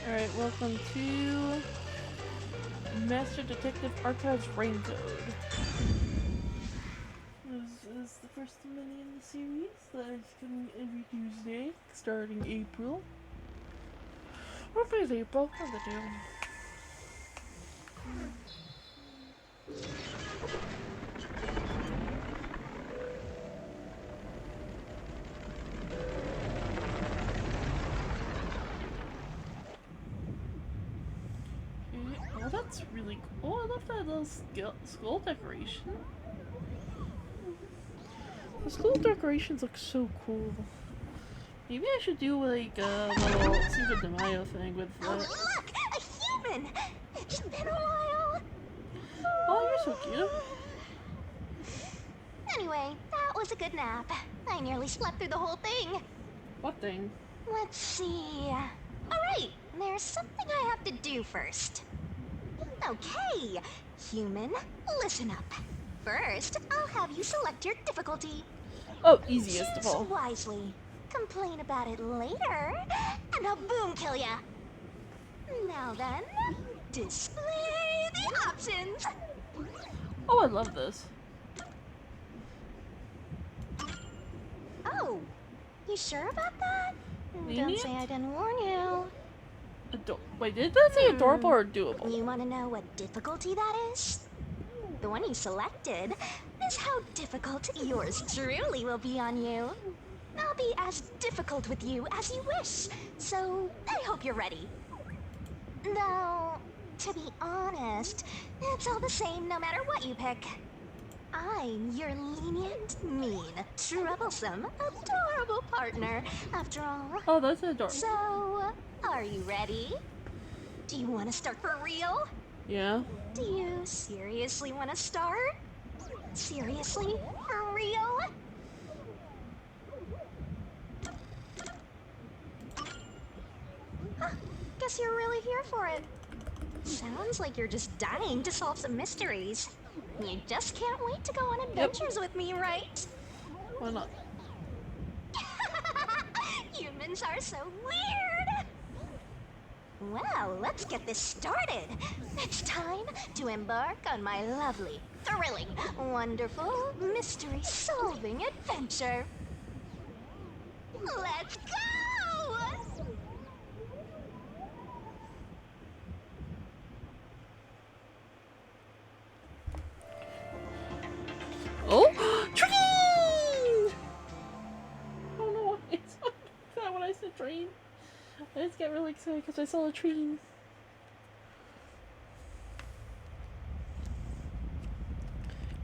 Alright, welcome to Master Detective Archives Raincode. This is the first of many in the series that is coming every Tuesday, starting April. Hopefully it's April, not the deal. Oh, that's really cool. I love that little skull decoration. The skull decorations look so cool. Maybe I should do like a little Cinco de Mayo thing with that. Oh, look! A human! It's been a while! Oh, you're so cute. Anyway, that was a good nap. I nearly slept through the whole thing. What thing? Let's see. Alright, there's something I have to do first. Okay, human, listen up. First, I'll have you select your difficulty. Oh, easiest of Choose all. wisely. Complain about it later, and I'll boom kill ya. Now then, display the options. Oh, I love this. Oh, you sure about that? Don't Lenient? say I didn't warn you. Wait, did that say adorable or doable? You want to know what difficulty that is? The one you selected is how difficult yours truly will be on you. I'll be as difficult with you as you wish, so I hope you're ready. Though, to be honest, it's all the same no matter what you pick. I'm your lenient, mean, troublesome, adorable partner, after all. Oh, that's adorable. So, are you ready? Do you want to start for real? Yeah. Do you seriously want to start? Seriously? For real? Huh, guess you're really here for it. Sounds like you're just dying to solve some mysteries. You just can't wait to go on adventures with me, right? Why not? Humans are so weird! Well, let's get this started. It's time to embark on my lovely, thrilling, wonderful, mystery-solving adventure. Let's go! Oh, train! I don't know why it's like that when I said train. I just get really excited because I saw a train.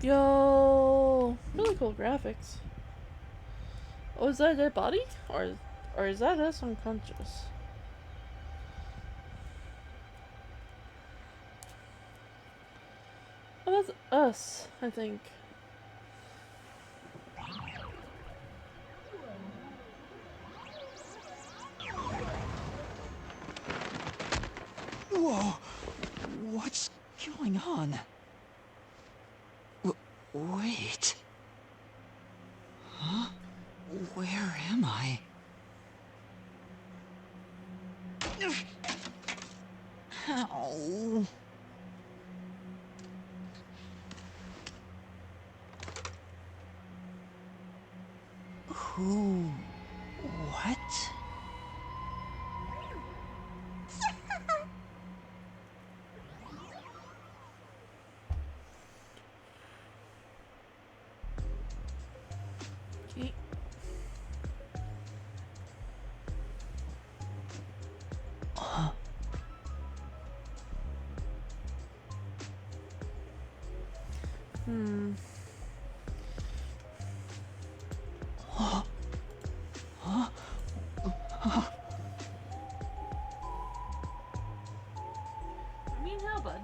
Yo, really cool graphics. Oh, is that a dead body, or is that us unconscious? Oh, that's us, I think. Whoa! What's going on? Wait. Huh? Where am I? Ow. Who? What? Okay. Huh? Huh? Huh? I mean, how, bud?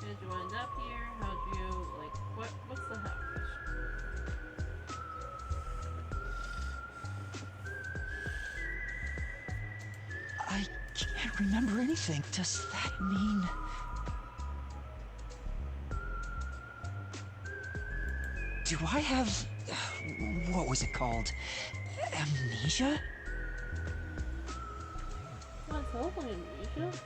Did you end up here? How'd you, like, what's the how question? I can't remember anything. Does that mean... Do I have What was it called? Amnesia? Not totally amnesia.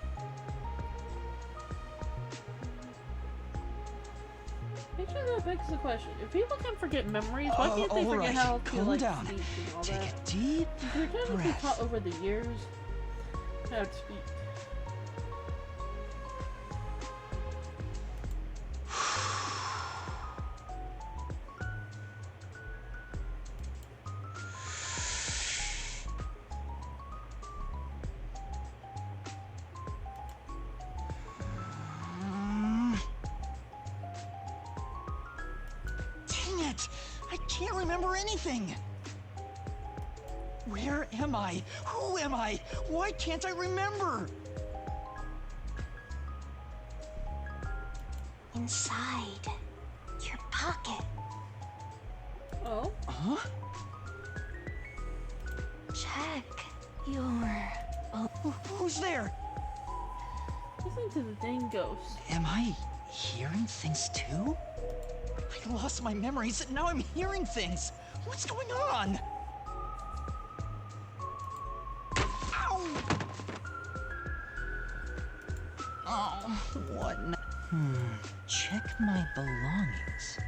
Actually, that begs the question. If people can forget memories, why can't they forget how to, calm like, down. speak and all Take that? a deep They're technically breath. taught over the years how to speak. Dang it! I can't remember anything! Where am I? Who am I? Why can't I remember? Inside your pocket. Oh? Huh? Check your. Who's there? Listen to the dang ghost. Am I hearing things too? I lost my memories, and now I'm hearing things. What's going on? Ow! Oh, what? Check my belongings.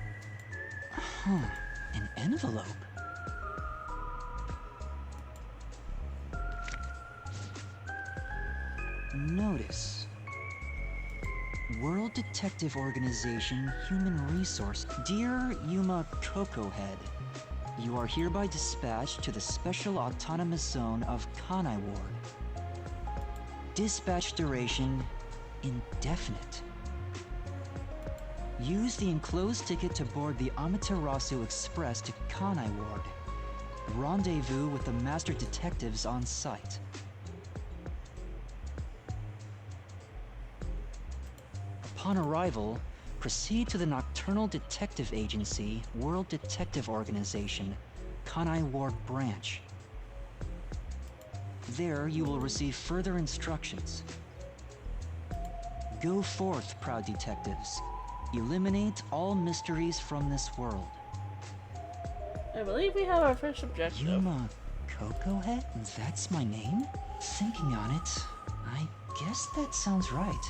Huh, an envelope. Notice. World Detective Organization Human Resource. Dear Yuma Cocohead, you are hereby dispatched to the Special Autonomous Zone of Kanai Ward. Dispatch duration indefinite. Use the enclosed ticket to board the Amaterasu Express to Kanai Ward. Rendezvous with the master detectives on site. Upon arrival, proceed to the Nocturnal Detective Agency, World Detective Organization, Kanai Ward Branch. There you will receive further instructions. Go forth, proud detectives. Eliminate all mysteries from this world. I believe we have our first objective. Yuma Cocohead? That's my name? Thinking on it, I guess that sounds right.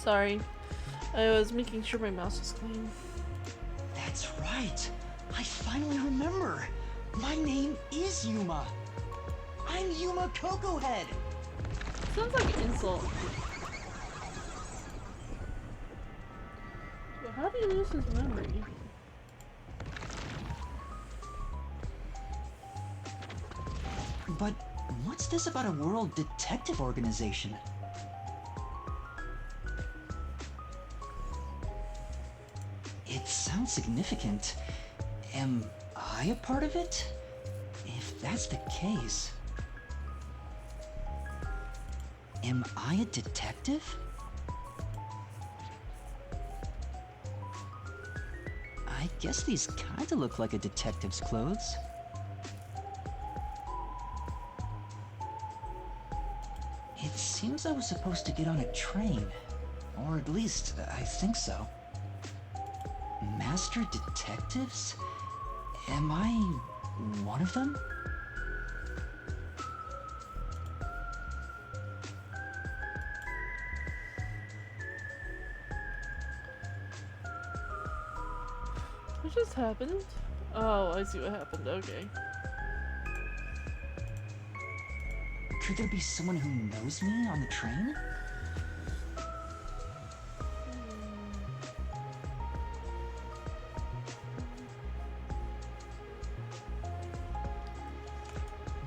Sorry. I was making sure my mouse was clean. That's right. I finally remember. My name is Yuma. I'm Yuma Cocohead. Sounds like an insult. So how do you lose his memory? But what's this about a World Detective Organization? It sounds significant. Am I a part of it? If that's the case... Am I a detective? I guess these kinda look like a detective's clothes. It seems I was supposed to get on a train. Or at least, I think so. Master detectives? Am I one of them? What just happened? Oh, I see what happened. Okay. Could there be someone who knows me on the train?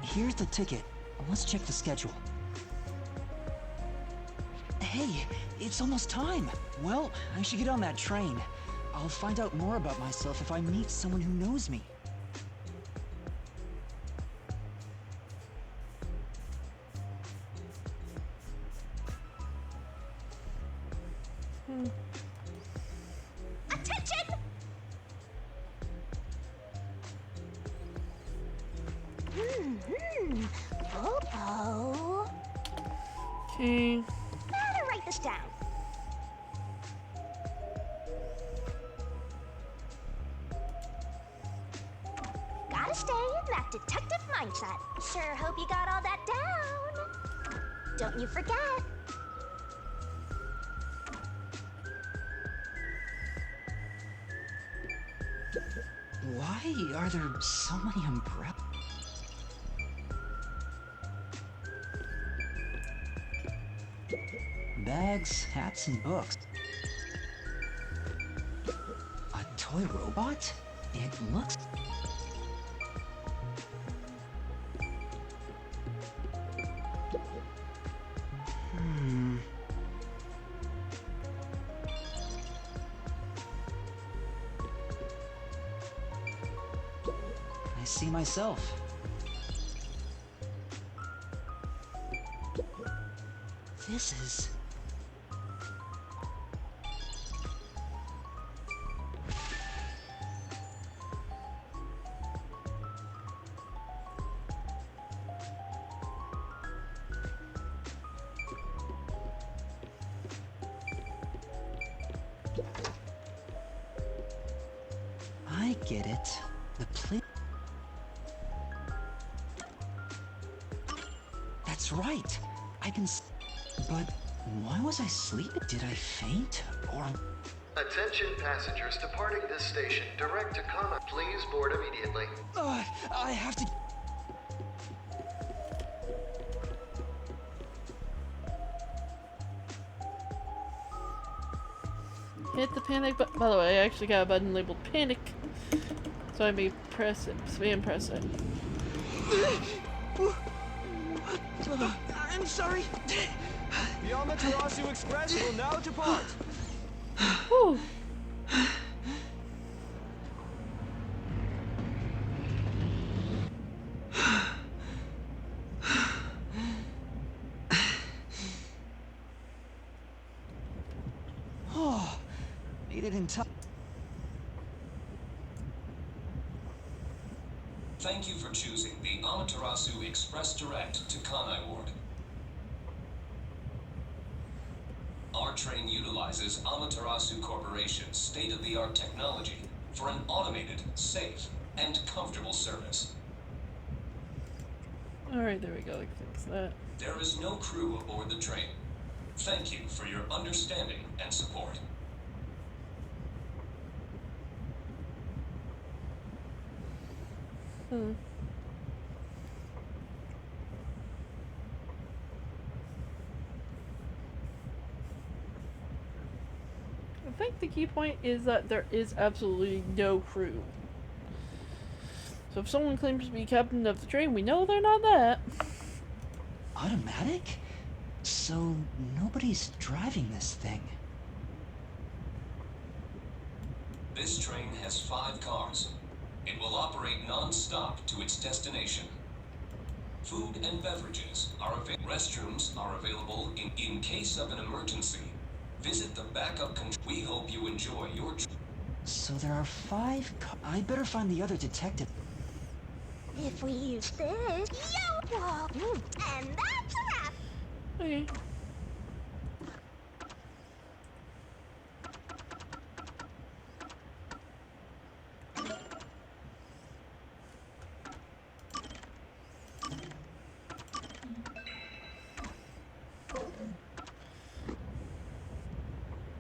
Here's the ticket. Let's check the schedule. Hey, it's almost time. Well, I should get on that train. I'll find out more about myself if I meet someone who knows me. Attention! Popo. Okay. Better write this down. Gotta stay in that detective mindset. Sure hope you got all that down. Don't you forget. Why are there so many umbrellas? Bags, hats, and books. A toy robot? It looks... I see myself. This is... I get it. The play... That's right. I can But why was I sleeping? Did I faint? Or... Attention passengers departing this station. Direct to Kana. Please board immediately. I have to... Hit the panic button. By the way, I actually got a button labeled panic. So I may press it. Spam press it. I'm sorry. The Amaterasu Express will now depart. Whew. Oh, made it in time. Thank you for choosing the Amaterasu Express Direct to Kanai Ward. Our train utilizes Amaterasu Corporation's state-of-the-art technology for an automated, safe, and comfortable service. Alright, there we go. I fix that. There is no crew aboard the train. Thank you for your understanding and support. I think the key point is that there is absolutely no crew. So if someone claims to be captain of the train, we know they're not that. Automatic? So nobody's driving this thing. This train has 5 cars. It will operate non-stop to its destination. Food and beverages are available. Restrooms are available in case of an emergency. Visit the backup control. We hope you enjoy your trip. So there are 5 I better find the other detective. If we use this, and that's a wrap. Okay.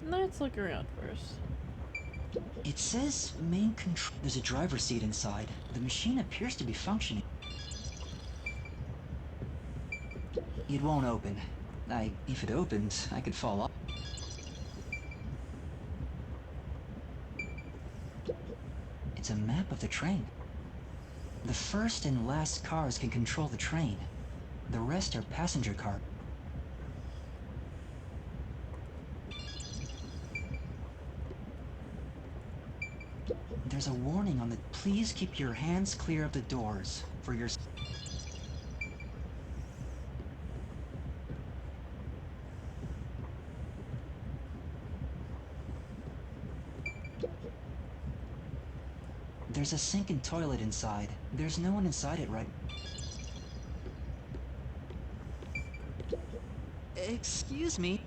Let's look around first. It says main control. There's a driver's seat inside. The machine appears to be functioning. It won't open. If it opened, I could fall off. It's a map of the train. The first and last cars can control the train. The rest are passenger cars. There's a warning on the... Please keep your hands clear of the doors. For your... There's a sink and toilet inside. There's no one inside it right... Excuse me.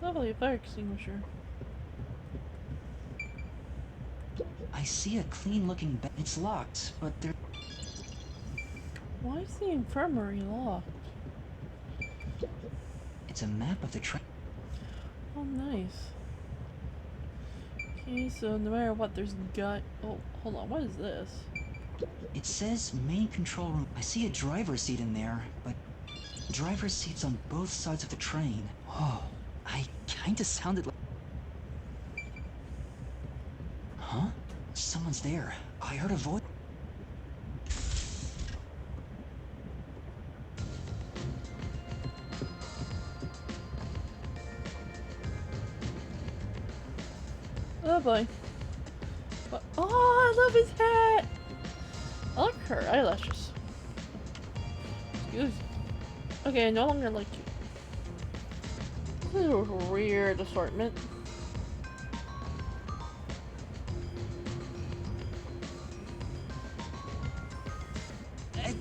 Lovely fire extinguisher. I see a clean-looking bed. It's locked, but there... Why is the infirmary locked? It's a map of the train. Oh, nice. Okay, so no matter what, there's got... Oh, hold on, what is this? It says main control room. I see a driver's seat in there, but driver's seats on both sides of the train. Oh, I kinda sounded like... Huh? Someone's there. I heard a voice. Oh boy. What? Oh, I love his hat! I like her eyelashes. Excuse me. Okay, I no longer like you. This is a weird assortment.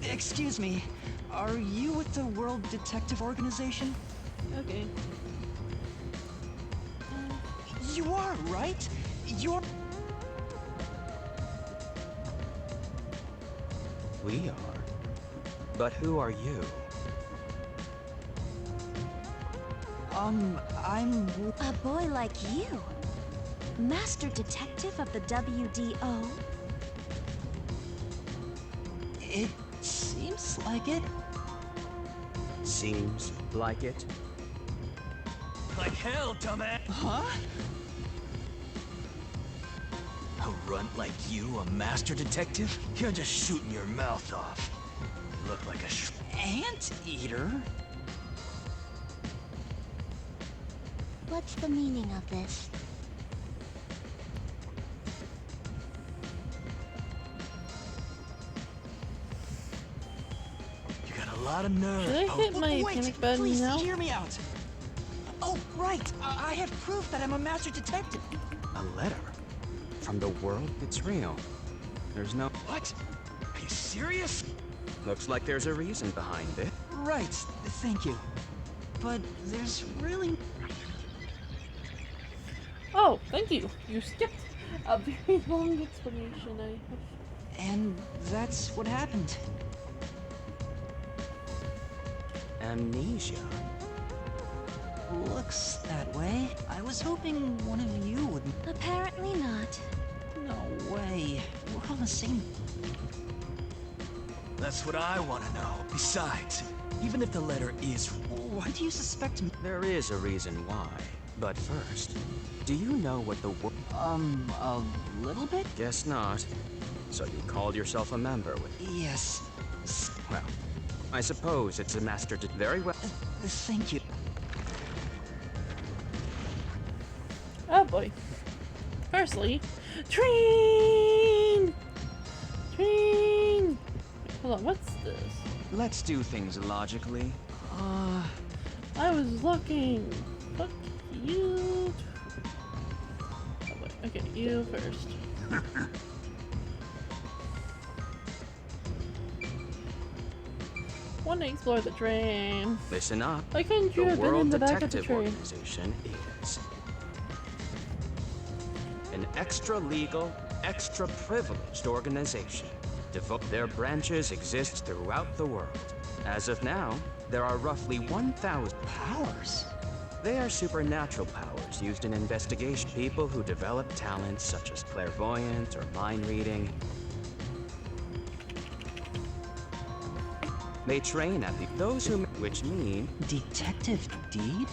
Excuse me. Are you with the World Detective Organization? Okay. You are, right? You're... We are. But who are you? I'm... A boy like you? Master Detective of the WDO? It seems like it. Seems like it. Like hell, dumbass! Huh? A runt like you, a master detective? You're just shooting your mouth off. You look like a Anteater? What's the meaning of this? You got a lot of nerve. Should I hit my Wait, panic button please, now? hear me out. Oh, right. I have proof that I'm a master detective. A letter? From the world? It's real. There's no... What? Are you serious? Looks like there's a reason behind it. Right. Thank you. But there's really... Oh, thank you. You skipped a very long explanation. I have... And that's what happened. Amnesia. Looks that way. I was hoping one of you would... Apparently not. No way. We're on the same... That's what I want to know. Besides, even if the letter is... Why do you suspect me? There is a reason why. But first, do you know what the world... A little bit? Guess not. So you called yourself a member with... Yes. Well, I suppose it's a master to... Very well. Thank you. Oh boy. Firstly, train! Train! Wait, hold on, what's this? Let's do things logically. I was looking. Fuck you. Oh boy. Okay, you first. Want to explore the train. Listen up. Why couldn't you The have been in World the back of the Detective train? Organization is an extra-legal, extra-privileged organization. Their branches exist throughout the world. As of now, there are roughly 1,000 Powers? They are supernatural powers used in investigation. People who develop talents such as clairvoyance or mind reading. They train at those who, which mean Detective Deed?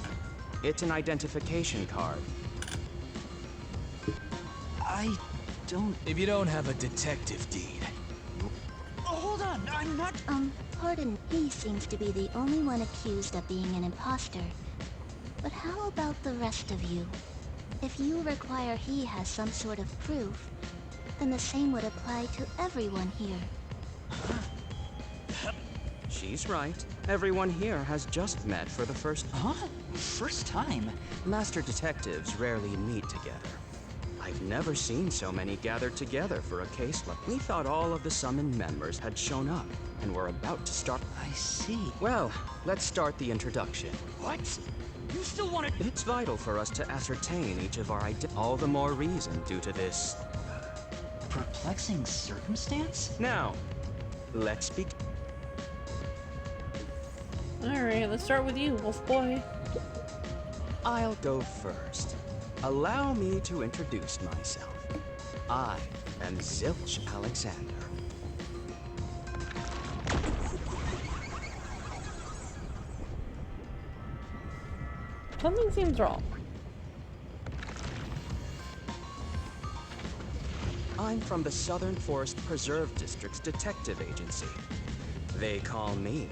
It's an identification card. I don't... If you don't have a detective deed, Oh, hold on, I'm not... Pardon, he seems to be the only one accused of being an imposter. But how about the rest of you? If you require he has some sort of proof, then the same would apply to everyone here. She's right. Everyone here has just met for the first... Huh? First time? Master detectives rarely meet together. I've never seen so many gathered together for a case like... We thought all of the summoned members had shown up, and were about to start... I see. Well, let's start the introduction. What? You still want to... It's vital for us to ascertain each of our all the more reason due to this... perplexing circumstance? Now, let's begin. Alright, let's start with you, wolf boy. I'll go first. Allow me to introduce myself. I am Zilch Alexander. Something seems wrong. I'm from the Southern Forest Preserve District's detective agency. They call me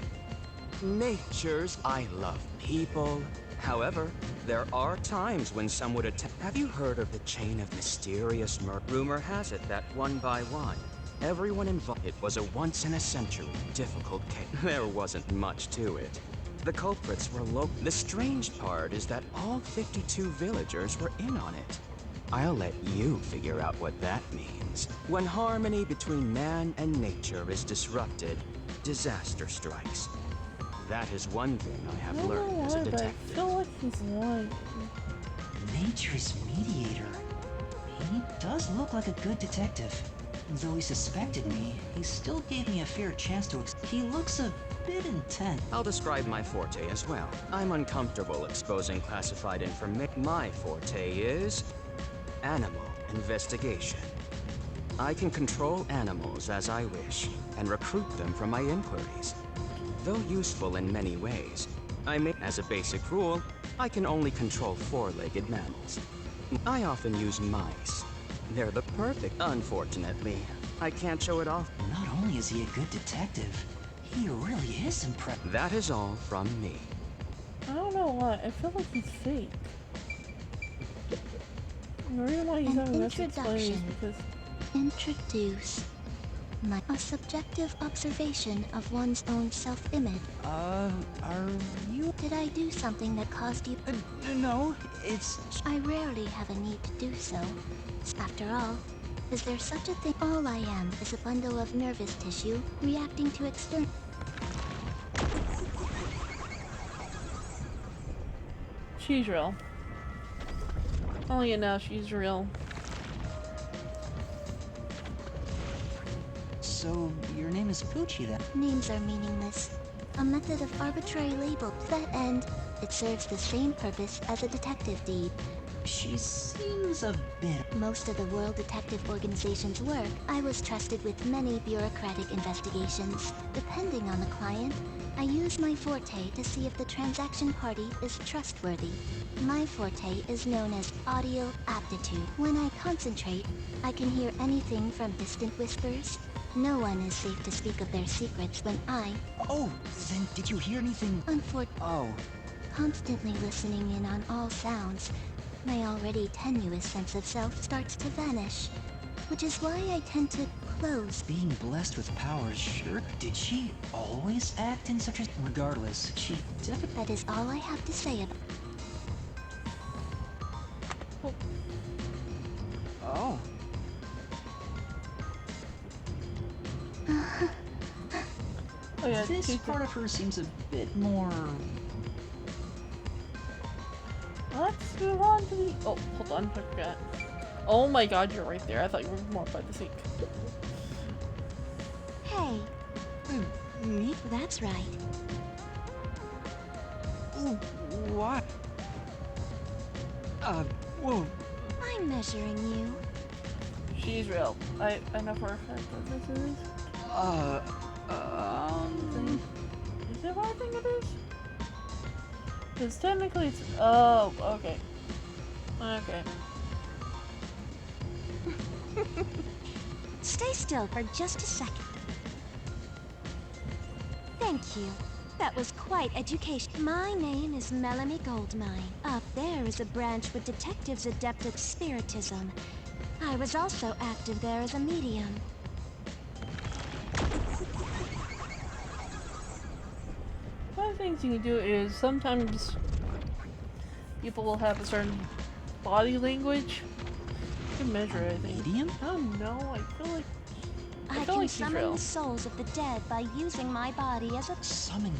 Nature's I love people. However, there are times when some would attempt... Have you heard of the chain of mysterious murder? Rumor has it that one by one, everyone involved... It was a once-in-a-century difficult case. There wasn't much to it. The culprits were low. The strange part is that all 52 villagers were in on it. I'll let you figure out what that means. When harmony between man and nature is disrupted, disaster strikes. That is one thing I have learned as a detective. I feel like he's lying. Nature's mediator. He does look like a good detective. Though he suspected me, he still gave me a fair chance to he looks a bit intense. I'll describe my forte as well. I'm uncomfortable exposing classified information. My forte is animal investigation. I can control animals as I wish and recruit them from my inquiries. Though useful in many ways, as a basic rule, I can only control four-legged mammals. I often use mice. They're the perfect... Unfortunately, I can't show it off. Not only is he a good detective, he really is impressive. That is all from me. I don't know why. I feel like he's fake. The reason why he's having this explained is because... Introduce a subjective observation of one's own self-image. Are you... Did I do something that caused you... no, it's... I rarely have a need to do so. After all, is there such a thing? All I am is a bundle of nervous tissue reacting to external... she's real. Oh yeah, now she's real. So, your name is Poochie then? Names are meaningless. A method of arbitrary label. To that end, it serves the same purpose as a detective deed. She seems a bit... Most of the World Detective Organization's work, I was trusted with many bureaucratic investigations. Depending on the client, I use my forte to see if the transaction party is trustworthy. My forte is known as audio aptitude. When I concentrate, I can hear anything from distant whispers. No one is safe to speak of their secrets when I... Oh, then did you hear anything? Oh. Constantly listening in on all sounds, my already tenuous sense of self starts to vanish, which is why I tend to close. Being blessed with powers, sure. Did she always act in such a... Regardless, she definitely... That is all I have to say about... Oh. Oh yeah, This part of her seems a bit more... Let's move on to the... Oh, hold on, I forgot. Oh my god, you're right there. I thought you were more by the sink. Hey. Me? That's right. Ooh, what? Whoa. I'm measuring you. She's real. I know for a fact that this is... Is it what I think it is? Because technically it's... Oh, okay. Okay. Stay still for just a second. Thank you. That was quite education. My name is Melanie Goldmine. Up there is a branch with detectives adept at spiritism. I was also active there as a medium. One of the things you can do is sometimes people will have a certain body language. You can measure it, I think. Medium? I don't know, I feel like I feel can like she's summon real. the souls of the dead by using my body as a... Summon...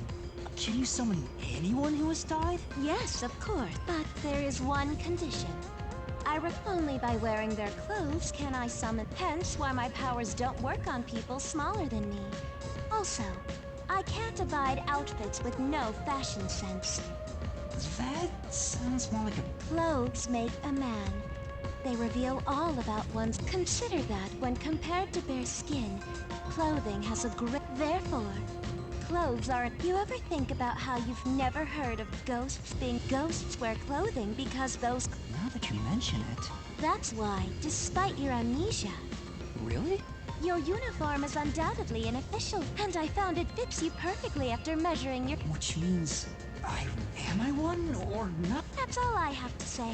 Can you summon anyone who has died? Yes, of course. But there is one condition. Only by wearing their clothes can I summon. Hence why my powers don't work on people smaller than me. Also, I can't abide outfits with no fashion sense. That sounds more like a... Clothes make a man. They reveal all about one's... Consider that when compared to bare skin, clothing has a great... Therefore, clothes aren't... You ever think about how you've never heard of ghosts being... Ghosts wear clothing because those... Now that you mention it... That's why, despite your amnesia, Really? your uniform is undoubtedly an official, and I found it fits you perfectly after measuring your... Which means... Am I one or not? That's all I have to say.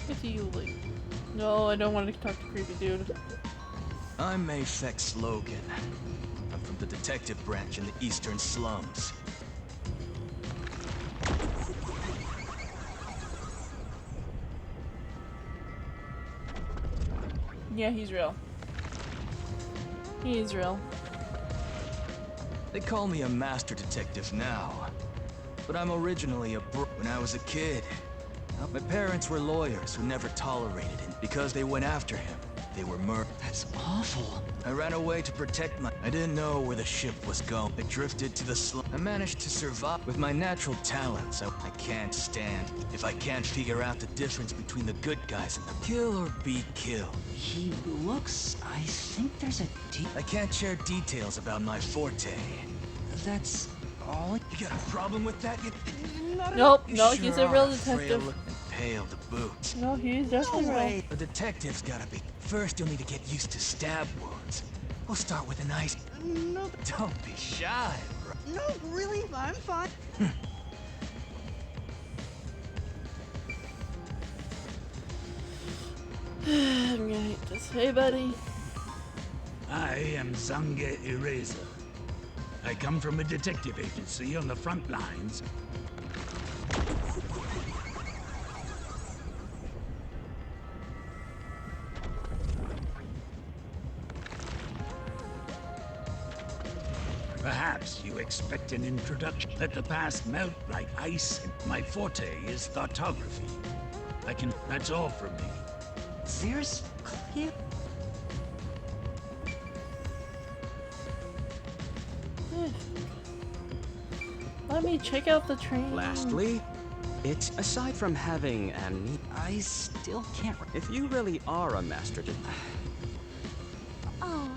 Get to you, Lee. No, I don't want to talk to creepy dude. I'm Mayfex Logan. I'm from the detective branch in the eastern slums. Yeah, he's real. He's real. They call me a master detective now, but I'm originally a when I was a kid. My parents were lawyers who never tolerated him because they went after him. They were murdered. That's awful. I ran away to protect my... I didn't know where the ship was going. I drifted to the slum. I managed to survive with my natural talents. I can't stand if I can't figure out the difference between the good guys and the kill or be killed. He looks... I think there's a I can't share details about my forte. That's all... You got a problem with that? Nope, You no, sure he's a real are detective. frail and pale to boot. No, he's definitely real. A detective's gotta be. First, you'll need to get used to stab wounds. We'll start with a nice... No, don't be shy, bro. No, really, I'm fine. I'm gonna hate this. Hey, buddy. I am Zange Eraser. I come from a detective agency on the front lines. Perhaps you expect an introduction. Let the past melt like ice. My forte is thoughtography. That's all from me. There's clear... Let me check out the train. Lastly, it's aside from having amnesia. I still can't... If you really are a master Oh,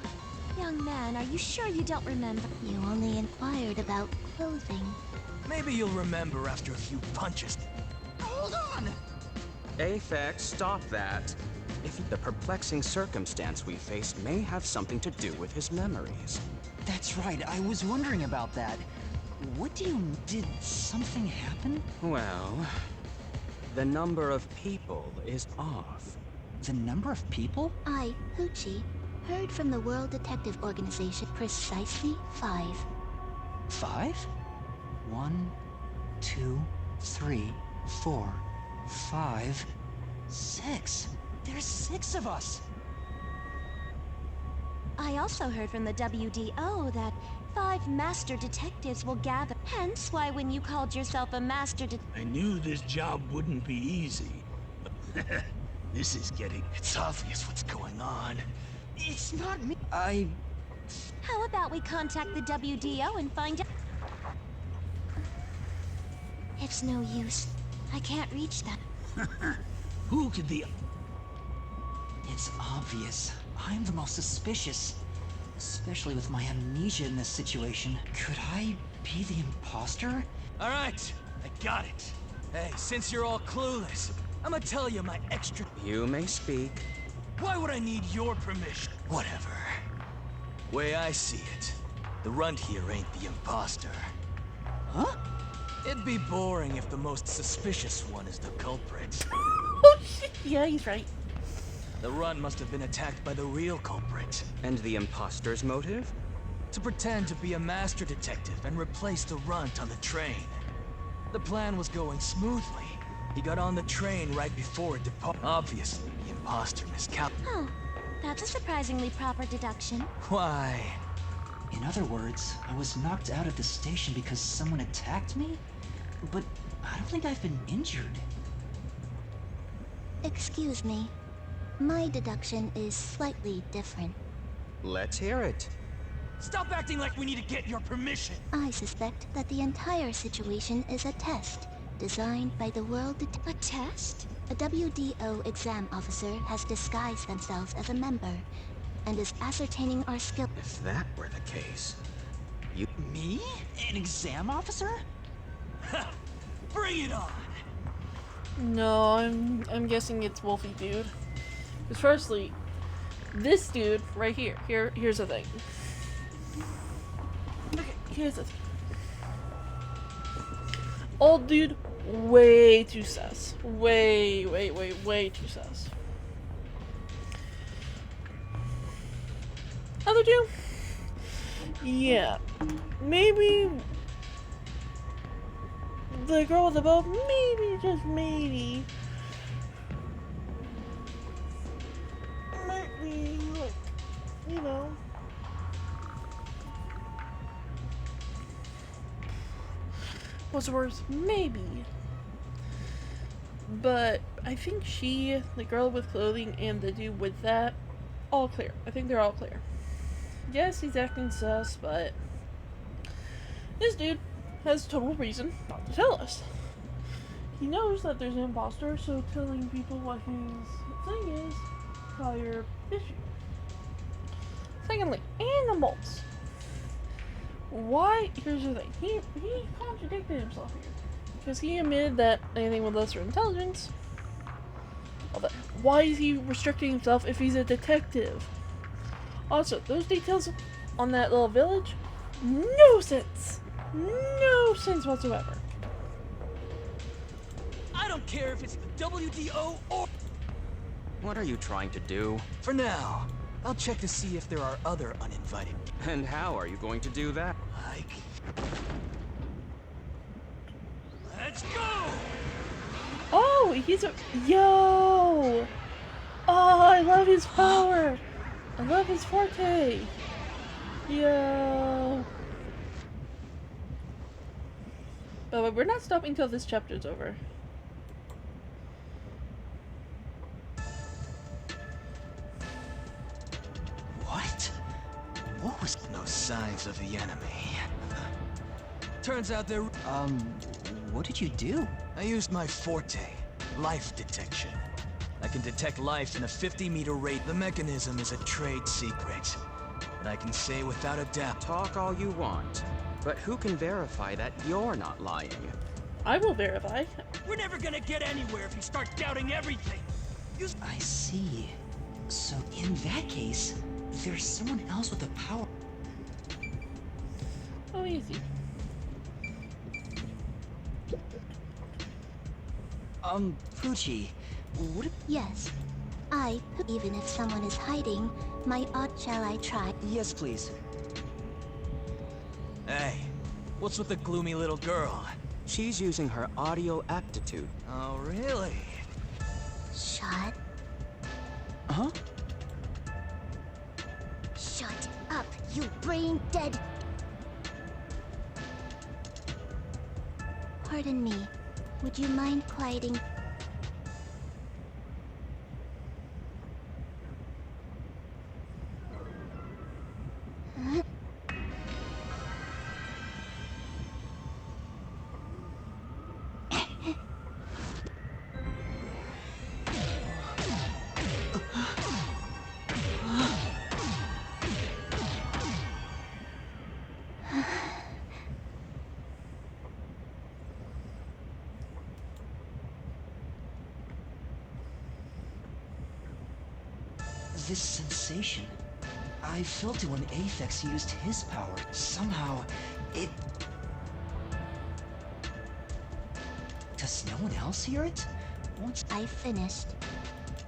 young man, are you sure you don't remember? You only inquired about clothing. Maybe you'll remember after a few punches. Hold on! Afex, stop that. If the perplexing circumstance we faced may have something to do with his memories. That's right, I was wondering about that. What do you... Did something happen? Well, the number of people is off. The number of people? I, Hoochie, heard from the World Detective Organization precisely 5. 5? 1, 2, 3, 4, 5, 6. There's 6 of us. I also heard from the WDO that 5 master detectives will gather. Hence why when you called yourself a master I knew this job wouldn't be easy. This is getting... It's obvious what's going on. It's not me. How about we contact the WDO and find out? It's no use. I can't reach them. Who could the... It's obvious. I'm the most suspicious. Especially with my amnesia in this situation. Could I be the imposter? Alright, I got it. Hey, since you're all clueless, I'm gonna tell you my extra... You may speak. Why would I need your permission? Whatever. Way I see it, the runt here ain't the imposter. Huh? It'd be boring if the most suspicious one is the culprit. Oh shit! Yeah, he's right. The runt must have been attacked by the real culprit. And the imposter's motive? To pretend to be a master detective and replace the runt on the train. The plan was going smoothly. He got on the train right before it departed. Obviously, the imposter miscalculated. Huh. That's a surprisingly proper deduction. Why? In other words, I was knocked out of the station because someone attacked me? But I don't think I've been injured. Excuse me. My deduction is slightly different. Let's hear it. Stop acting like we need to get your permission! I suspect that the entire situation is a test designed by the World A test? A WDO exam officer has disguised themselves as a member and is ascertaining our skill. If that were the case, you... Me? An exam officer? Bring it on! No, I'm guessing it's Wolfie dude. Because firstly, this dude right here. Here's the thing. Okay, here's the thing. Old dude, way too sus. Way too sus. Other two? Yeah. Maybe the girl with the bow, maybe, just maybe, might be, like, you know, what's the word? Maybe. But I think she, the girl with clothing, and the dude with that, all clear. I think they're all clear. Yes, he's acting sus, but this dude has total reason not to tell us. He knows that there's an imposter, so telling people what his thing is higher issue. Secondly, animals. Why? Here's the thing. He contradicted himself here. Because he admitted that anything with lesser intelligence. All that. Why is he restricting himself if he's a detective? Also, those details on that little village, no sense. No sense whatsoever. I don't care if it's the WDO or... What are you trying to do? For now, I'll check to see if there are other uninvited... And how are you going to do that? Like... Let's go! Oh, he's a... Yo! Oh, I love his power! I love his forte! Yo! But we're not stopping till this chapter's over. What? What was... No signs of the enemy. Turns out they're... what did you do? I used my forte, life detection. I can detect life in a 50-meter radius. The mechanism is a trade secret. But I can say without a doubt... Talk all you want, but who can verify that you're not lying? I will verify. We're never gonna get anywhere if you start doubting everything! I see. So in that case, there's someone else with the power. Oh, easy. Fuji, would it... Yes. Even if someone is hiding, my odd shall I try? Yes, please. Hey, what's with the gloomy little girl? She's using her audio aptitude. Oh, really? Shut. Huh? Shut up, you brain dead. Pardon me. Would you mind quieting? Huh? This sensation. I felt it when Aphex used his power. Somehow, it... Does no one else hear it? What's... I finished.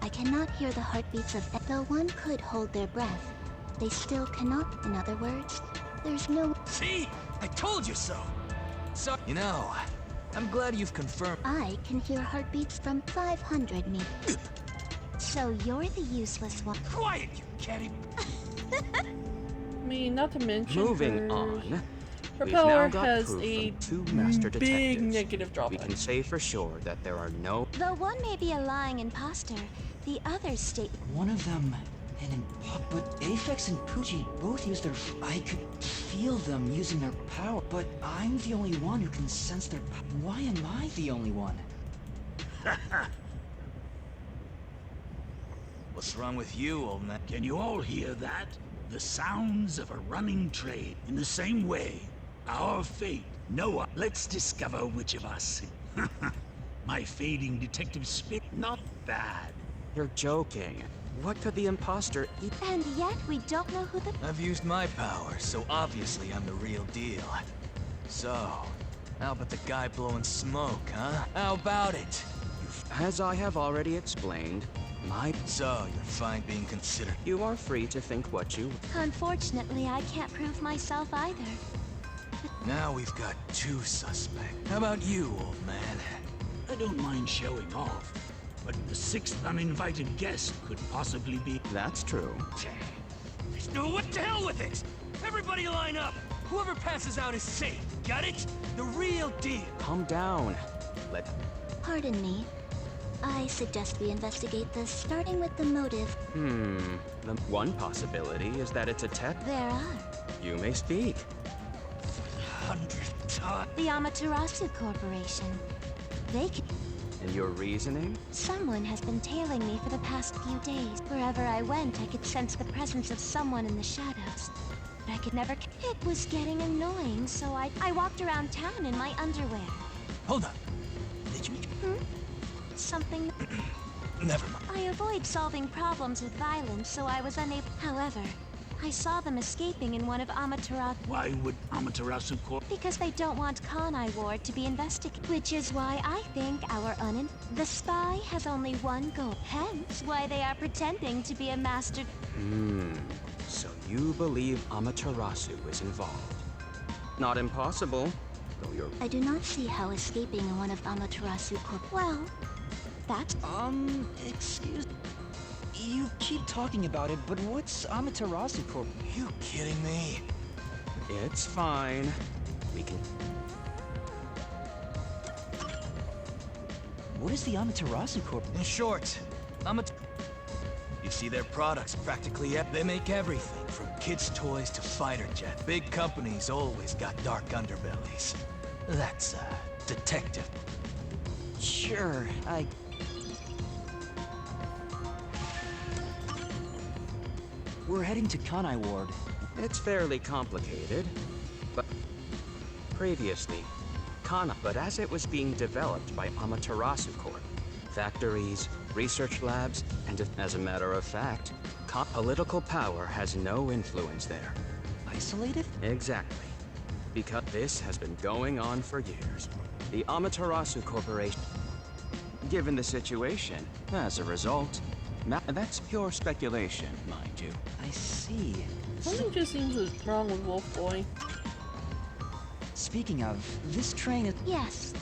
I cannot hear the heartbeats of though one could hold their breath. They still cannot. In other words, there's no... See? I told you so! So, you know, I'm glad you've confirmed. I can hear heartbeats from 500 meters. So you're the useless one. Quiet, you catty! I mean, not to mention Moving her, on, her we've now power got has proof a from 2 master big detectives. negative We drawback. can say for sure that there are no... Though one may be a lying imposter, the others state... One of them... But Aphex and Poochie both use their... I could feel them using their power, but I'm the only one who can sense their power. Why am I the only one? What's wrong with you, old man? Can you all hear that? The sounds of a running train. In the same way, our fate. No one. Let's discover which of us. My fading detective spirit. Not bad. You're joking. What could the imposter eat? And yet we don't know who the... I've used my power, so obviously I'm the real deal. So, how about the guy blowing smoke, huh? How about it? As I have already explained, So, you're fine being considered. you are free to think what you... Unfortunately, I can't prove myself either. Now we've got 2 suspects. How about you, old man? I don't mind showing off, but the 6th uninvited guest could possibly be... That's true. What the hell with it? Everybody line up! Whoever passes out is safe, got it? The real deal! Calm down. Pardon me. I suggest we investigate this, starting with the motive. The one possibility is that it's a tech. There are. You may speak. 100 times. The Amaterasu Corporation. They can... And your reasoning? Someone has been tailing me for the past few days. Wherever I went, I could sense the presence of someone in the shadows. But I could never... It was getting annoying, so I walked around town in my underwear. Hold on. Did you... Something... Never mind. I avoid solving problems with violence, so I was unable... However, I saw them escaping in one of Amaterasu... Why would Amaterasu Corp... Because they don't want Kanai Ward to be investigated. Which is why I think The spy has only one goal. Hence, why they are pretending to be a master... So you believe Amaterasu is involved. Not impossible, though you're... I do not see how escaping in one of Amaterasu Corp... Well, that's... Excuse... You keep talking about it, but what's Amaterasu Corp? You kidding me? It's fine. We can... What is the Amaterasu Corp? In short, you see their products practically... They make everything, from kids' toys to fighter jet. Big companies always got dark underbellies. That's, detective. Sure, We're heading to Kanai Ward. It's fairly complicated, but... Previously, but as it was being developed by Amaterasu Corp, factories, research labs, and as a matter of fact, political power has no influence there. Isolated? Exactly. Because this has been going on for years. The Amaterasu Corporation... Given the situation, as a result, that's pure speculation, mind you. I see. Something just seems wrong with Wolf Boy. Speaking of, this train is... Yes.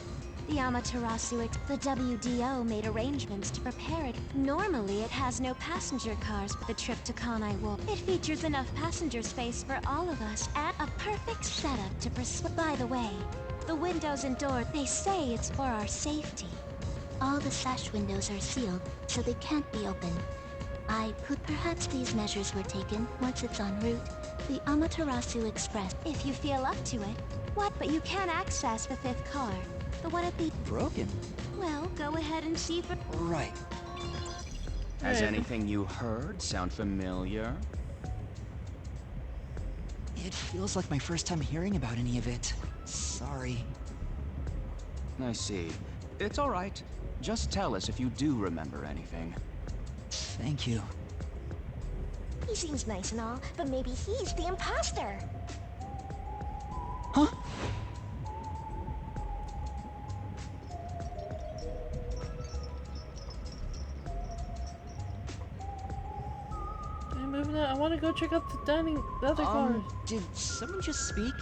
The Amaterasu... The WDO made arrangements to prepare it. Normally, it has no passenger cars for the trip to Kanai Ward. It features enough passenger space for all of us, and a perfect setup to persuade... By the way, the windows and doors, they say it's for our safety. All the sash windows are sealed, so they can't be opened. Perhaps these measures were taken once it's en route. The Amaterasu Express. If you feel up to it. What? But you can't access the 5th car. The one at the... broken. Well, go ahead and see for... Right. Has anything you heard sound familiar? It feels like my first time hearing about any of it. Sorry. I see. It's all right. Just tell us if you do remember anything. Thank you. seems nice and all, but maybe he's the imposter. Huh? I'm moving out. I want to go check out the other cars. Did someone just speak?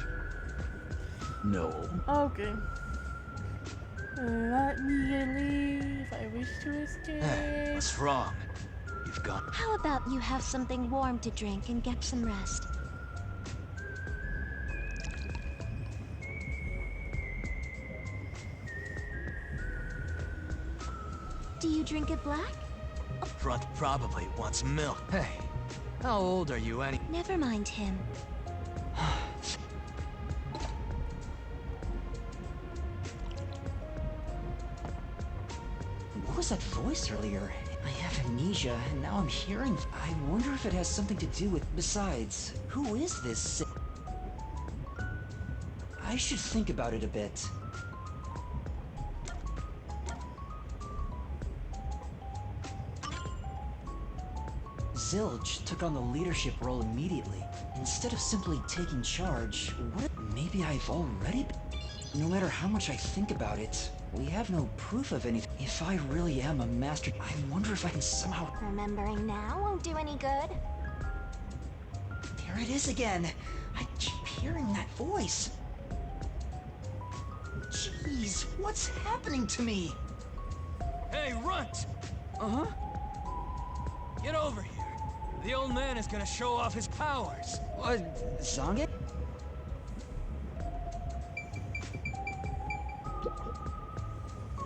No. Okay. Let me leave. I wish to escape. Hey, what's wrong? You've got... How about you have something warm to drink and get some rest? Do you drink it black? Probably wants milk. Hey, how old are you any... Never mind him. What was that voice earlier? I have amnesia, and now I'm hearing... I wonder if it has something to do with... Besides, who is this? I should think about it a bit. Zilch took on the leadership role immediately. Instead of simply taking charge, what... Maybe I've already... No matter how much I think about it, we have no proof of anything. If I really am a master, I wonder if I can somehow... Remembering now won't do any good. There it is again! I keep hearing that voice. Jeez, what's happening to me? Hey, Runt! Uh-huh. Get over here. The old man is gonna show off his powers. Zange?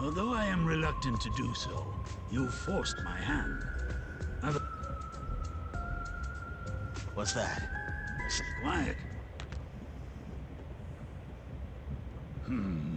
Although I am reluctant to do so, you forced my hand. What's that? Quiet. Hmm.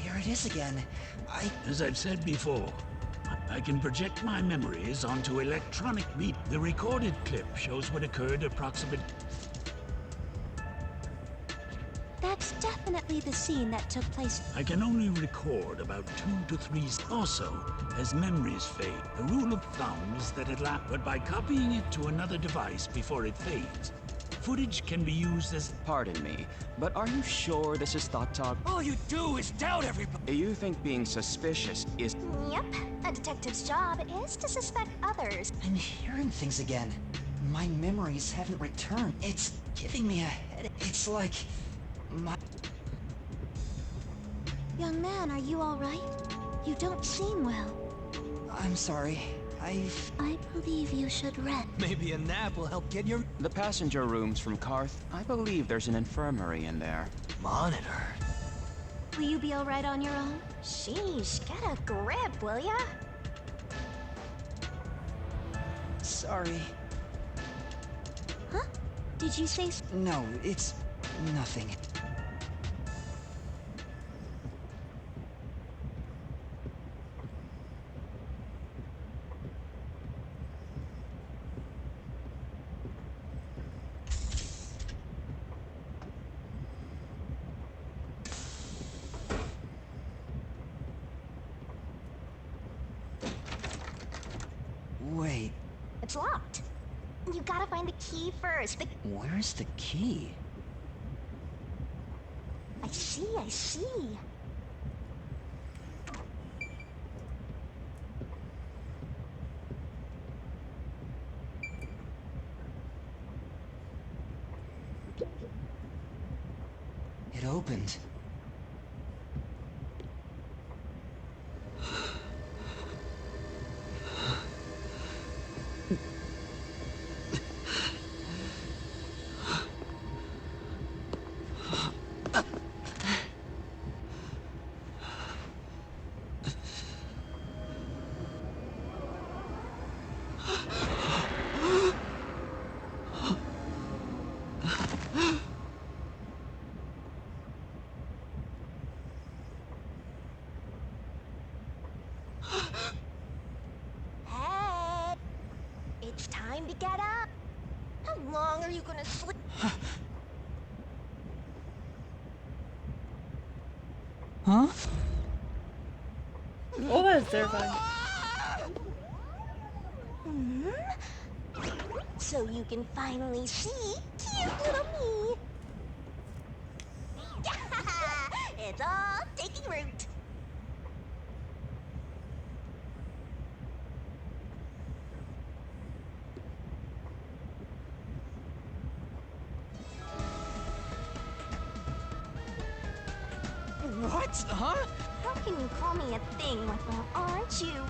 There it is again. As I've said before, I can project my memories onto electronic beat. The recorded clip shows what occurred approximately. That's definitely the scene that took place. I can only record about 2 to 3. Also, as memories fade, the rule of thumb is that it lasts, but by copying it to another device before it fades, footage can be used as... Pardon me, but are you sure this is thought talk? All you do is doubt everybody. You think being suspicious is... Yep, a detective's job is to suspect others. I'm hearing things again. My memories haven't returned. It's giving me a headache. It's like... my... Young man, are you all right? You don't seem well. I'm sorry. I believe you should rest. Maybe a nap will help get your... The passenger rooms from Karth, I believe there's an infirmary in there. Monitor? Will you be all right on your own? Sheesh, get a grip, will ya? Sorry. Huh? Did you say... No, it's... nothing. Wait, It's locked. You gotta find the key first. where's the key? I see. It opened. are you gonna sleep? Huh? Oh, that is terrifying. So you can finally see cute little me. It's all taking root. What? Huh? How can you call me a thing when, well, aren't you?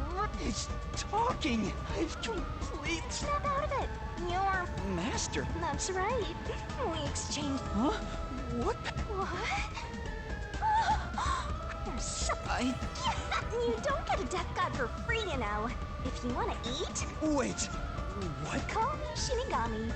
It's talking. I've complete Snap out of it. You're... master. That's right. We exchanged... Huh? What? What? You're so... I... You don't get a death god for free, you know. If you want to eat, Wait. What? call me Shinigami.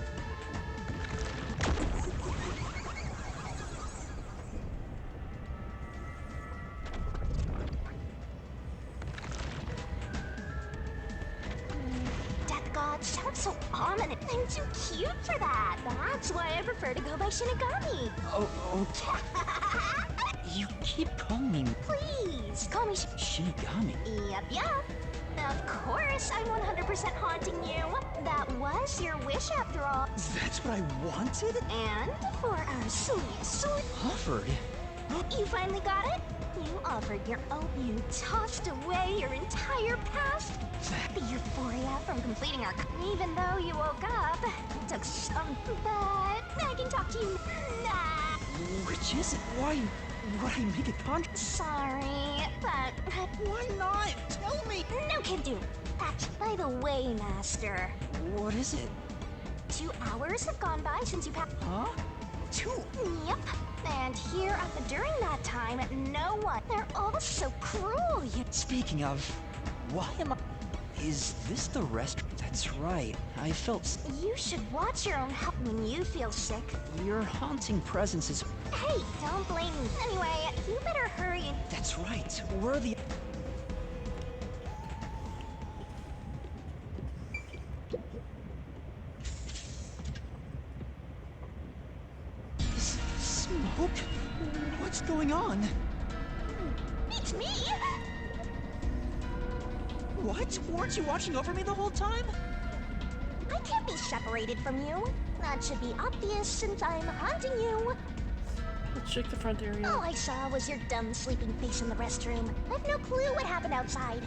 Death god sounds so ominous. I'm too cute for that. That's why I prefer to go by Shinigami. Oh, you keep calling me Please, call me Shinigami. Yep. Of course, I'm 100% haunting you. That was your wish after all. That's what I wanted? And for our sweet... Offered? You finally got it? You offered your own. You tossed away your entire past. The euphoria from completing our... Even though you woke up, it took some... But I can talk to you... Nah. Which is it? Why would I make a contract? Sorry, but... Why not? Tell me! No can do. By the way, Master, What is it? 2 hours have gone by since you passed... Huh? 2? Yep. And here during that time, no one... They're all so cruel, you... Speaking of, why am I... Is this the rest? That's right. I felt You should watch your own health when you feel sick. your haunting presence is... Hey, don't blame me. Anyway, you better hurry. That's right. We're the... Smoke? What's going on? It's me! What? Weren't you watching over me the whole time? I can't be separated from you. That should be obvious since I'm haunting you. Let's check the front area. All I saw was your dumb sleeping face in the restroom. I have no clue what happened outside.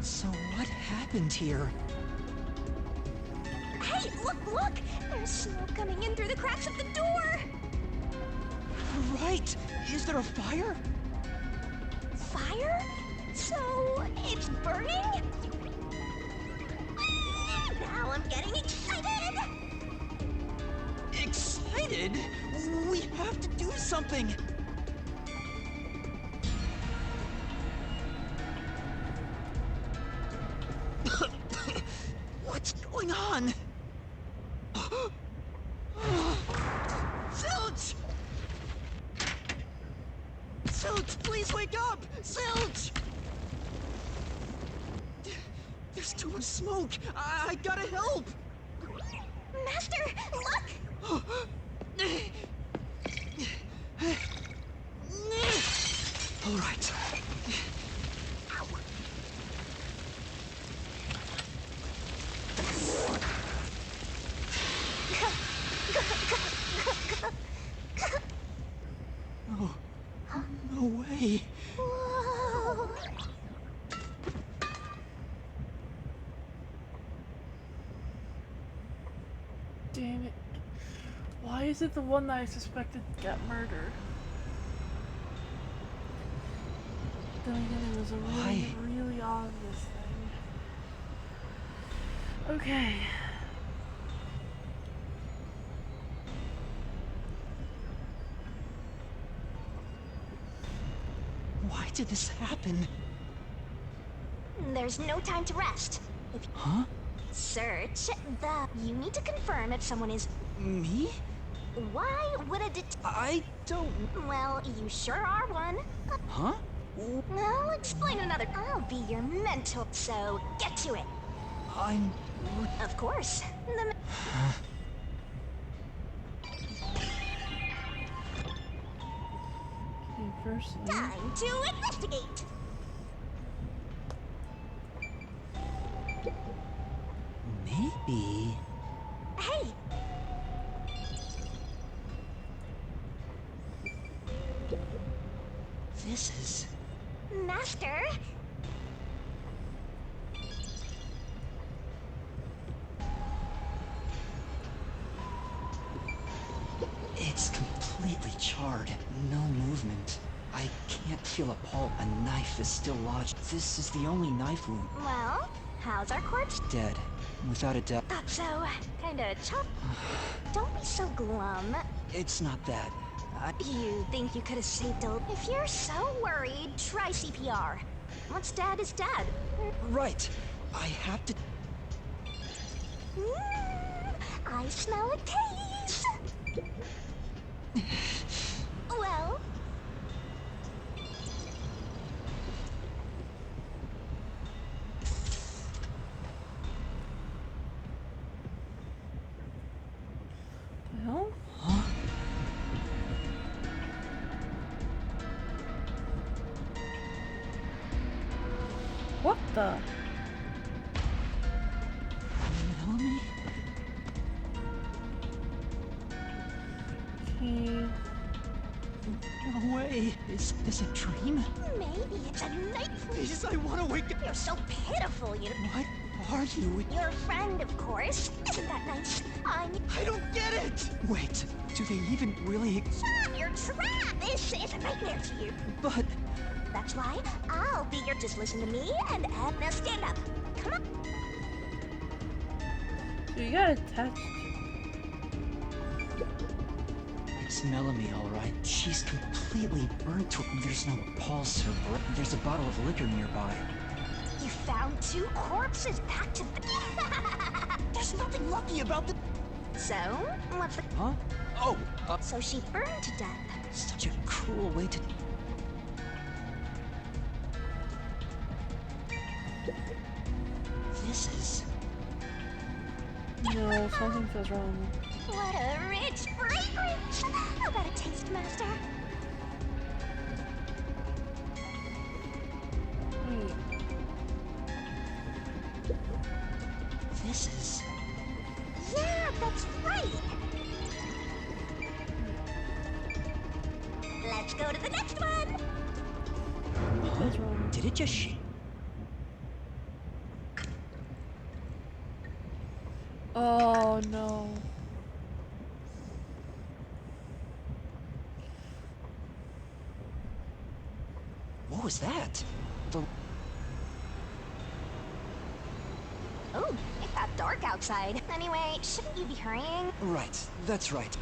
So what happened here? Hey, look! There's smoke coming in through the cracks of the door! Right! Is there a fire? Fire? So, it's burning? Now I'm getting excited! Excited? We have to do something! What's going on? Zilch! Zilch, please wake up! Zilch! There's too much smoke! I gotta help! Master, look! All right. Oh, no way. Whoa. Damn it. Why is it the one that I suspected got murdered? Then again, it was a really obvious thing. Okay. Why did this happen? There's no time to rest. If Huh? search you need to confirm if someone is... Me? Why would a I don't... Well, you sure are one. Huh? I'll explain another... I'll be your mentor, so get to it. I'm... Of course. Firstly, Time to investigate. Maybe. Hey, This is. Master. It's completely charred. No movement. I can't feel a pulse. A knife is still lodged. This is the only knife wound. Well, how's our corpse? Dead. Without a doubt. Thought so. Kinda chop. Don't be so glum. It's not that. You think you could have saved a... If you're so worried, try CPR. What's dad is dad. Right. I have to. I smell a case. Well, the hell? Huh? What the? Melanie? Okay. No way. Is this a dream? maybe it's a night. Please, I want to wake up. You're so pitiful, you know. What are you? Your friend, of course. Isn't that nice? I don't get it. Wait, do they even really? Shut up, you're trapped. This is a nightmare to you. But That's why I'll be your... Just listen to me and now stand up. Come on. So you got attached. it's Melanie, all right. She's completely burnt to. There's no pulse or breath. There's a bottle of liquor nearby. You found 2 corpses back to the... There's nothing lucky about the. So, what's the... Huh? Oh, So she burned to death. such a cruel way to. This is. No, something feels wrong. What a rich fragrance! How about a taste, Master? Wait. This is. Yeah, that's right! Let's go to the next one! What's wrong? Did it just Oh no. What was that? The. Oh, it got dark outside. Anyway, shouldn't you be hurrying? Right, that's right.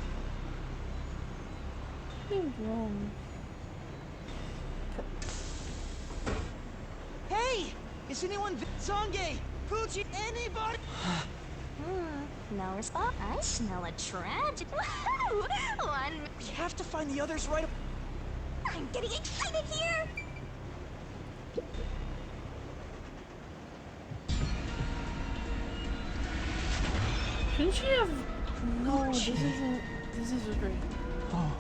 Something's wrong. Hey, is anyone? Songe, Poochie, anybody? No response. I smell a tragedy. Woohoo! One. We have to find the others right. I'm getting excited here! Shouldn't she have? No, this isn't. This is a dream. Oh,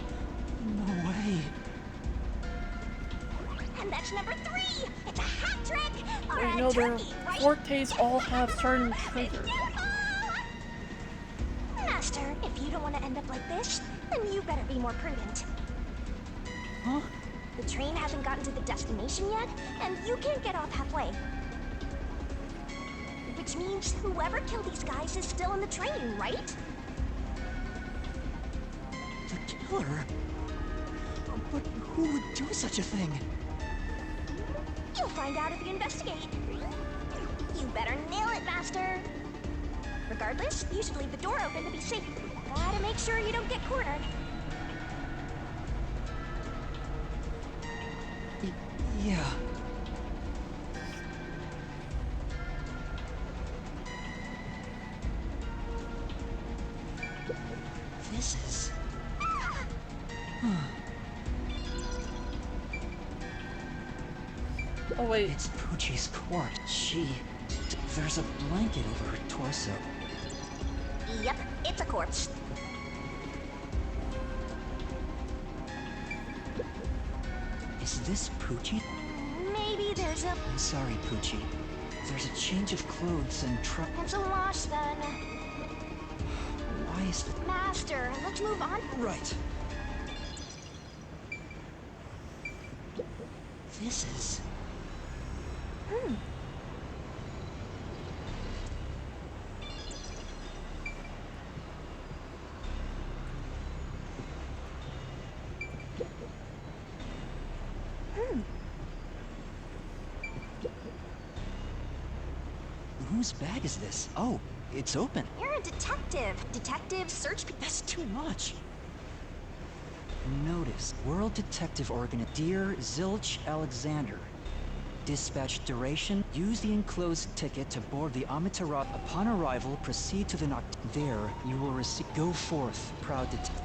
no way. And that's number 3! It's a hat trick! Or Wait, a no, their turkey, right? fortes all have certain triggers. Beautiful! Master, if you don't want to end up like this, then you better be more prudent. Huh? The train hasn't gotten to the destination yet, and you can't get off halfway. Which means whoever killed these guys is still in the train, right? The killer? But who would do such a thing? You'll find out if you investigate. You better nail it, Master. Regardless, you should leave the door open to be safe. Gotta make sure you don't get cornered. Yeah. This is. Oh wait. It's Poochie's court. There's a blanket over her torso. Yep, it's a corpse. Is this Poochie? Maybe there's a... I'm sorry, Poochie. There's a change of clothes and It's a wash then. Why is the... Master, let's move on. Right. This is... Whose bag is this? Oh, it's open. You're a detective. Detectives search That's too much. Notice, World Detective Organ, Dear Zilch Alexander. Dispatch duration, use the enclosed ticket to board the Amaterasu. Upon arrival, proceed to the There, you will receive... Go forth, proud detective.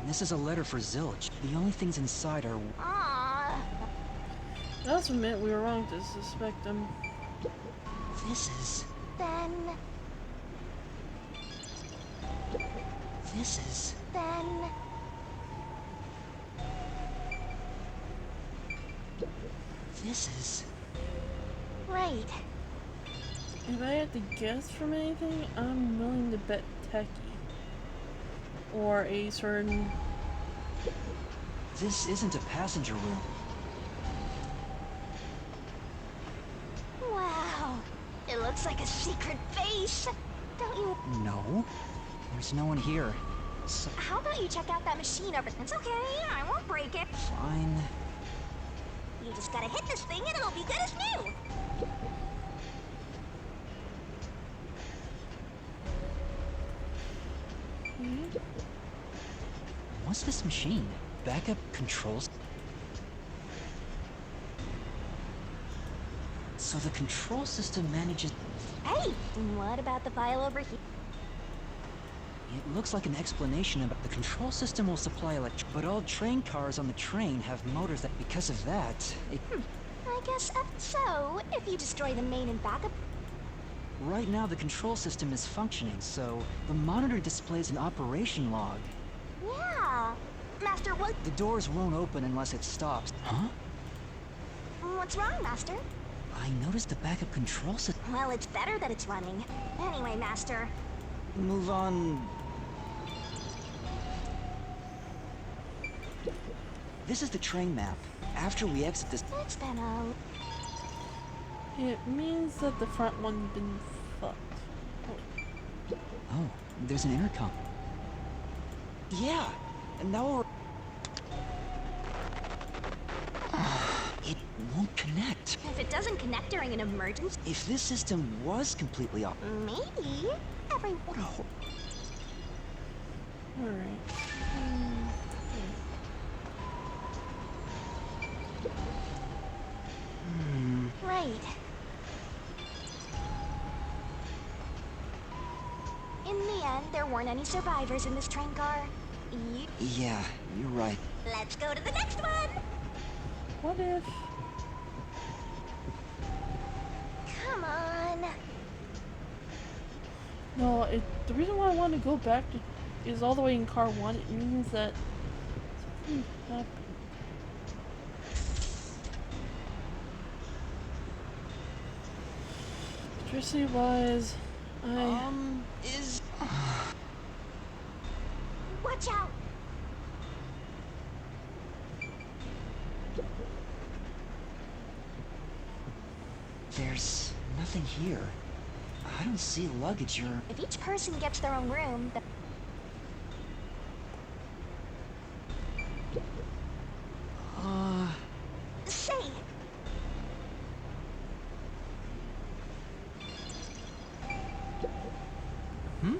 This is a letter for Zilch. The only things inside are... Ah. Let's admit we were wrong to suspect them. This is... Then... This is... Then... This is... Right. If I had to guess from anything, I'm willing to bet Techie. Or a certain... This isn't a passenger room. Wow. It looks like a secret base. Don't you... No. There's no one here. So... How about you check out that machine over... It's okay, I won't break it. Fine. You just gotta hit this thing and it'll be good as new. What's this machine? Backup controls? So the control system manages... Hey, what about the file over here? It looks like an explanation about the control system will supply but all train cars on the train have motors that because of that, it... I guess so. If you destroy the main and backup... Right now the control system is functioning, so the monitor displays an operation log. Yeah. Master, what... The doors won't open unless it stops. Huh? What's wrong, Master? I noticed the backup control system... Well, it's better that it's running. Anyway, Master. Move on... This is the train map. After we exit this... It's been a... It means that the front one's been fucked. Oh, there's an intercom. Yeah, and now we're... It won't connect. If it doesn't connect during an emergency... If this system was completely off... Maybe... What a Alright. Right. In the end, there weren't any survivors in this train car. Yeah, you're right. Let's go to the next one! What if... Come on. No, the reason why I want to go back to, is all the way in car 1. It means that something happened. Electricity wise, Watch out! There's nothing here. I don't see luggage or... If each person gets their own room, the... Say! Hmm?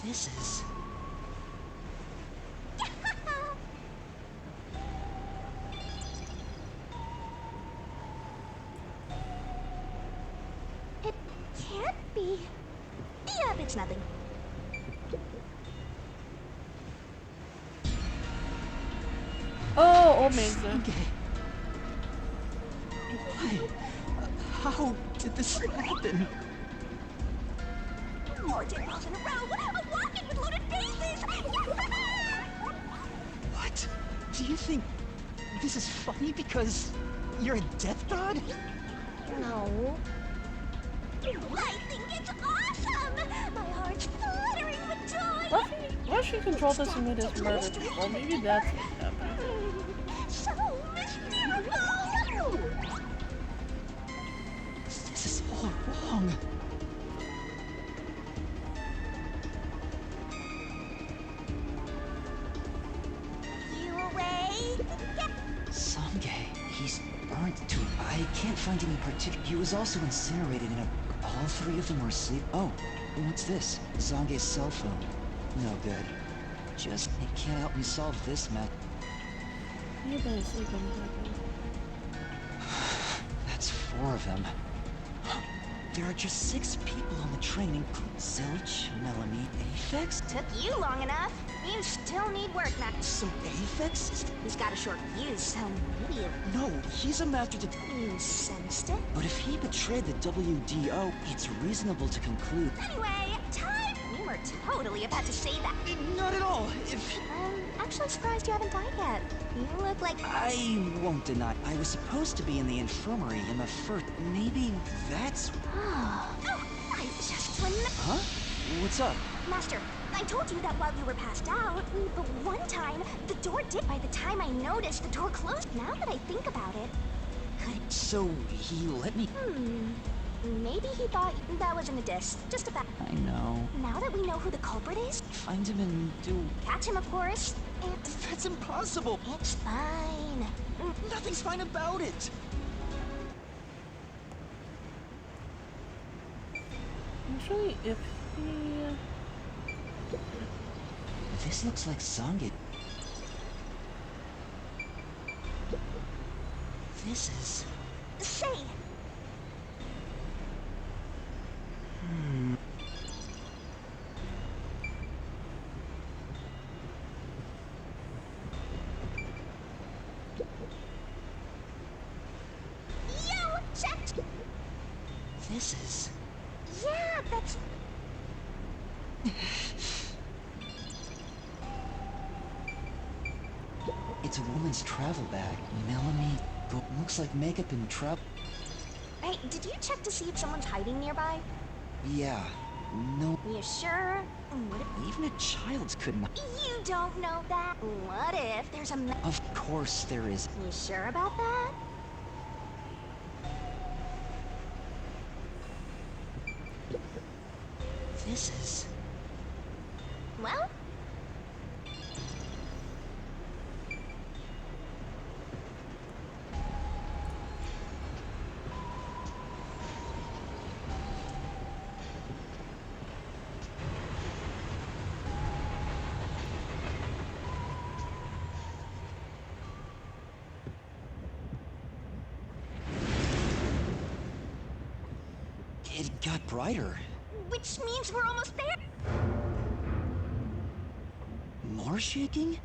This is... It can't be. Yep, it's nothing. oh, Omega. Okay. Why? How did this happen? 4 dead balls in a row! A walk-in with loaded faces! What? Do you think this is funny because you're a death god? No. I think it's awesome! My heart's fluttering with joy! Why she control this and made us murder people? Maybe that's what happened. So mystical! This is all wrong. You awake? Sange, he's burnt to... I can't find any particular... He was also incinerated in a... All 3 of them were asleep. Oh, what's this? Zange's cell phone. No good. Just, it can't help me solve this mess. You've been sleeping. That's 4 of them. There are just 6 people on the train, including Zilch, Melanie, Aphex. Took you long enough. You still need work, Max. Some Aphex? He's got a short fuse, so maybe No, he's a master you sensed it. But if he betrayed the WDO, it's reasonable to conclude... Anyway, time! You were totally about to say that. Not at all. If... I'm actually surprised you haven't died yet. You look like... I won't deny. I was supposed to be in the infirmary in the first... Maybe that's... Oh, I just remembered. Huh? What's up? Master, I told you that while you were passed out, but one time, the door did. By the time I noticed, the door closed. Now that I think about it, could... So, he let me... Maybe he thought that was in a diss. Just about. I know. Now that we know who the culprit is, Find him and do... catch him, of course. That's impossible. It's fine. Nothing's fine about it. Usually, if he... This looks like Zange. This is... Say, yo, check. This is... Yeah, that's... It's a woman's travel bag. Melanie... Looks like makeup and travel... Hey, did you check to see if someone's hiding nearby? Yeah. No... You sure? What if... Even a child couldn't... You don't know that? What if there's a... Of course there is. You sure about that? This is... Well, It got brighter. which means we're almost there. More shaking?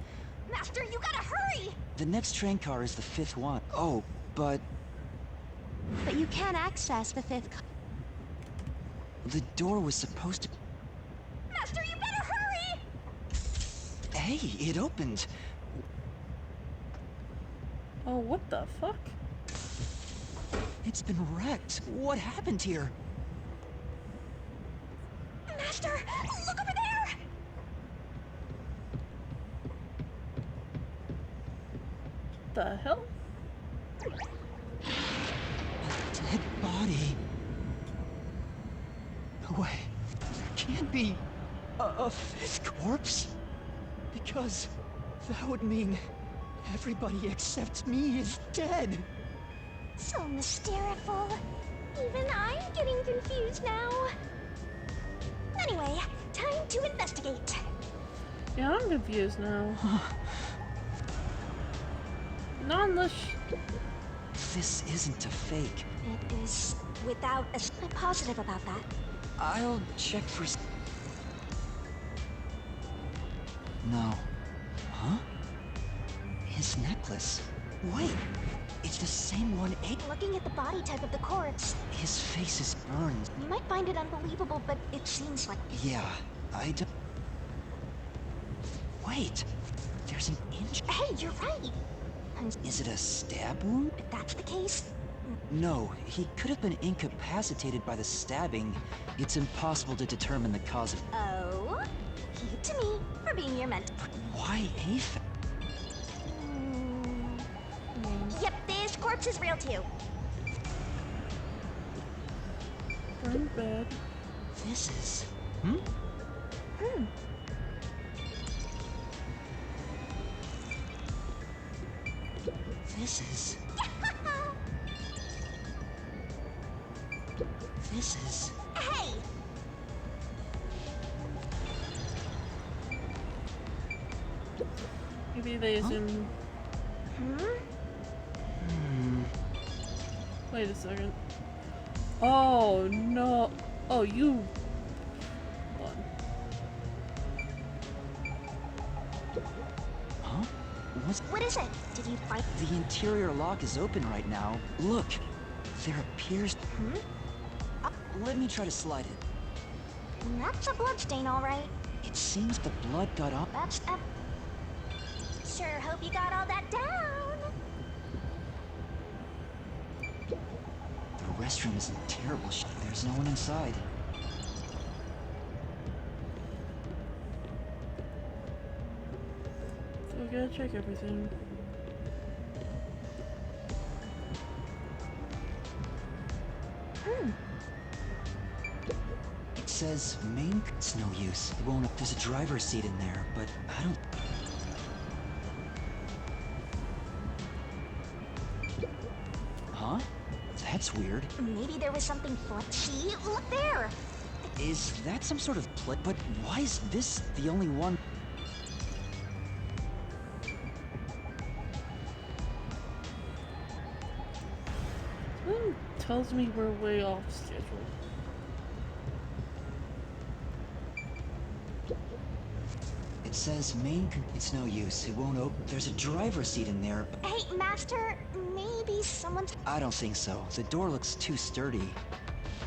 Master, you gotta hurry! The next train car is the 5th one. Oh, but... But you can't access the 5th... The door was supposed to... Master, you better hurry! Hey, it opened. Oh, what the fuck? It's been wrecked. What happened here? Master, look over there! The hell? A dead body. No way. There can't be a 5th corpse. Because that would mean everybody except me is dead. So mysteriful. Even I'm getting confused now. Anyway, time to investigate. Yeah, I'm confused now. Not unless... This isn't a fake. It is without a... I'm positive about that. I'll check for... No. Huh? His necklace. Wait. It's the same one. Looking at the body type of the corpse, His face is burned. you might find it unbelievable, but it seems like... Yeah, I don't... Wait! There's an inch... Hey, you're right! Is it a stab wound? If that's the case... No, he could have been incapacitated by the stabbing. It's impossible to determine the cause of... Oh? Keep it to me for being your mentor. But why Aphek? Yep, this corpse is real too. Burned bad. This is... This is... This is... Hey! Maybe they assume. Wait a second. Oh no. Oh, you. Hold on. Huh? What is it? Did you find... The interior lock is open right now. Look! There appears... Let me try to slide it. That's a bloodstain, all right. It seems the blood got on... That's a... Sure hope you got all that down. The restroom is in terrible shape. There's no one inside. So we gotta check everything. It says main... It's no use. It won't... There's a driver's seat in there, but I don't... Huh? That's weird. Maybe there was something for... See? Look there! Is that some sort of play? But why is this the only one? Something tells me we're way off schedule. It says main... It's no use. It won't open. There's a driver's seat in there, but... Hey, Master, maybe someone's... I don't think so. The door looks too sturdy.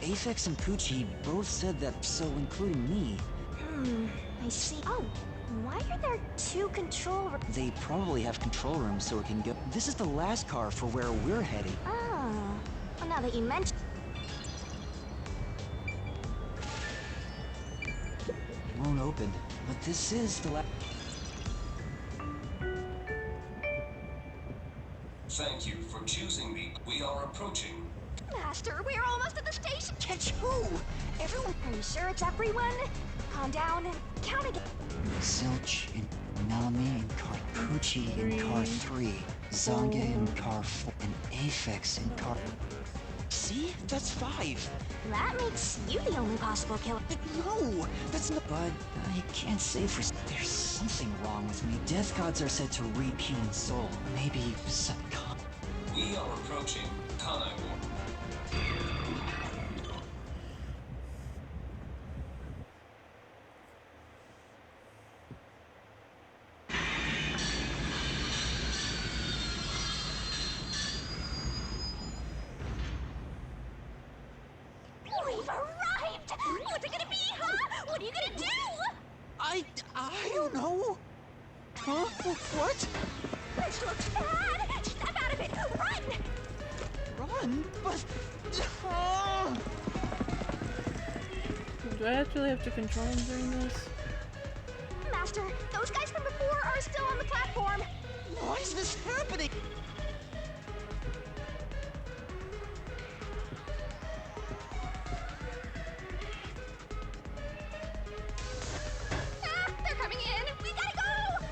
Aphex and Poochie both said that, so including me. I see. Oh, why are there two control... They probably have control rooms so it can go... This is the last car for where we're heading. Oh, well, now that you mention... It won't open, but this is the last... Thank you for choosing me. We are approaching. Master, we're almost at the station. Catch who? Everyone. Are you sure it's everyone? Calm down and count again. Zilch in Melanie in car... Poochie in car 3. Zonga in car 4. And Aphex in car... See? That's 5. That makes you the only possible killer. No! That's not... But I can't say for... There's something wrong with me. Death gods are said to reap human soul. Maybe some... We are approaching Kanai Ward. We've arrived! What's it gonna be, huh? What are you gonna do? I don't know. Huh? What? This looks bad! Step out of it! Run! Run? But... Do I actually have to control him during this? Master, those guys from before are still on the platform. Why is this happening? They're coming in! We gotta go!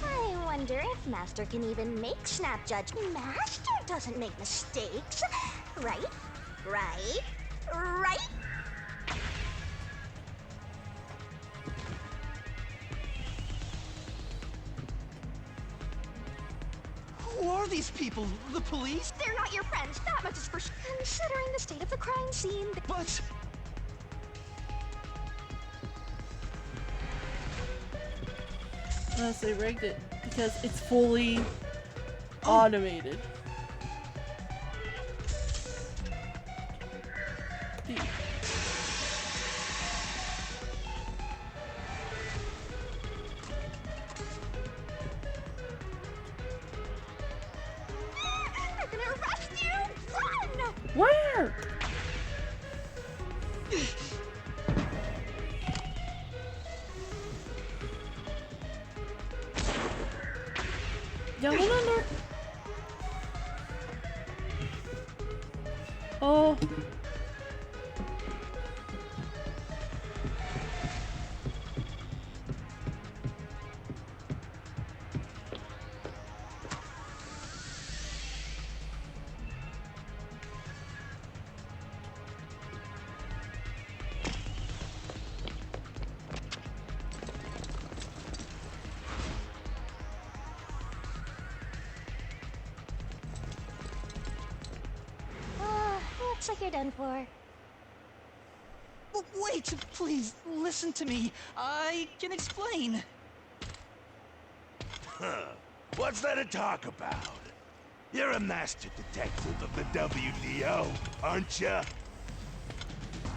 I wonder if Master can even make snap judgment. Master doesn't make mistakes. Right? Right? Right? Who are these people? The police? They're not your friends. That much is for sure. Considering the state of the crime scene... But... Unless they rigged it because it's fully automated. D. They're gonna arrest you! Run! Where? Yeah, hold on there. Oh. Looks like you're done for. Wait, please, listen to me. I can explain. Huh. What's there to talk about? You're a master detective of the WDO, aren't ya?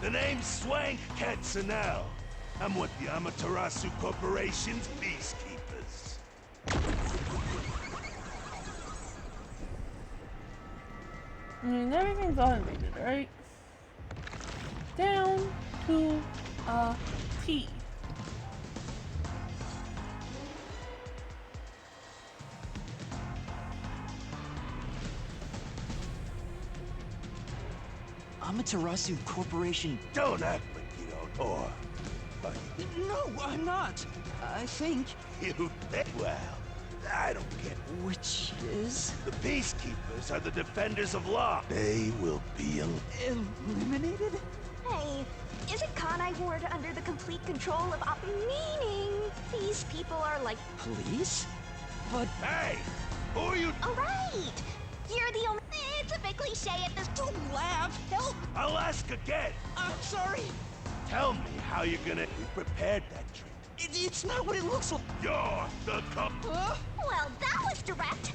The name's Swank Katsunel. I'm with the Amaterasu Corporation's peacekeepers. I mean, everything's automated, right? Down to a T. Amaterasu Corporation. Don't act like you don't, or... No, I'm not. I think... You think? Well, I don't get... Which is... The peacekeepers are the defenders of law. They will be eliminated? Hey, isn't Kanai Ward under the complete control of meaning these people are like... Police? But... Hey! Who are you? Alright! You're the only... It's a big cliche at this... Don't laugh! Help! I'll ask again. I'm sorry! Tell me how you're gonna... We prepared that drink. It's not what it looks like. You're the cup. Well, that was direct.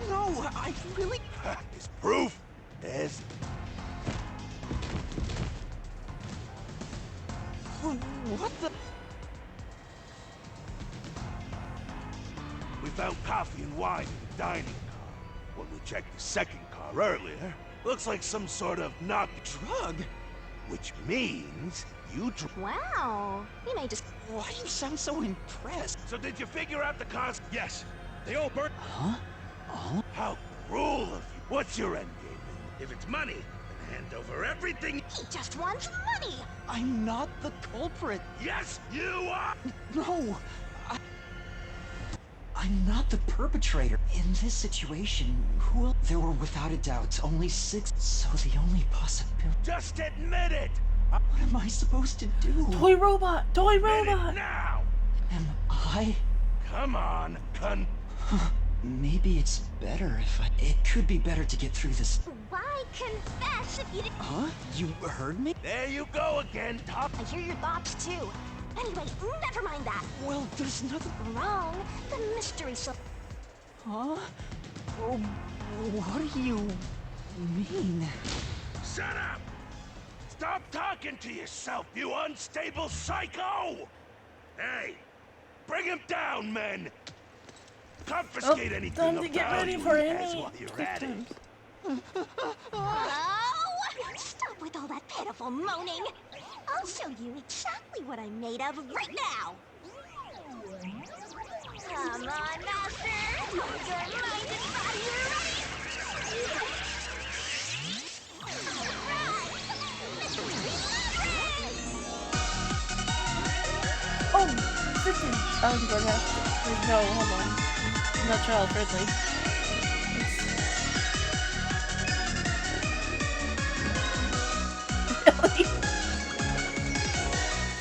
No, I really... Is proof? There's... What the... We found coffee and wine in the dining car. When we checked the second car earlier, looks like some sort of knock drug? Which means you Wow. You may just... Why do you sound so impressed? So did you figure out the cause? Yes. They all burnt. Huh? Oh? How cruel of you. What's your end game? If it's money, then hand over everything. He just wants money. I'm not the culprit. Yes, you are! No! I'm not the perpetrator. In this situation, who else? There were without a doubt only 6, so the only possibility... Just admit it! What am I supposed to do? Toy robot! Toy Admit robot! it now! Am I... Come on, Maybe it's better if I... It could be better to get through this... Why confess if you didn't... Huh? You heard me? There you go again, Top. I hear your thoughts, too. Anyway, never mind that. Well, there's nothing... Wrong. The mystery so... Huh? Oh, what do you... mean? Shut up! Stop talking to yourself, you unstable psycho! Hey, bring him down, men! Confiscate anything time of to get ready value for he has Amy. while you're at it. Oh! Stop with all that pitiful moaning. I'll show you exactly what I'm made of right now. Come on, Master. Hold your mind and body right. Oh, freaking! I was gonna have to. Wait, no, hold on. I'm not child friendly.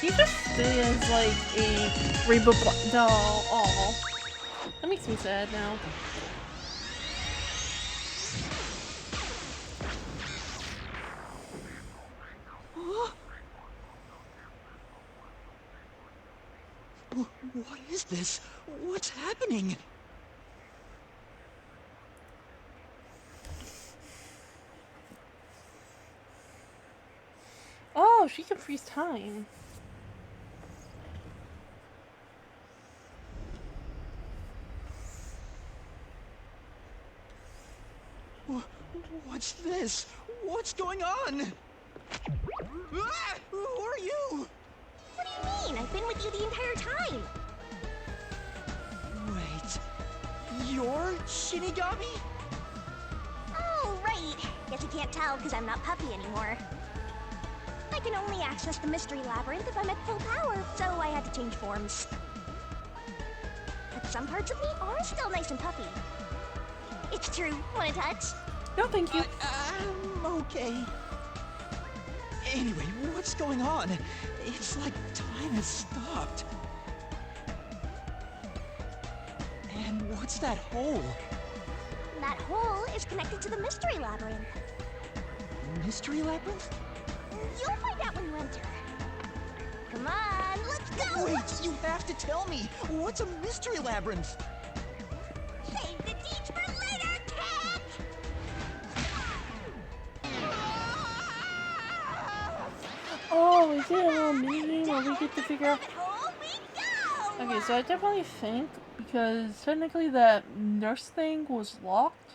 He just is like a rainbow doll. Aw. That makes me sad now. What is this? What's happening? Oh, she can freeze time. What's this? What's going on? Ah! Who are you? What do you mean? I've been with you the entire time. Wait, you're Shinigami? Oh, right. Guess you can't tell because I'm not Puppy anymore. I can only access the Mystery Labyrinth if I'm at full power, so I had to change forms. But some parts of me are still nice and puppy. It's true. Want a touch? No, thank you. I'm okay. Anyway, what's going on? It's like time has stopped. And what's that hole? That hole is connected to the Mystery Labyrinth. Mystery Labyrinth? You'll find out when you enter. Come on, let's go! Wait, you have to tell me! What's a Mystery Labyrinth? Save the deets for later, cat! Oh, is it a little mini game where we get to figure out? Hole we go! Okay, so I definitely think, because technically that nurse thing was locked.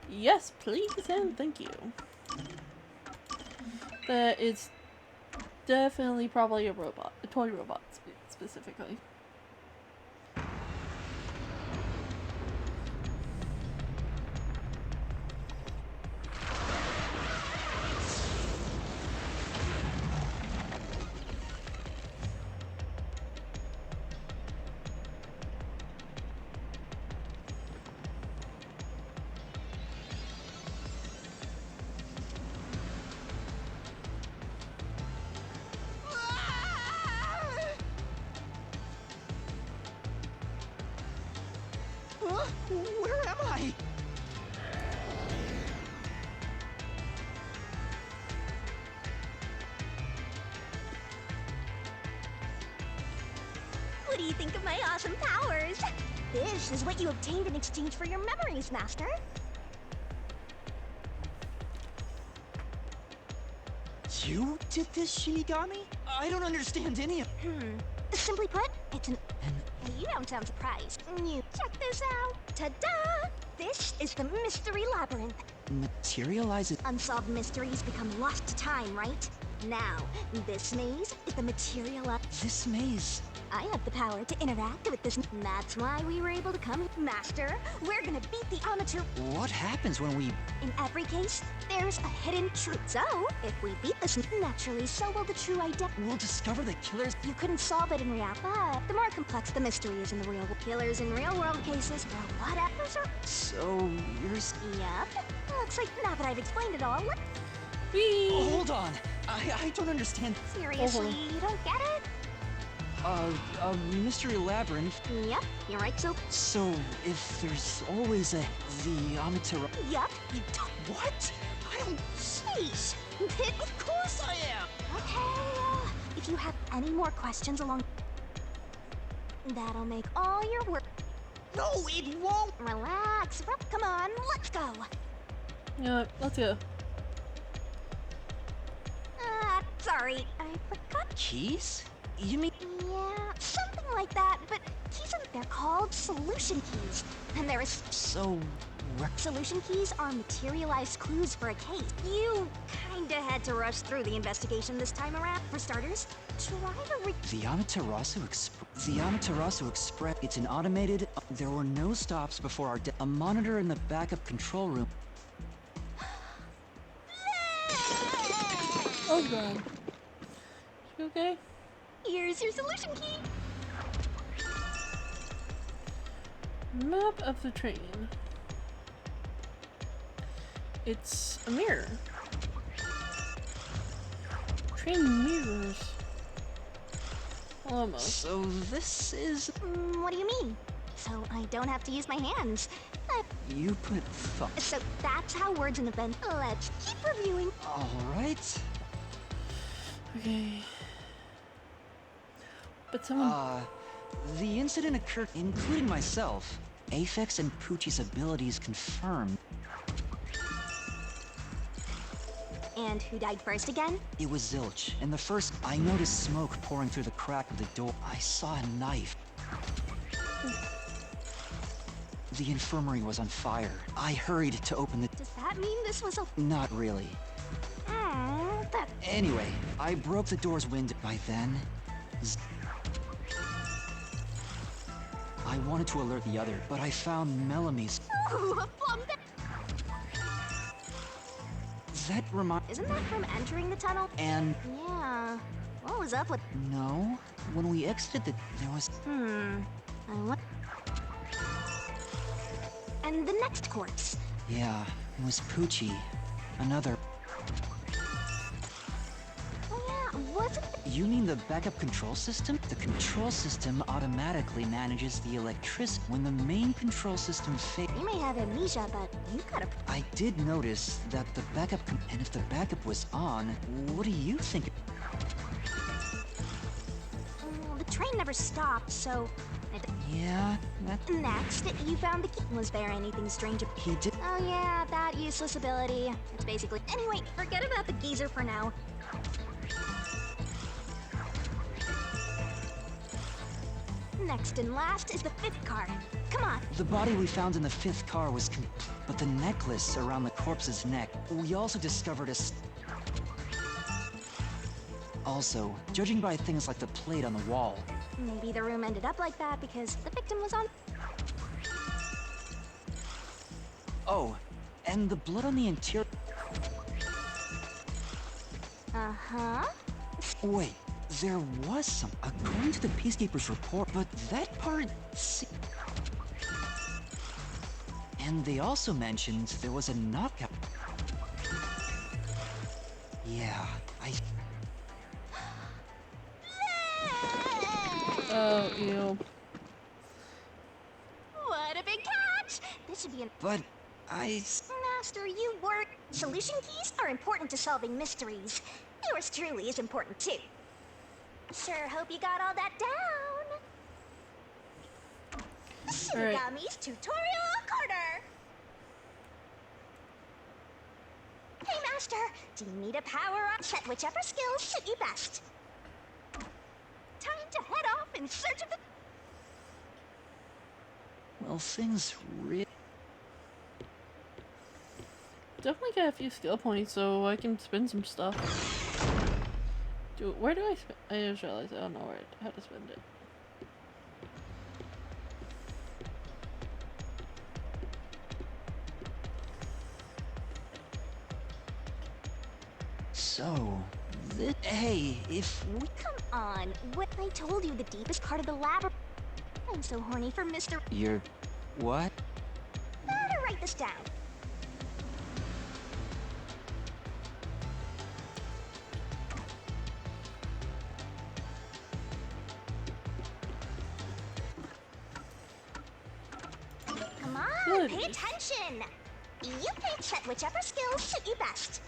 Yes, please and thank you. That it's definitely probably a robot, a toy robot specifically. Huh? Where am I? What do you think of my awesome powers? This is what you obtained in exchange for your memories, Master. You did this, Shinigami? I don't understand any of... Simply put, it's an... You don't sound surprised. You check this out. Ta-da! This is the Mystery Labyrinth. Materialize it. Unsolved mysteries become lost to time, right? Now, this maze is the This maze. I have the power to interact with this. That's why we were able to come. Master, we're gonna beat the Amaterasu. What happens when we... In every case, there's a hidden truth. So, if we beat this, naturally, so will the true identity. We'll discover the killers... You couldn't solve it in reality, but the more complex the mystery is in the real world. Killers in real-world cases, well, whatever. So, you're... Yep. Looks like now that I've explained it all, Whee! Hold on. I don't understand. seriously, you don't get it? A mystery labyrinth. Yep, you're right, so. So, if there's always a... the Amaterasu... Yep. You don't... What? I don't... Jeez. Of course I am. Okay, if you have any more questions along... That'll make all your work... No, it won't. Relax. Come on, let's go. Yeah, let's go. Sorry, I forgot. Keys? You mean... Yeah, something like that, but keys are... They're called solution keys. And there is... So... Solution keys are materialized clues for a case. You kinda had to rush through the investigation this time around. For starters, try to The Amaterasu Express... The Amaterasu Express... It's an automated... There were no stops before our... A monitor in the backup control room... Oh god. You okay? Here's your solution key. Map of the train. It's a mirror. Train mirrors. Almost. So this is... What do you mean? So I don't have to use my hands. You put thought... So that's how words in event. Let's keep reviewing. Alright. Okay. But someone... The incident occurred, including myself. Aphex and Poochie's abilities confirmed. And who died first again? It was Zilch, and the first I noticed smoke pouring through the crack of the door. I saw a knife. The infirmary was on fire. I hurried to open the... Does that mean this was a... Not really. That... Anyway, I broke the door's window. By then, I wanted to alert the other, but I found Melamie's... Ooh, a plum bed. That remind... Isn't that from entering the tunnel? And... Yeah. What was up with... No. When we exited there was... I want... And the next corpse. Yeah, it was Poochie. Another... Oh yeah, wasn't... You mean the backup control system? The control system automatically manages the electricity when the main control system fails. You may have amnesia, but you gotta... I did notice that the backup and if the backup was on, what do you think? The train never stopped, so... Yeah, that... Next, you found the key. Was there anything strange? He did... Oh yeah, that useless ability. It's basically... Anyway, forget about the geezer for now. Next and last is the 5th car. Come on. The body we found in the 5th car was but the necklace around the corpse's neck. We also discovered a... Also, judging by things like the plate on the wall... Maybe the room ended up like that because the victim was on... Oh, and the blood on the interior... Uh-huh. Wait, there was some... According to the Peacekeeper's report, but that part... And they also mentioned there was a knockout. Yeah, Oh, ew. What a big catch! This should be an... But Master, you work. Solution keys are important to solving mysteries. Yours truly is important too. Sure hope you got all that down. Shinigami's Tutorial Corner! Hey Master, do you need a power-up? Set whichever skills suit you best. Time to head off in search of the... Well, things really... Definitely get a few skill points so I can spend some stuff. Where do I spend? I just realized I don't know how to spend it. So, hey, if we... Come on, what I told you, the deepest part of the lab... I'm so horny for Mr... You're... what? Better write this down. Come on, Good. pay attention! You can set whichever skills suit you best.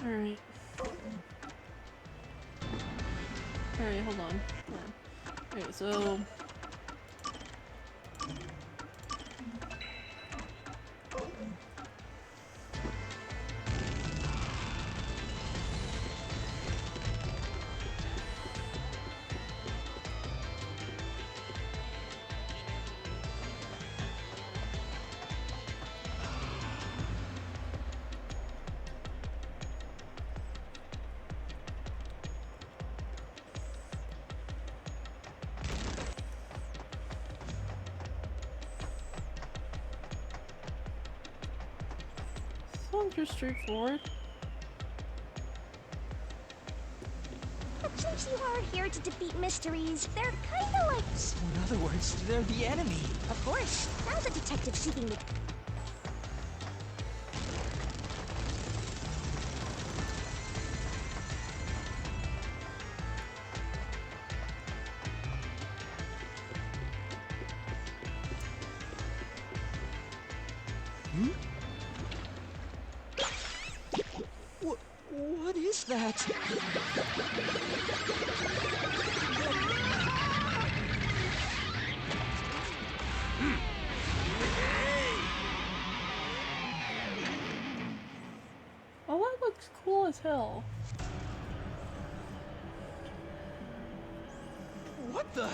Alright. Alright, hold on. Alright, so... Sounds too straightforward. But since you are here to defeat mysteries, they're kinda like... So in other words, they're the enemy. Of course, as a detective seeking the... What is that? Oh, that looks cool as hell. What the?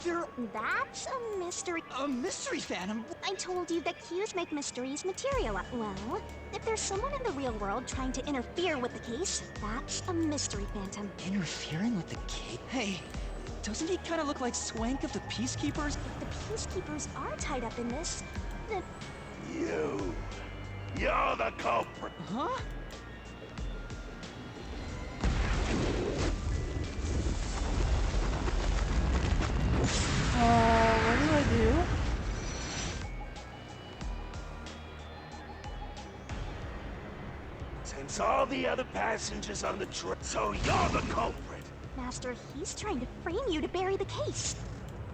They're That's a mystery. a mystery phantom. I told you that cues make mysteries materialize. Well, if there's someone in the real world trying to interfere with the case, that's a mystery phantom. Interfering with the case? Hey, doesn't he kind of look like Swank of the Peacekeepers? If the peacekeepers are tied up in this, then... You're the culprit. Huh? What do I do? Since all the other passengers on the train, so you're the culprit. Master, he's trying to frame you to bury the case.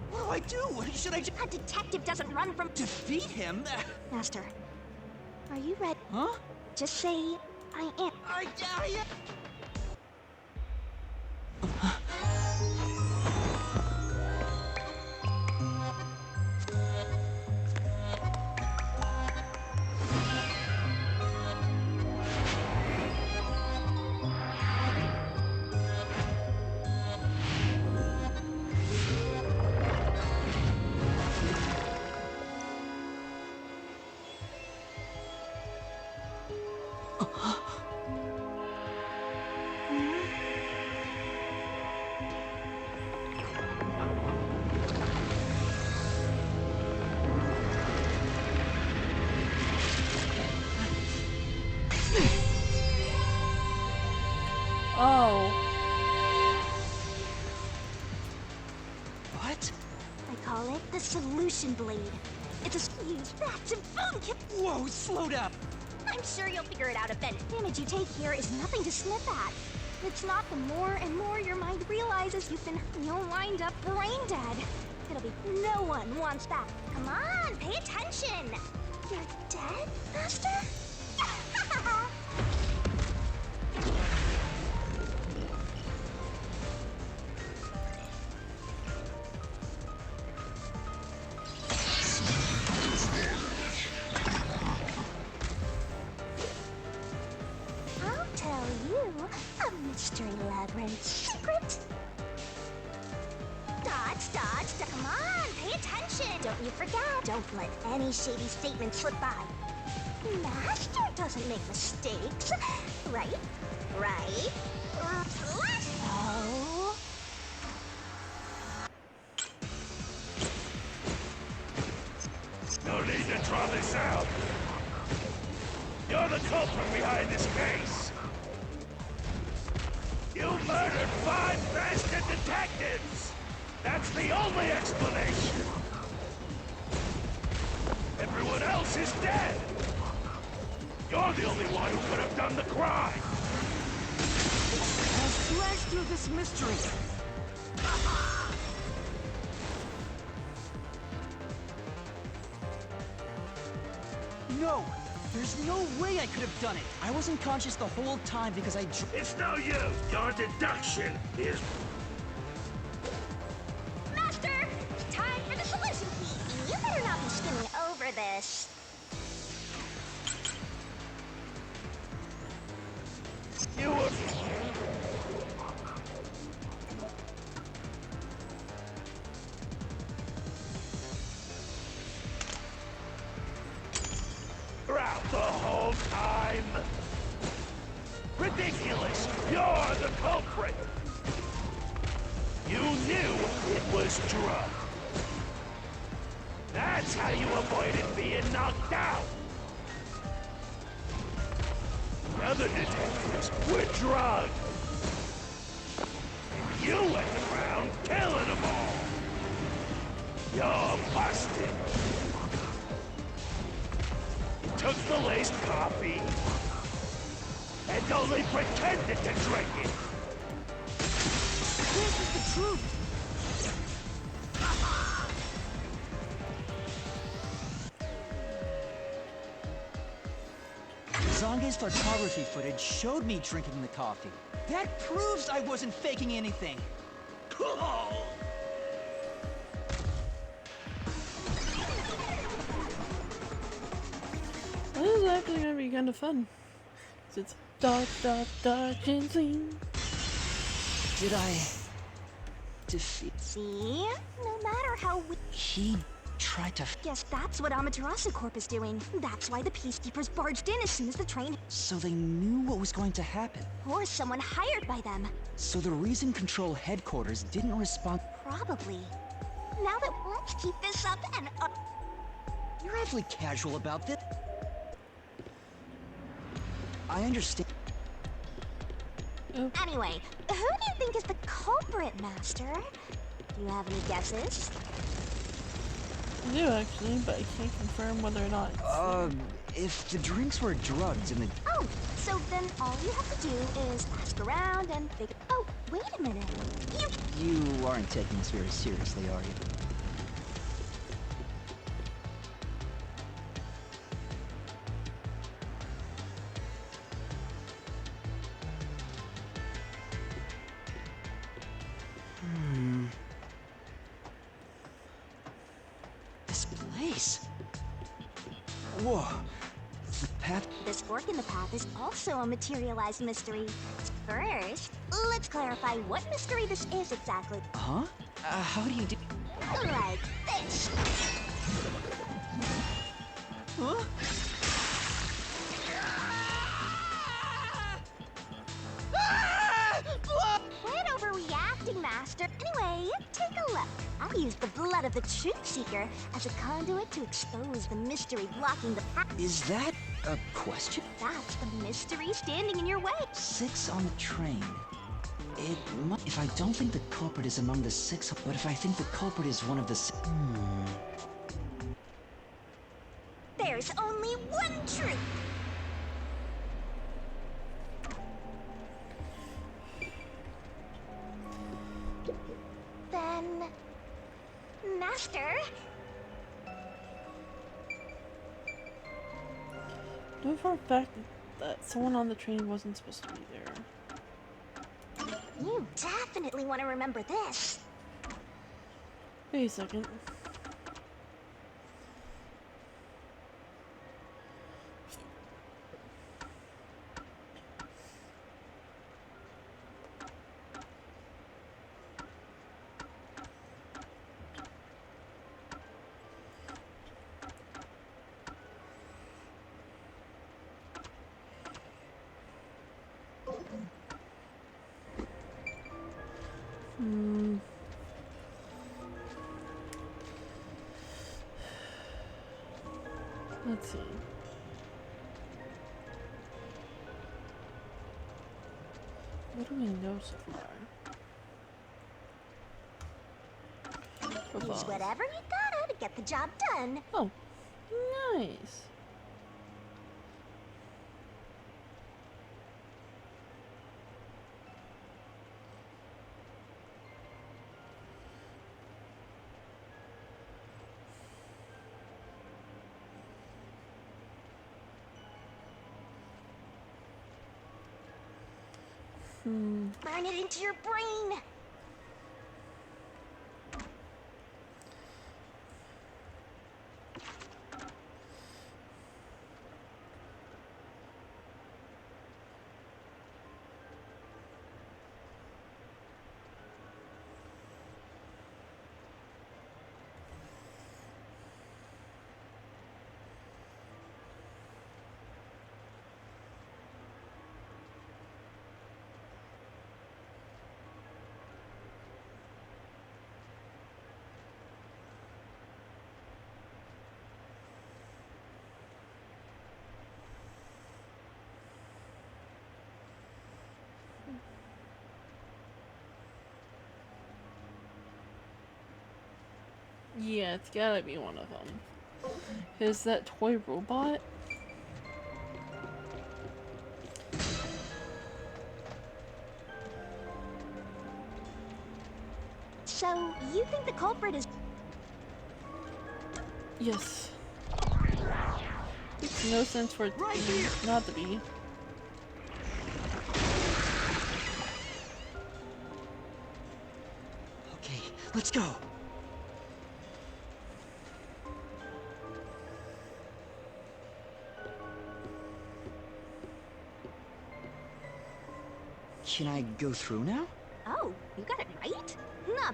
What do I do? Should I just A detective doesn't run from... defeat him? Master, are you ready? Huh? Just say, I am. Oh. What? I call it the solution blade. It's a use bats and boom kit. Whoa, slowed up. I'm sure you'll figure it out eventually. The damage you take here is nothing to sniff at. It's not the more and more your mind realizes you'll wind up brain dead. It'll be no one wants that. Come on, pay attention. You're dead, Master? I'll tell you a mystery labyrinth secret. Dodge, dodge, dodge. Come on, pay attention. Don't you forget. Don't let any shady statement slip by. Master doesn't make mistakes. Right? Right? Let's go. No need to draw this out. You're the culprit behind this case. You murdered 5 bastard detectives. That's the only explanation. Everyone else is dead. You're the only one who could have done the crime. I'll slash through this mystery. No! There's no way I could have done it! I wasn't conscious the whole time because I It's no use. Your deduction is... Master, it's time for the solution key. You better not be skimming over this. You were... out the whole time. Ridiculous! You're the culprit! You knew it was drugged. That's how you avoided being knocked out. other detectives with drugs. And you went around killing them all. You're busted. You took the laced coffee and only pretended to drink it. This is the truth. Zange's photography footage showed me drinking the coffee. That proves I wasn't faking anything. This is actually gonna be kind of fun. 'Cause it's dodge, scene. Did I defeat? See? No matter how we... He tried to. Yes, that's what Amaterasu Corp is doing. That's why the Peacekeepers barged in as soon as the train... So they knew what was going to happen. Or someone hired by them. So the reason Control Headquarters didn't respond. Probably. Now that... Let's keep this up and... You're awfully casual about this. I understand. Anyway, who do you think is the culprit, Master? Do you have any guesses? I do actually, but I can't confirm whether or not. If the drinks were drugged and the. Oh, so then all you have to do is ask around and figure... Oh, wait a minute. You aren't taking this very seriously, are you? This place. Whoa. The path. This fork in the path is also a materialized mystery. First, let's clarify what mystery this is exactly. Huh? How do you do? Like this. Huh? Quit overreacting, Master. Anyway, take a look. I'll use the blood of the Truth Seeker as a conduit to expose the mystery blocking the path. Is that a question? That's the mystery standing in your way. 6 on the train. If I don't think the culprit is among the 6, but if I think the culprit is one of the There's only one truth. Then, Master, know for a fact that someone on the train wasn't supposed to be there. you definitely want to remember this. Wait a second. Let's see. What do we know so far? Use Football. whatever you gotta to get the job done. Oh, nice. Burn it into your brain. Yeah, it's gotta be one of them. Is that toy robot? So, you think the culprit is... Yes. Makes no sense for it to be, not to be. Okay, let's go. Can I go through now? Oh, you got it right? Nah.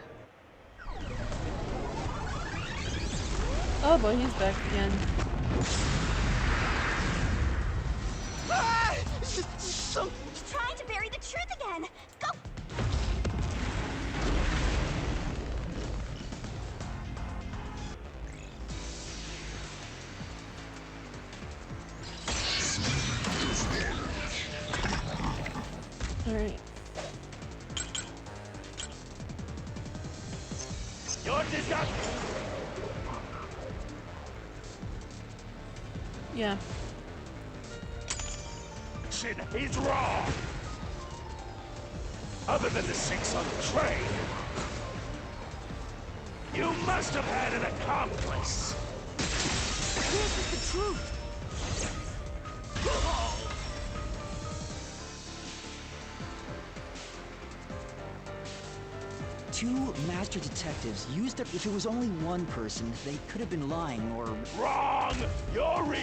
Oh boy, he's back again. Ah! He's trying to bury the truth again! Go! Alright. Yeah. He's wrong. Other than the 6 on the train, you must have had an accomplice. This is the truth! Two master detectives used it. If it was only one person, they could have been lying or... Wrong! You're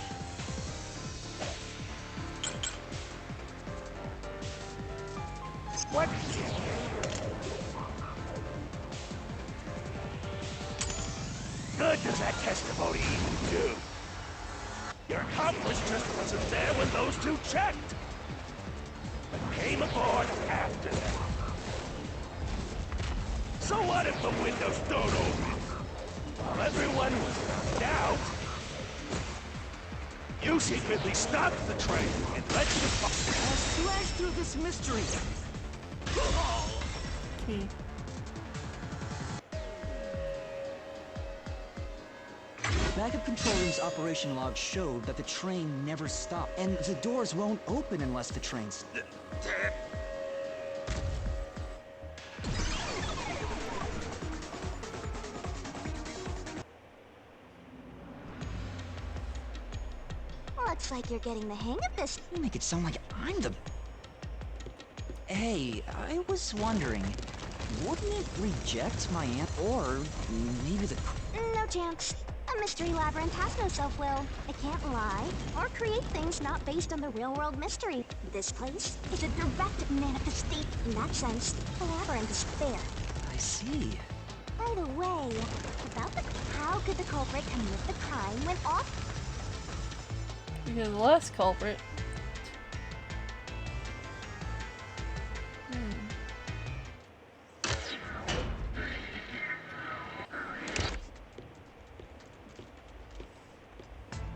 What? Good does that testimony even do? Your accomplice just wasn't there when those two checked. But came aboard after them. So what if the windows don't open? While everyone was down, you secretly stopped the train and let the... I'll slash through this mystery. Hmm. Backup control room's operation log showed that the train never stopped, and the doors won't open unless the train's... Looks like you're getting the hang of this. You make it sound like I'm the... Hey, I was wondering, wouldn't it reject my or maybe the... No chance. A mystery labyrinth has no self-will. It can't lie or create things not based on the real-world mystery. This place is a direct manifestation. In that sense, the labyrinth is fair. I see. By the way, how could the culprit commit the crime when off? Because the last culprit.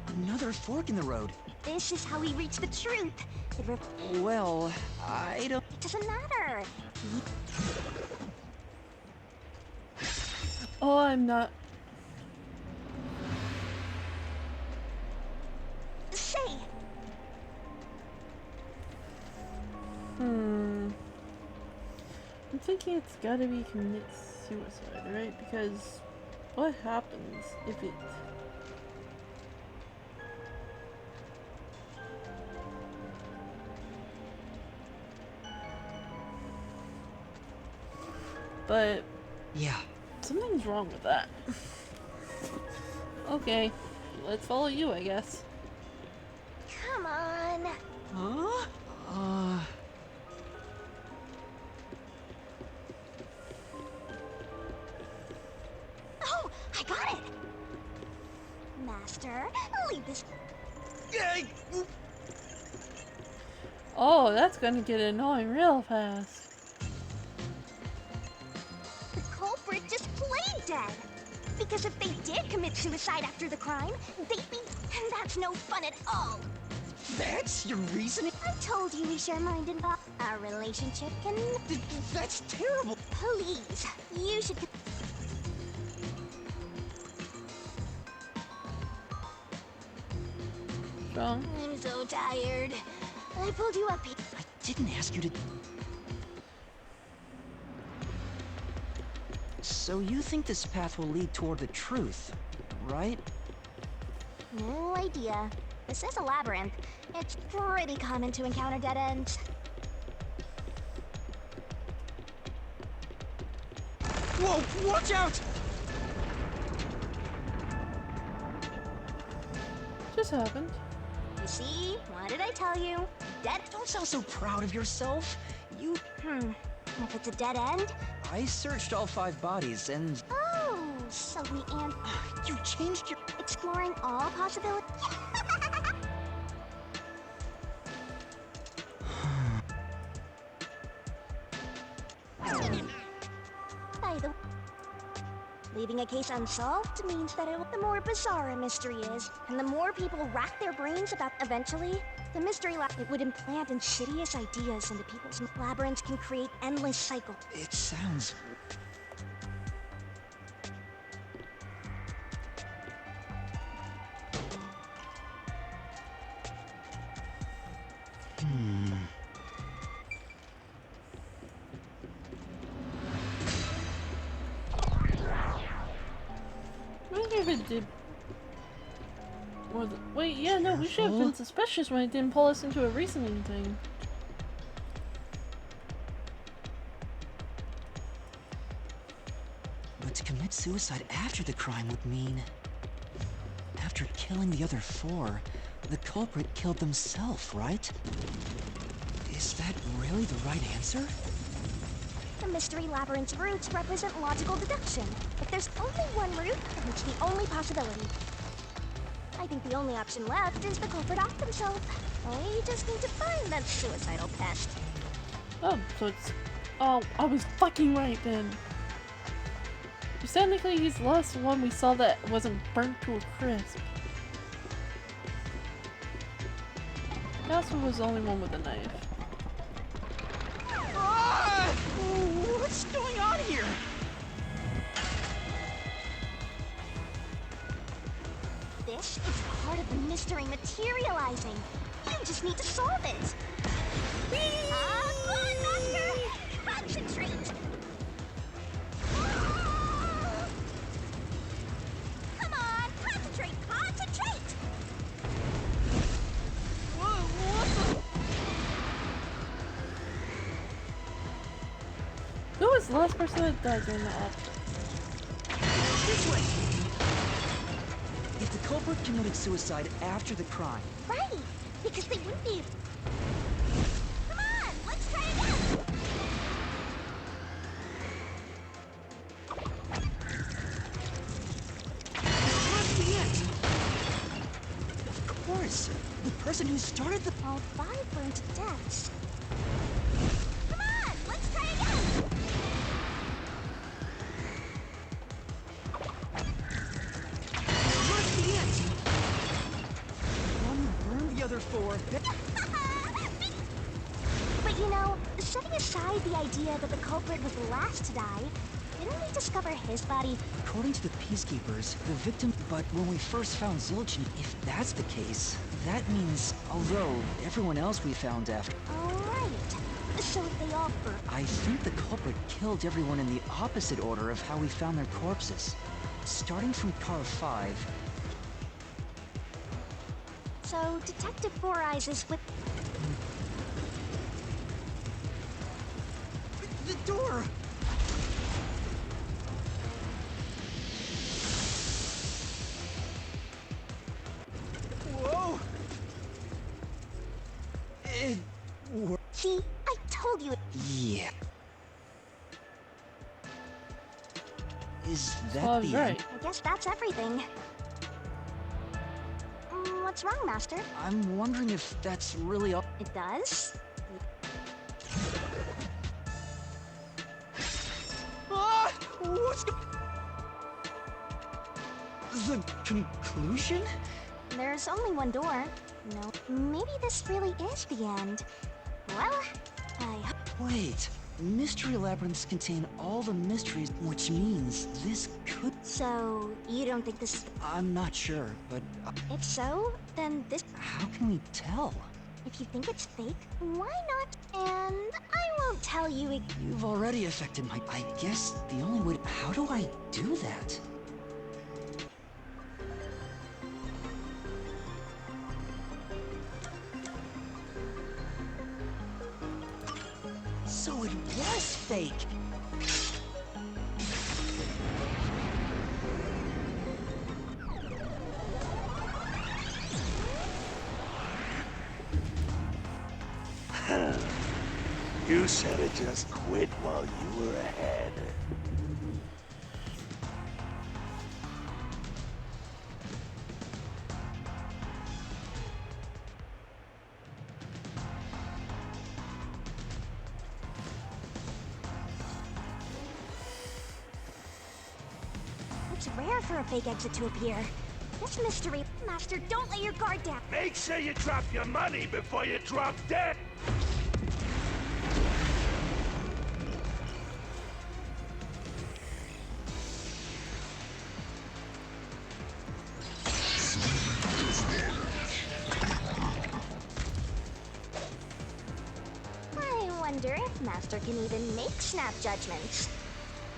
Another fork in the road. This is how we reach the truth. Well, I don't... It doesn't matter. Oh, I'm not. Say. I'm thinking it's gotta be commit suicide, right? Because what happens if it... But... Yeah. Something's wrong with that. Okay, let's follow you, I guess. Come on. Huh? Oh, I got it. Master, leave this. Oh, that's gonna get annoying real fast. The culprit just plain dead. Because if they did commit suicide after the crime, they'd be... And that's no fun at all. That's your reasoning? I told you we share mind and body. Our relationship can... That's terrible. Please, you should... wrong? I'm so tired. I pulled you up here. I didn't ask you to... So you think this path will lead toward the truth, right? No idea. This is a labyrinth. It's pretty common to encounter dead ends. Whoa, watch out! Just happened. You see? What did I tell you? Dead. Don't sound so proud of yourself. You... If it's a dead end? I searched all 5 bodies and... Oh, so we and You changed your... exploring all possibilities. By the leaving a case unsolved means that the more bizarre a mystery is, and the more people rack their brains about eventually, the mystery it would implant insidious ideas into people's labyrinths can create endless cycles. It sounds... I wonder if it did. Or the, wait, yeah, no, we should have been suspicious when it didn't pull us into a reasoning thing. But to commit suicide after the crime would mean... After killing the other 4, the culprit killed themselves, right? Is that really the right answer? The mystery labyrinth's roots represent logical deduction. If there's only one route, then it's the only possibility. I think the only option left is the culprit off themselves. We just need to find that suicidal pest. Oh, so it's... Oh, I was fucking right then. So technically, he's the last one we saw that wasn't burnt to a crisp. Casper was the only one with a knife. Ah! What's going on here? This is part of the mystery materializing. You just need to solve it. Come on, Master! Concentrate! Come on, concentrate, concentrate! Who was the last person that died during the op? This way! If the culprit committed suicide after the crime... Right, because they wouldn't be... Come on, let's try again! Must be it! Of course! The person who started the... All 5 burned to deaths. Come on, let's try again! Must be it! One burned the other 4. But you know, setting aside the idea that the culprit was the last to die, didn't we discover his body? According to the Peacekeepers, the victim... But when we first found Zilchin, if that's the case, that means... Although, everyone else we found after... Alright. So if they all burnt... I think the culprit killed everyone in the opposite order of how we found their corpses. Starting from car 5... So Detective Four Eyes is with... The door! Whoa! It worked. See, I told you. Yeah. Is that I was the right. end? I guess that's everything. What's wrong, Master? I'm wondering if that's really all... It does? Ah! What's the conclusion? There's only one door. No, maybe this really is the end. Well, I... Wait. Mystery labyrinths contain all the mysteries, which means this could... So, you don't think this... I'm not sure, but If so, then this... how can we tell? If you think it's fake, why not? And I won't tell you You've already affected my... I guess the only way... How do I do that? So it was fake! You should have just quit while you were ahead. It's rare for a fake exit to appear. This mystery... Master, don't let your guard down. Make sure you drop your money before you drop dead. I wonder if Master can even make snap judgments.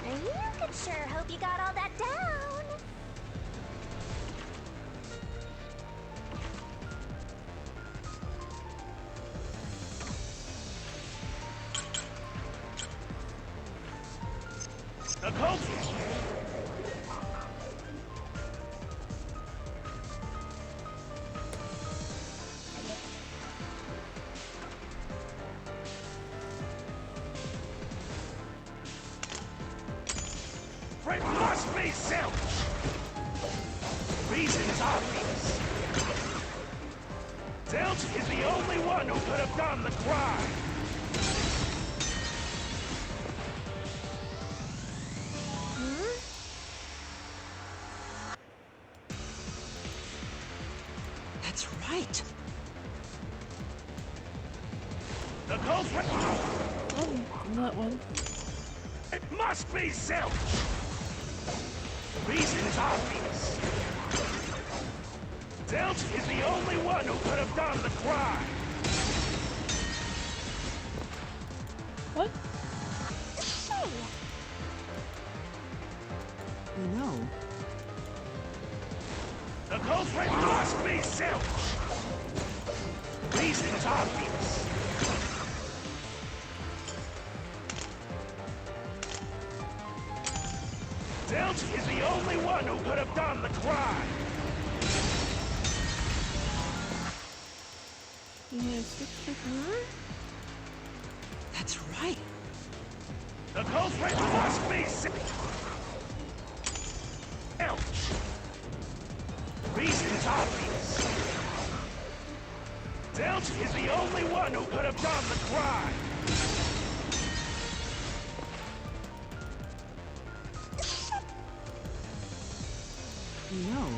You could sure hope you got all that down. The cult. It must be self. Reason's obvious. Zilch is the only one who could have done the crime. That's right! The culprit. Oh, that one. It must be self. Reason's obvious. Zilch is the only one who could have done the crime. What? Say, We know. The culprit must be self. Reason's obvious. Zilch is the only one who could have done the crime. You need a 6 That's right! The culprit must be self. Reason's obvious. Zilch is the only one who could have done the crime. We know.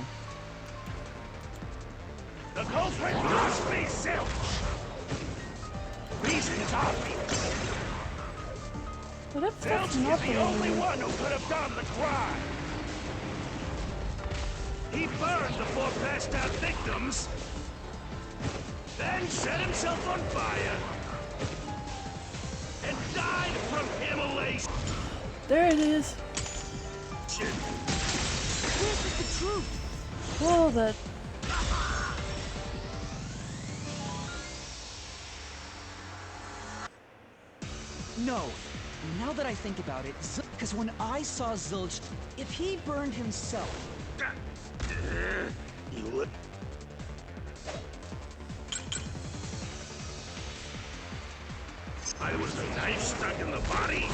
The culprit must be self. Reason's obvious. What if that's Zilch not is the only the one who could have done the crime. He burned the 4 passed out victims, then set himself on fire, and died from immolation. There it is. This is the truth. Oh, that. No. Now that I think about it, because when I saw Zilch, if he burned himself... You would. I was the knife stuck in the body.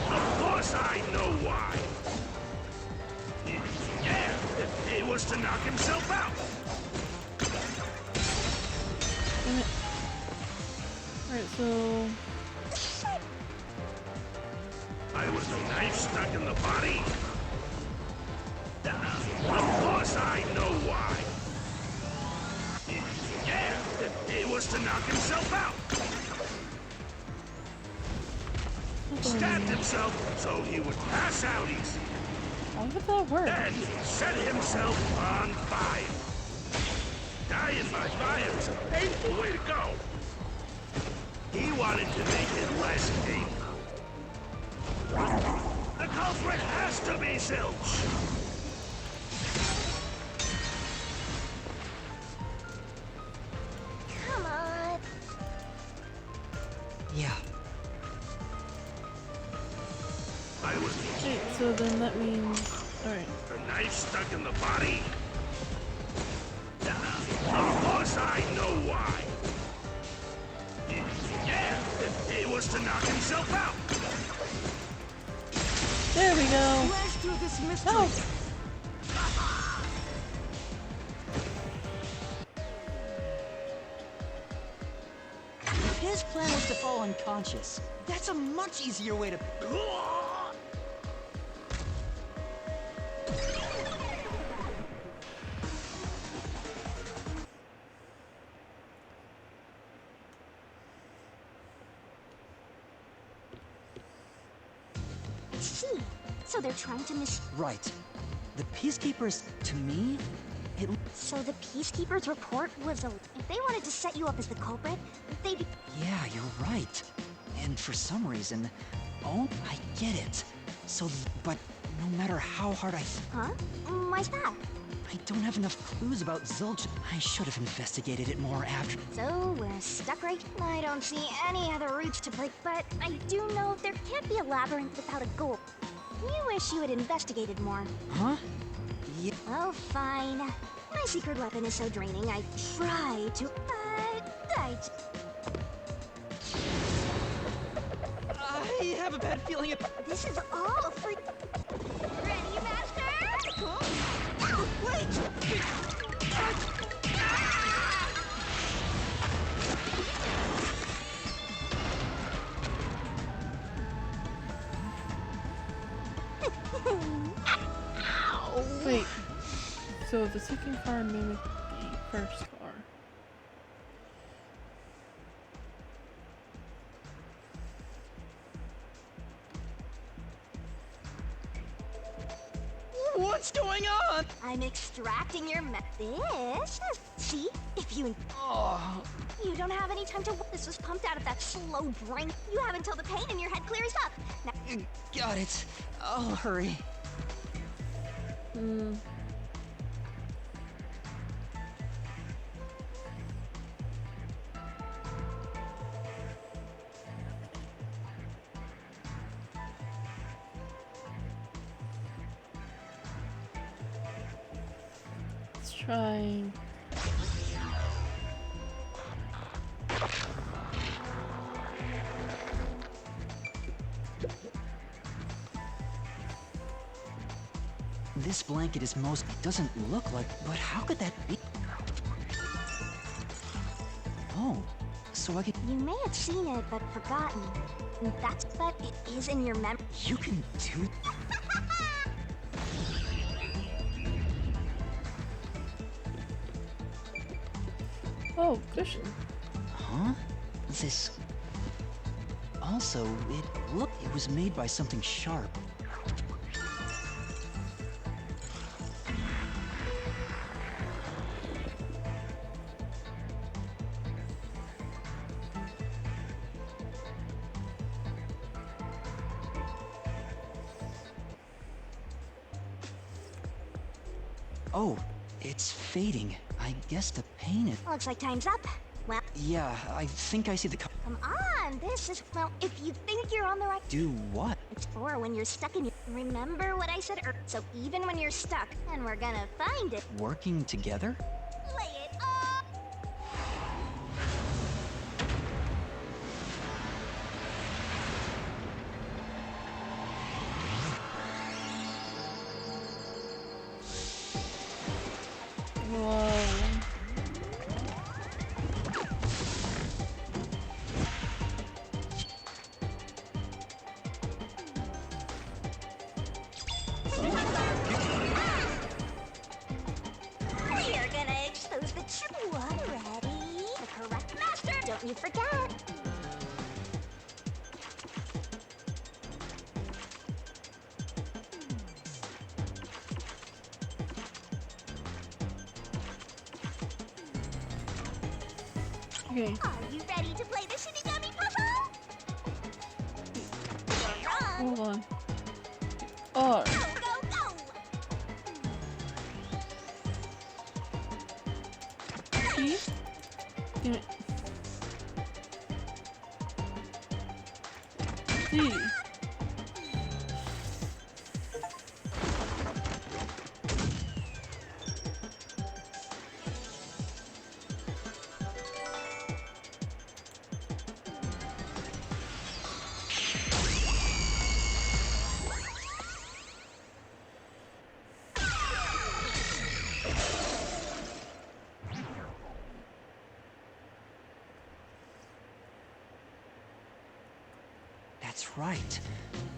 Of course I know why. Yeah, it was to knock himself out. Damn it. Alright, so. I was the knife stuck in the body. Of course I know why. Yeah, it was was to knock himself out. Stabbed himself so he would pass out easy. How would that work? Then set himself on fire. Dying by fire is a painful way to go. He wanted to make it less painful. The culprit has to be Zilch. Come on. Yeah. I was Wait, so then that means... Alright. the knife stuck in the body. Of course I know why. Yeah, it was to knock himself out. There we go! Blast through this mystery. No! His plan was to fall unconscious. That's a much easier way to... See, so they're trying to Right. The Peacekeepers, to me, it... So the Peacekeeper's report was a... If they wanted to set you up as the culprit, they'd be... Yeah, you're right. And for some reason... Oh, I get it. So, but no matter how hard I... Huh? Why's that? I don't have enough clues about Zilch. I should have investigated it more after... So we're stuck right... I don't see any other routes to break, but I do know there can't be a labyrinth without a goal. You wish you had investigated more. Huh? Yeah. Oh, fine. My secret weapon is so draining, I try to... I have a bad feeling it... This is all for... Ready, Master? Huh? Wait! Wait. So the second car mimicked the first car. What's going on? I'm extracting your this. See? If you... Oh, You don't have any time to... This was pumped out of that slow brain. You have until the pain in your head clears up. Now... got it. I'll hurry. Let's try... This blanket is most... doesn't look like... But how could that be? Oh, so I could... You may have seen it, but forgotten. That's... But it is in your memory. You can do... Oh, cushion. Huh? This... Also, it was made by something sharp. Oh, it's fading. I guess the paint is... Looks like time's up. Well, Yeah, I think I see the... come on. This is... Well, if you think you're on the right... Do what? It's for when you're stuck in your... Remember what I said earlier. So even when you're stuck, and we're gonna find it. Working together? Lay it up! Whoa. You're gonna you'd forget. Okay. Are you ready to play the Shinigami puzzle? You're wrong. Hold on. R. Go, go, go! E. Damn it. D. That's right.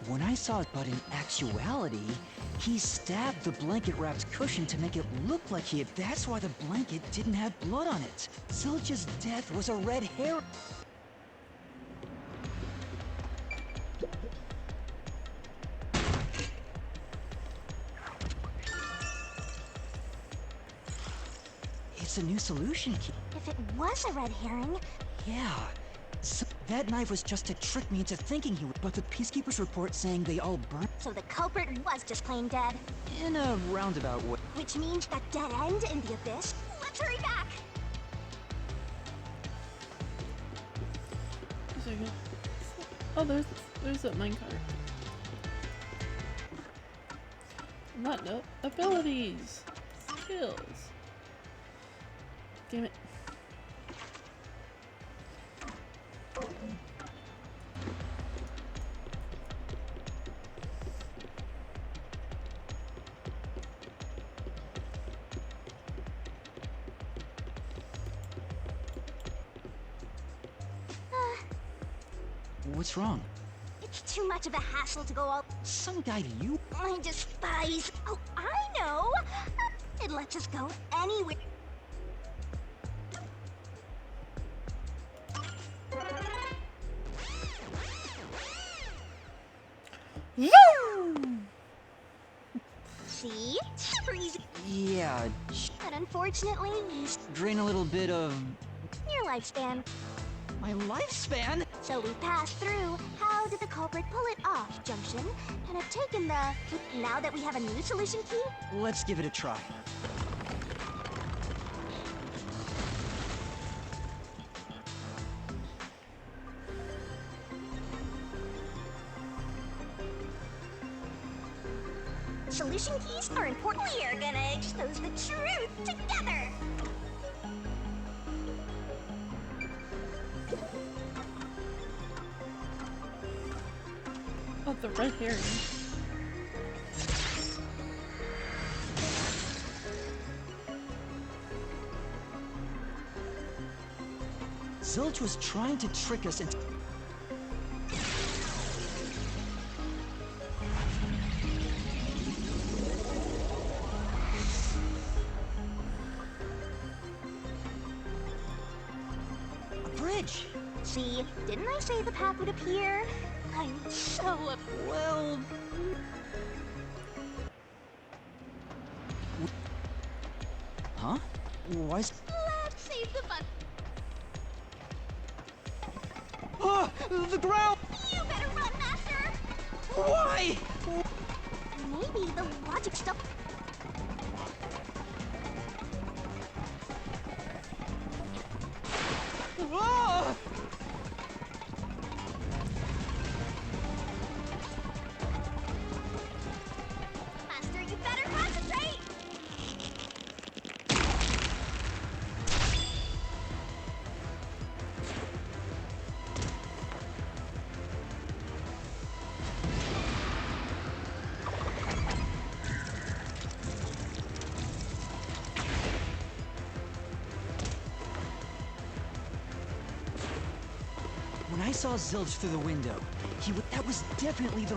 When I saw it, but in actuality, he stabbed the blanket-wrapped cushion to make it look like he had. That's why the blanket didn't have blood on it. Zilch's death was a red herring. It's a new solution key. If it was a red herring, Yeah. So that knife was just to trick me into thinking he would. But the Peacekeeper's report saying they all burned so the culprit was just plain dead. in a roundabout way. Which means that dead end in the abyss. Let's hurry back! A second. Oh, there's that minecart. Not no abilities, skills. Damn it. What's wrong? It's too much of a hassle to go all. Some guy you. I despise. Oh, I know! It lets us go anywhere. See? Super easy. Yeah. But unfortunately, Drain a little bit of your lifespan. my lifespan. So we passed through. How did the culprit pull it off, Junction? And have taken the. Now that we have a new solution key? Let's give it a try. Solution keys are important. We're gonna expose the truth together! Oh, the red herring. Zilch was trying to trick us into. A bridge! See, didn't I say the path would appear? I'm so Well. Huh? Why's. Let's save the fun. Ah! The ground! You better run, Master! Why? Maybe the logic stuff. Ah! Master, you better concentrate! When I saw Zilch through the window, that was definitely the.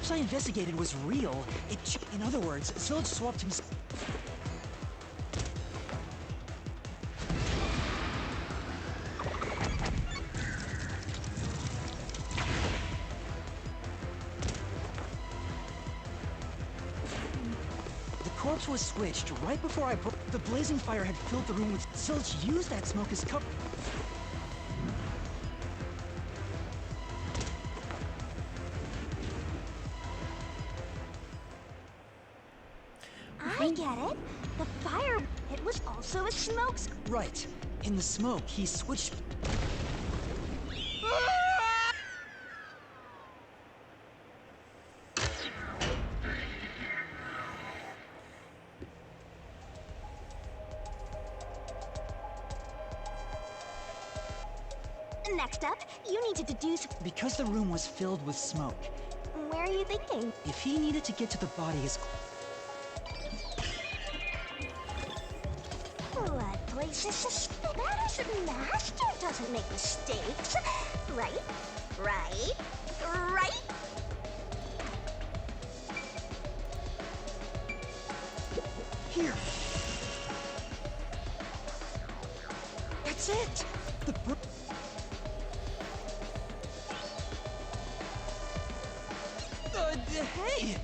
corpse I investigated was real. In other words, Zilch swapped himself. The corpse was switched right before I broke. The blazing fire had filled the room with. Zilch used that smoke as cover. I get it. The fire, it was also a smoke. Right. In the smoke, he switched. Next up, you need to deduce Because the room was filled with smoke, where are you thinking? if he needed to get to the body as. What place is suspicious? Master doesn't make mistakes. Right? Right? Right? Here. That's it. The. Hey!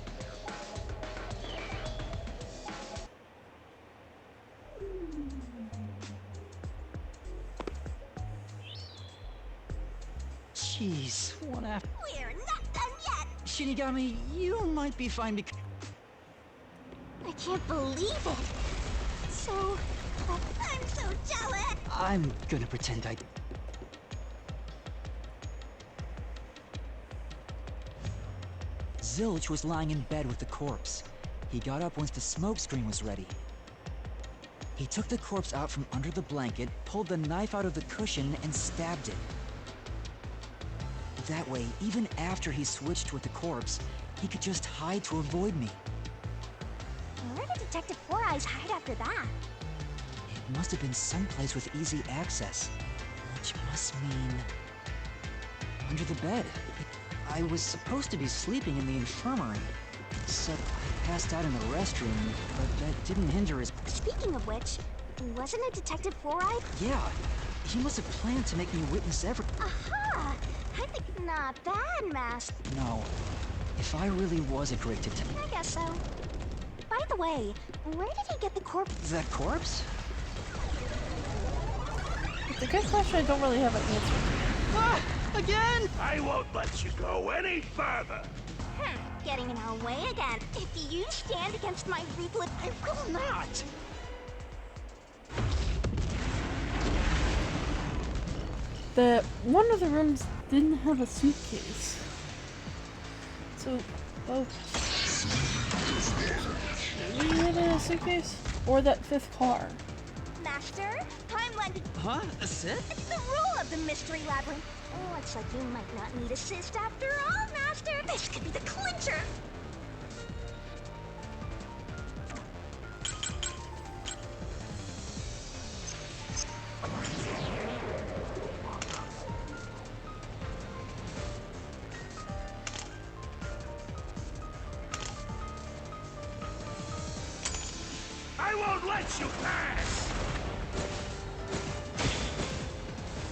Jeez, what after? We're not done yet! Shinigami, you might be fine because. I can't believe it! So... I'm so jealous! I'm gonna pretend I. Zilch was lying in bed with the corpse. He got up once the smoke screen was ready. He took the corpse out from under the blanket, pulled the knife out of the cushion, and stabbed it. That way, even after he switched with the corpse, he could just hide to avoid me. Where did Detective Four Eyes hide after that? It must have been someplace with easy access, which must mean... under the bed. I was supposed to be sleeping in the infirmary, except I passed out in the restroom, but that didn't hinder his... Speaking of which, wasn't it Detective Four Eyes? Yeah, he must have planned to make me witness every... Aha! I think not bad, Master. No, if I really was a great detective... I guess so. By the way, where did he get the corpse? That corpse? It's a good question I don't really have an answer to. Ah! Again? I won't let you go any further. Getting in our way again. If you stand against my ruthless... I will not! One of the rooms didn't have a suitcase. So, maybe he had a suitcase? Or that fifth car. Master, I'm lending... Huh? Assist? It's the rule of the Mystery Labyrinth. Looks like you might not need assist after all, Master. This could be the clincher. I won't let you pass!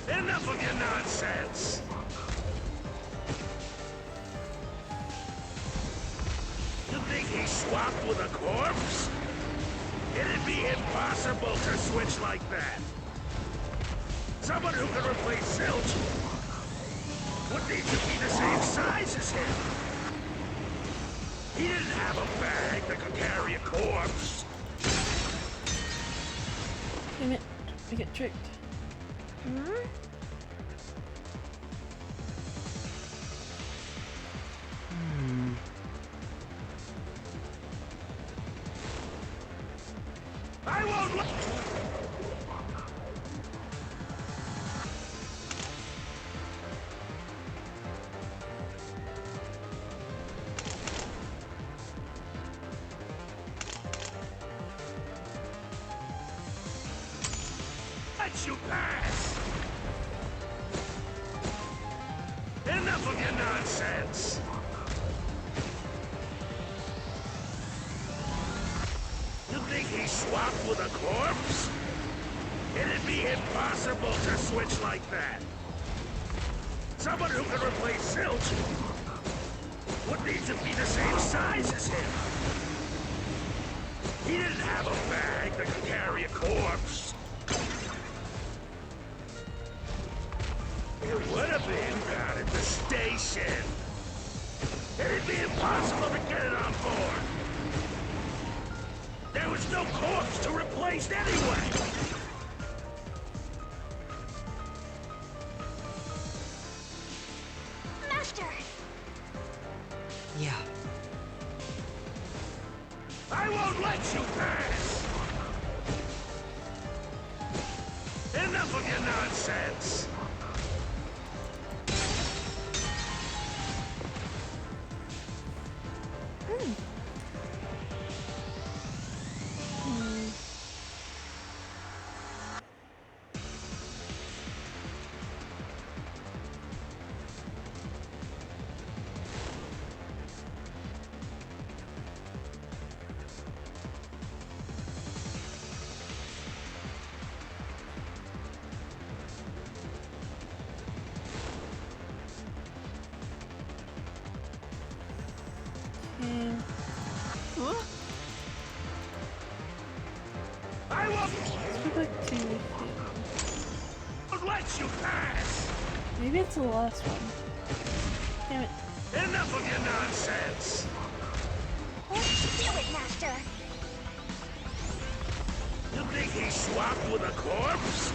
Enough of your nonsense! You think he swapped with a corpse? It'd be impossible to switch like that. Someone who can replace Zilch would need to be the same size as him. He didn't have a bag that could carry a corpse. Damn it, I get tricked. I won't let... Let you pass! Enough of your nonsense! he swapped with a corpse? It'd be impossible to switch like that. Someone who can replace Zilch would need to be the same size as him. He didn't have a bag that could carry a corpse. It would have been down at the station. It'd be impossible to get it on board. There was no corpse to replace anyway. Master! Yeah. I won't let you pass! Enough of your nonsense! I won't let you pass! Maybe it's the last one. Damn it. Enough of your nonsense! Do it, Master! You think he swapped with a corpse?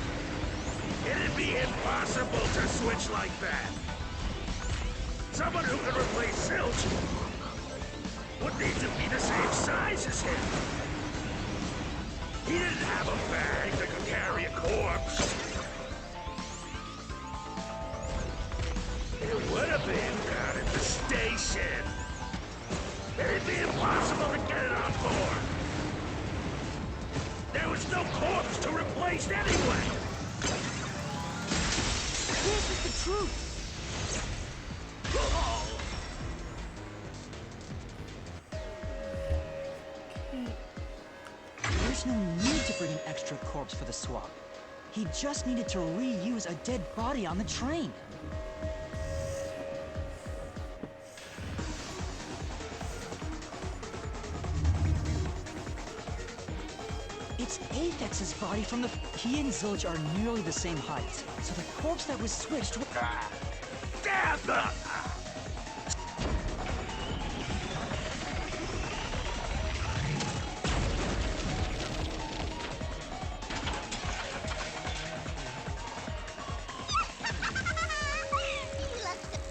It'd be impossible to switch like that. Someone who can replace Zilch would need to be the same size as him. He didn't have a bag that could carry a corpse. It would have been down at the station. It'd be impossible to get it on board. There was no corpse to replace anyway. This is the truth! There's no need to bring an extra corpse for the swap. He just needed to reuse a dead body on the train. It's Aphex's body from the... He and Zilch are nearly the same height, so the corpse that was switched... Damn the...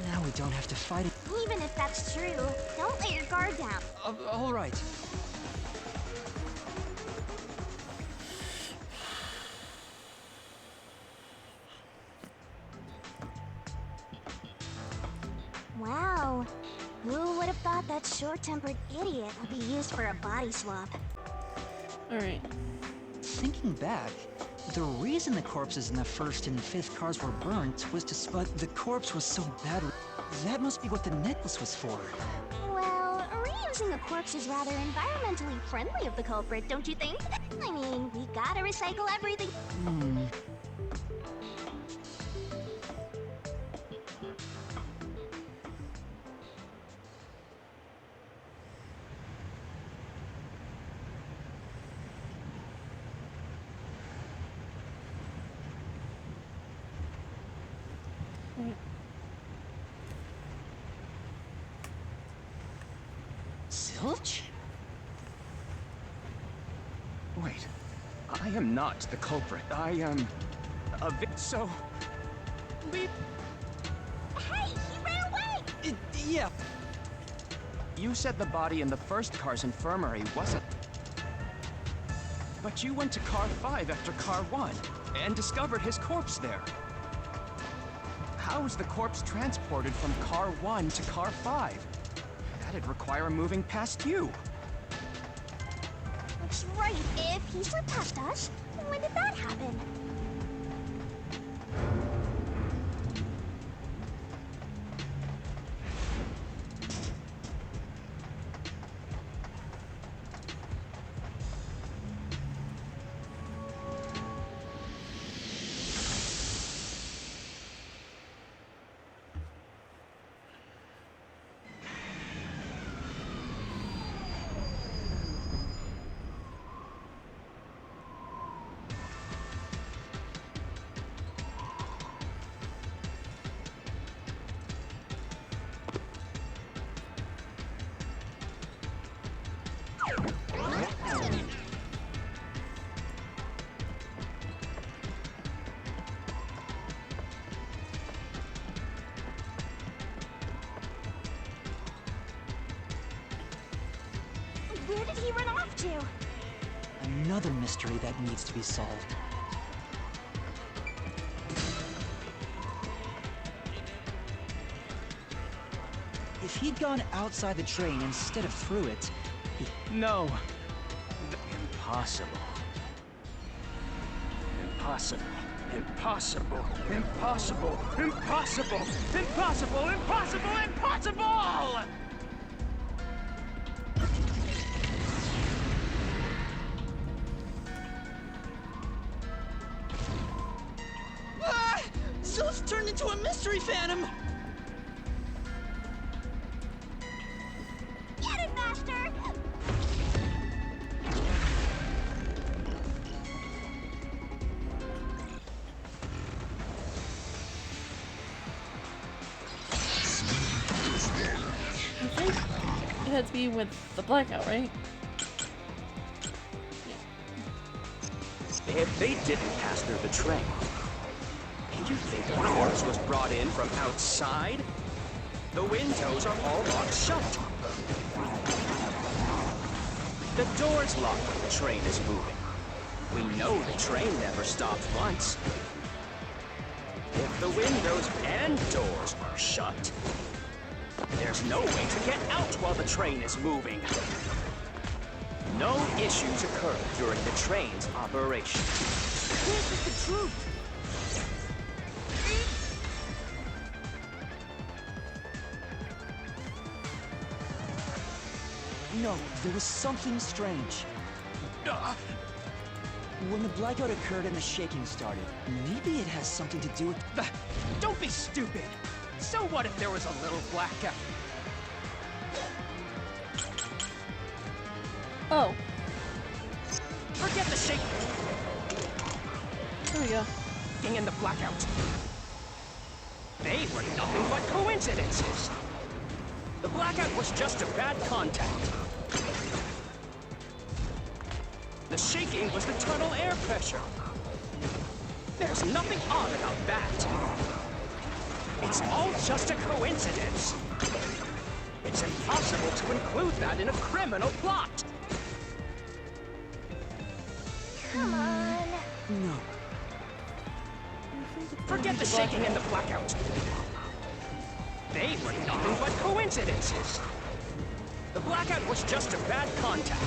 Now we don't have to fight it. Even if that's true, don't let your guard down. All right. Wow. Who would have thought that short-tempered idiot would be used for a body swap? Alright. Thinking back, the reason the corpses in the first and fifth cars were burnt was to... But the corpse was so bad... That must be what the necklace was for. Well, reusing a corpse is rather environmentally friendly of the culprit, don't you think? I mean, we gotta recycle everything. Zilch? Wait, I am not the culprit. I am a so... Leave... Hey, he ran away! Yeah. You said the body in the first car's infirmary wasn't... But you went to car 5 after car 1 and discovered his corpse there. How is the corpse transported from car 1 to car 5? That'd require moving past you. That's right. If he slipped past us, when did that happen? did he run off to? Another mystery that needs to be solved. If he'd gone outside the train instead of through it, No. Impossible. Impossible. Impossible. Impossible. Impossible. Impossible. Impossible. Impossible! Ah! Zill's turned into a mystery phantom! Get it, Master! I think it had to be with the blackout, right? If they didn't pass through the train, you think the corpse was brought in from outside? The windows are all locked shut. The door's locked when the train is moving. We know the train never stopped once. If the windows and doors are shut, there's no way to get out while the train is moving. No issues occurred during the train's operation. This is the truth. no, there was something strange. When the blackout occurred and the shaking started, maybe it has something to do with... Don't be stupid! So what if there was a little blackout? Oh, Forget the shaking there we go. in the blackout. They were nothing but coincidences. The blackout was just a bad contact. The shaking was the tunnel air pressure. There's nothing odd about that. It's all just a coincidence. It's impossible to include that in a criminal plot. Come on. No. Forget the shaking and the blackout. They were nothing but coincidences. The blackout was just a bad contact.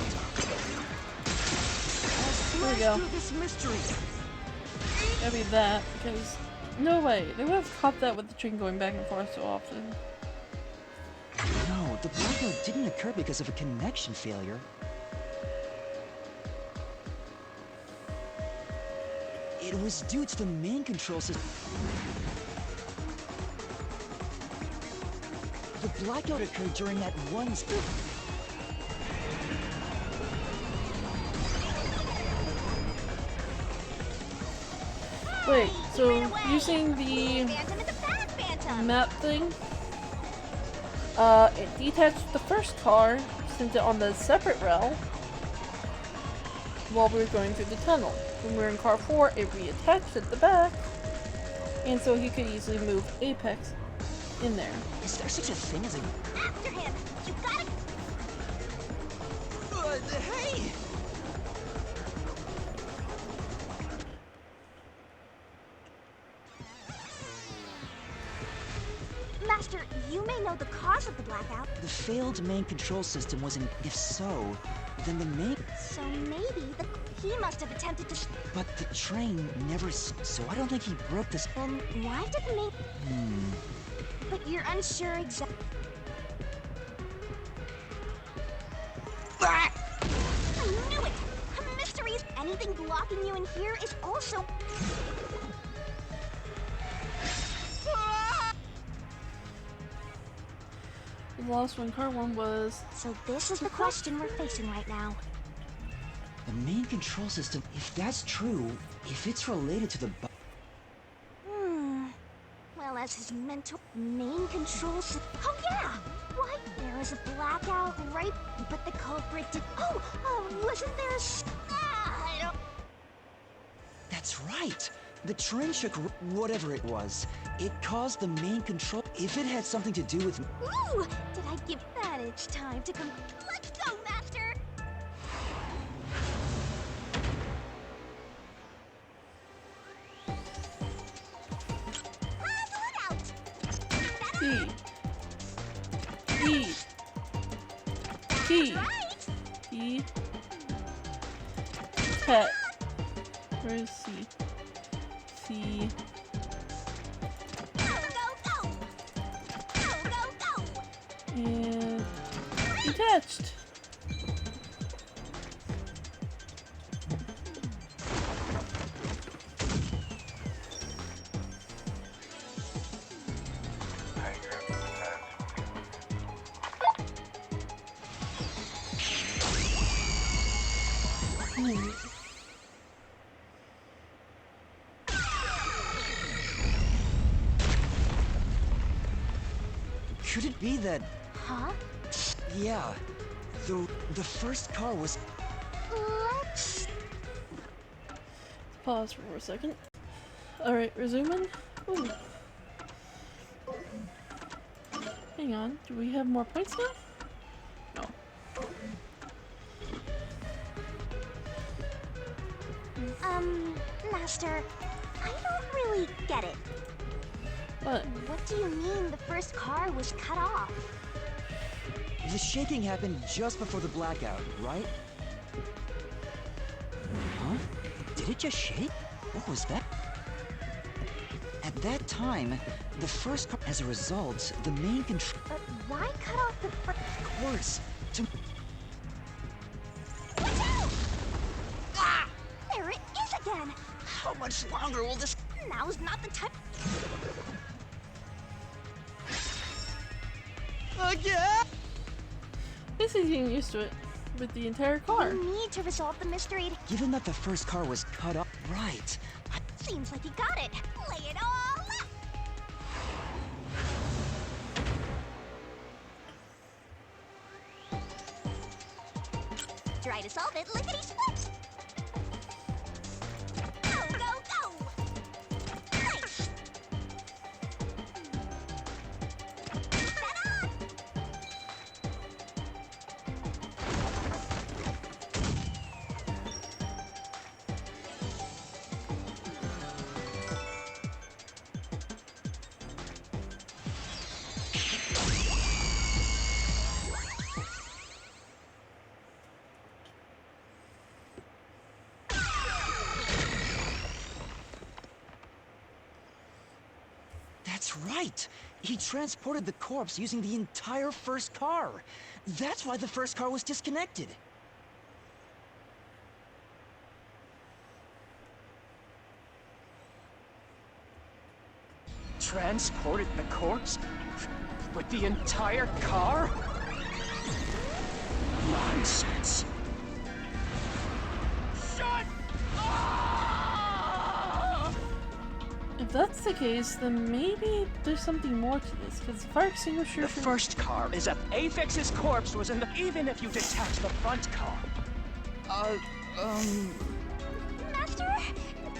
There we go. Through this mystery. Gotta be that, because no way. They would have caught that with the train going back and forth so often. No, the blackout didn't occur because of a connection failure. It was due to the main control system. The blackout occurred during that one Wait, so using the Phantom is a bad phantom. map thing, it detached the first car, sent it on the separate rail while we were going through the tunnel. When we were in car 4, it reattached at the back, and so he could easily move Apex in there. Is there such a thing as a... After him. You gotta. hey! Master, you may know the cause of the blackout. The failed main control system was in... If so, then the main... So maybe he must have attempted to. But the train never... So I don't think he broke this... Then why did the main? But you're unsure exactly. I knew it! Mysteries! Anything blocking you in here is also. The last one, car 1 was... So this is the question we're facing right now. The main control system, if that's true, if it's related to the... Well, as his mental main control system. Oh yeah! What? There was a blackout, right? But the culprit did. Oh, wasn't there a? I don't. That's right! The train shook whatever it was. It caused the main control... If it had something to do with... Ooh! Did I give that? It's time to come. Let's go, Master. pet? Where is C? C. And detached. Could it be that... Huh? Yeah, the first car was... Let's... Pause for a second. Alright, resuming. Ooh. Hang on, do we have more points now? No. Master, I don't really get it. What? What do you mean the first car was cut off? The shaking happened just before the blackout, right? Huh? Did it just shake? What was that? At that time, the first car... As a result, the main control... But why cut off the first... Of course, to... Watch out! Ah! There it is again! How much longer will this... Now's not the time... Again? This is getting used to it with the entire car. We need to resolve the mystery. Given that the first car was cut off... Right. Seems like he got it. Lay it all out! Try to solve it, lickety-split! Go, go, go! Nice! Set on! That's right! He transported the corpse using the entire first car! That's why the first car was disconnected! Transported the corpse? With the entire car? Nonsense. Shut up! If that's the case, then maybe there's something more to this, because the fire extinguisher... The first car is up. Afix's corpse was in the... Even if you detach the front car. Master,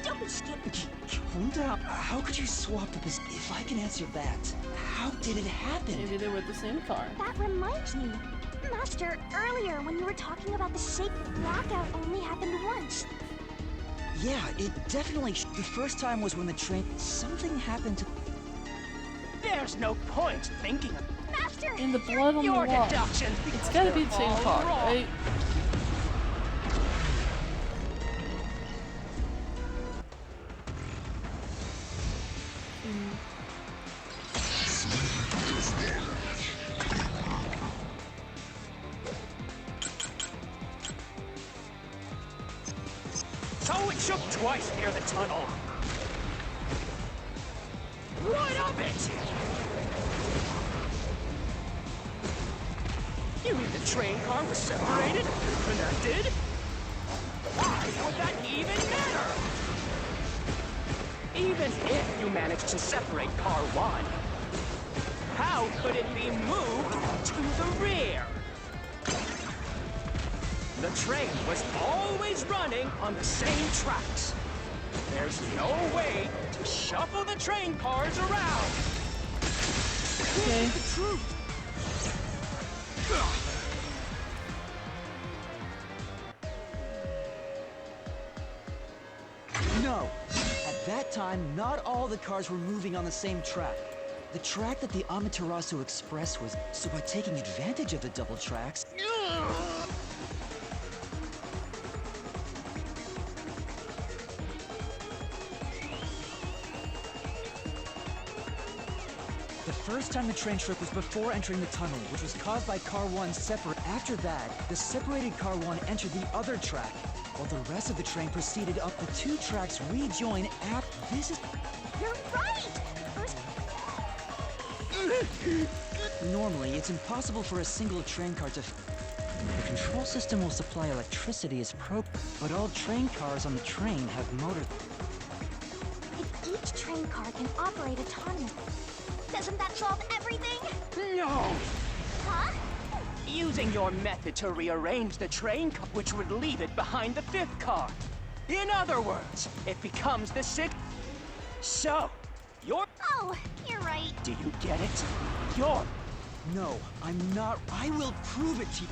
don't be scared. Calm down. How could you swap the position? If I can answer that, how did it happen? Maybe they were the same car. That reminds me. Master, earlier when you were talking about the shake, the blackout only happened once. Yeah, it definitely... The first time was when the train... Something happened to... There's no point thinking of... Master! In the blood on the Your wall. deductions, It's gotta be the same all car, wrong. right? So it shook twice near the tunnel. What of it? You mean the train car was separated? Connected? Why would that even matter? Even if you managed to separate car one, how could it be moved to the rear? The train was always running on the same tracks. There's no way to shuffle the train cars around. Okay. The truth. No! At that time, not all the cars were moving on the same track. The track that the Amaterasu Express was... So by taking advantage of the double tracks... first time the train trip was before entering the tunnel, which was caused by Car 1 separate. After that, the separated Car 1 entered the other track, while the rest of the train proceeded up the 2 tracks rejoin after. This is... You're right! First... Normally, it's impossible for a single train car to... The control system will supply electricity as but all train cars on the train have motor... If each train car can operate autonomously, doesn't that solve everything? No! Huh? Using your method to rearrange the train car, which would leave it behind the 5th car. In other words, it becomes the 6th. So, you're... Oh, you're right. Do you get it? You're... No, I'm not... I will prove it to you.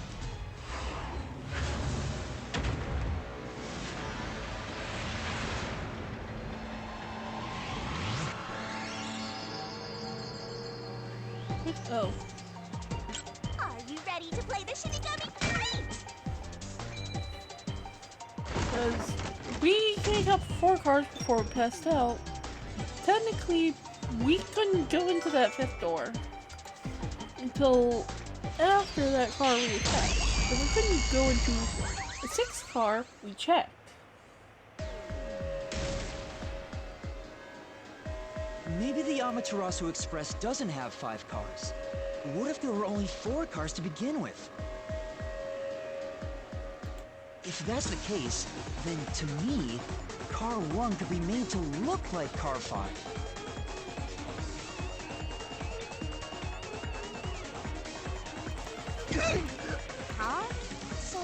Oh. Are you ready to play the Shinigami? Great! Because we came up 4 cars before we passed out. Technically, we couldn't go into that 5th door until after that car reattached. So we couldn't go into the 6th car we checked. Maybe the Amaterasu Express doesn't have 5 cars. What if there were only 4 cars to begin with? If that's the case, then to me, Car 1 could be made to look like Car 5. Huh? So...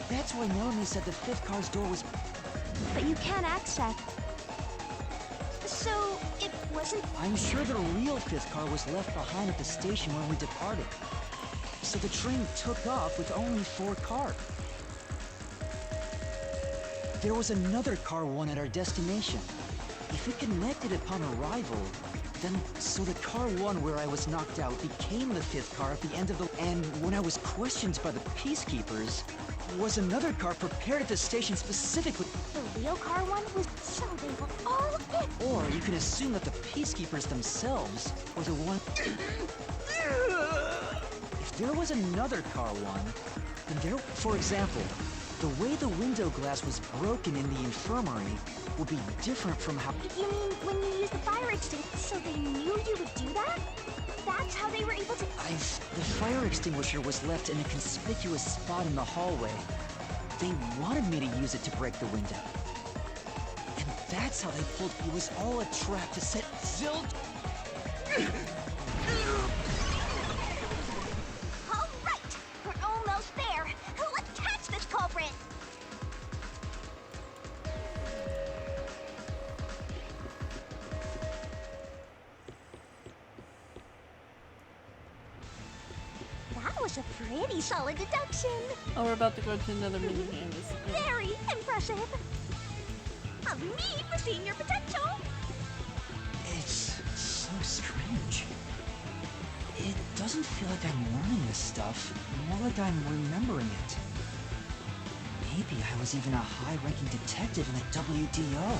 That's why Melanie said the 5th car's door was... But you can't access... So, it wasn't... I'm sure the real 5th car was left behind at the station when we departed. So the train took off with only 4 cars. There was another Car 1 at our destination. If it connected upon arrival, then so the Car 1 where I was knocked out became the 5th car at the end of the... And when I was questioned by the Peacekeepers, was another car prepared at the station specifically... The real Car 1 was... So they were all it! Or you can assume that the Peacekeepers themselves were the one... If there was another Car 1, then there... For example, the way the window glass was broken in the infirmary would be different from how... You mean when you used the fire extinguisher, so they knew you would do that? That's how they were able to... The fire extinguisher was left in a conspicuous spot in the hallway. They wanted me to use it to break the window. And that's how they pulled... It was all a trap to set Zild... All right! We're almost there! Let's catch this culprit! That was a pretty solid deduction. Oh, we're about to go to another minigame. Very impressive. Of me for seeing your potential. It's so strange. It doesn't feel like I'm learning this stuff, more like I'm remembering it. Maybe I was even a high-ranking detective in the WDO.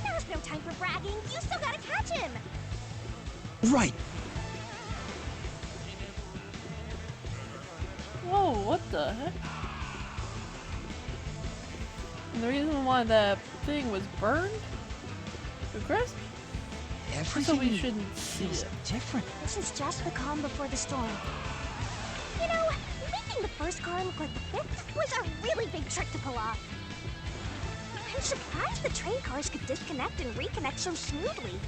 There's no time for bragging. You still gotta catch him. Right. Whoa, what the heck? And the reason why that thing was burned? The crest? Everything So we shouldn't see feels it. different. This is just the calm before the storm. You know, making the first car look like the 5th was a really big trick to pull off. I'm surprised the train cars could disconnect and reconnect so smoothly.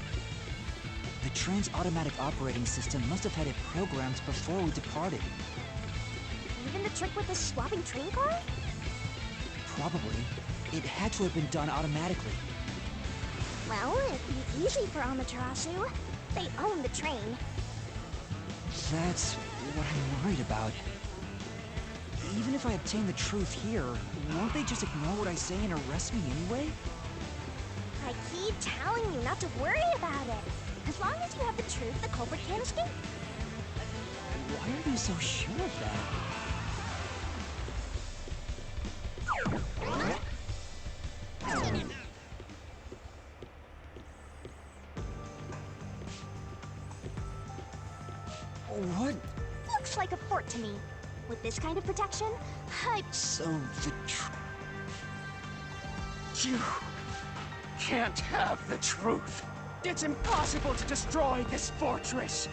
The train's automatic operating system must have had it programmed before we departed. Even the trick with the swapping train car? Probably. It had to have been done automatically. Well, it'd be easy for Amaterasu. They own the train. That's what I'm worried about. Even if I obtain the truth here, won't they just ignore what I say and arrest me anyway? I keep telling you not to worry about it. As long as you have the truth, the culprit can't escape. Why are you so sure of that? What? Looks like a fort to me. With this kind of protection, So you can't have the truth. It's impossible to destroy this fortress.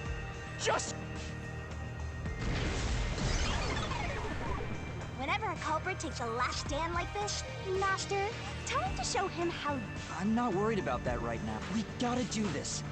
Just... Whenever a culprit takes a last stand like this, Master, time to show him how... I'm not worried about that right now. We gotta do this.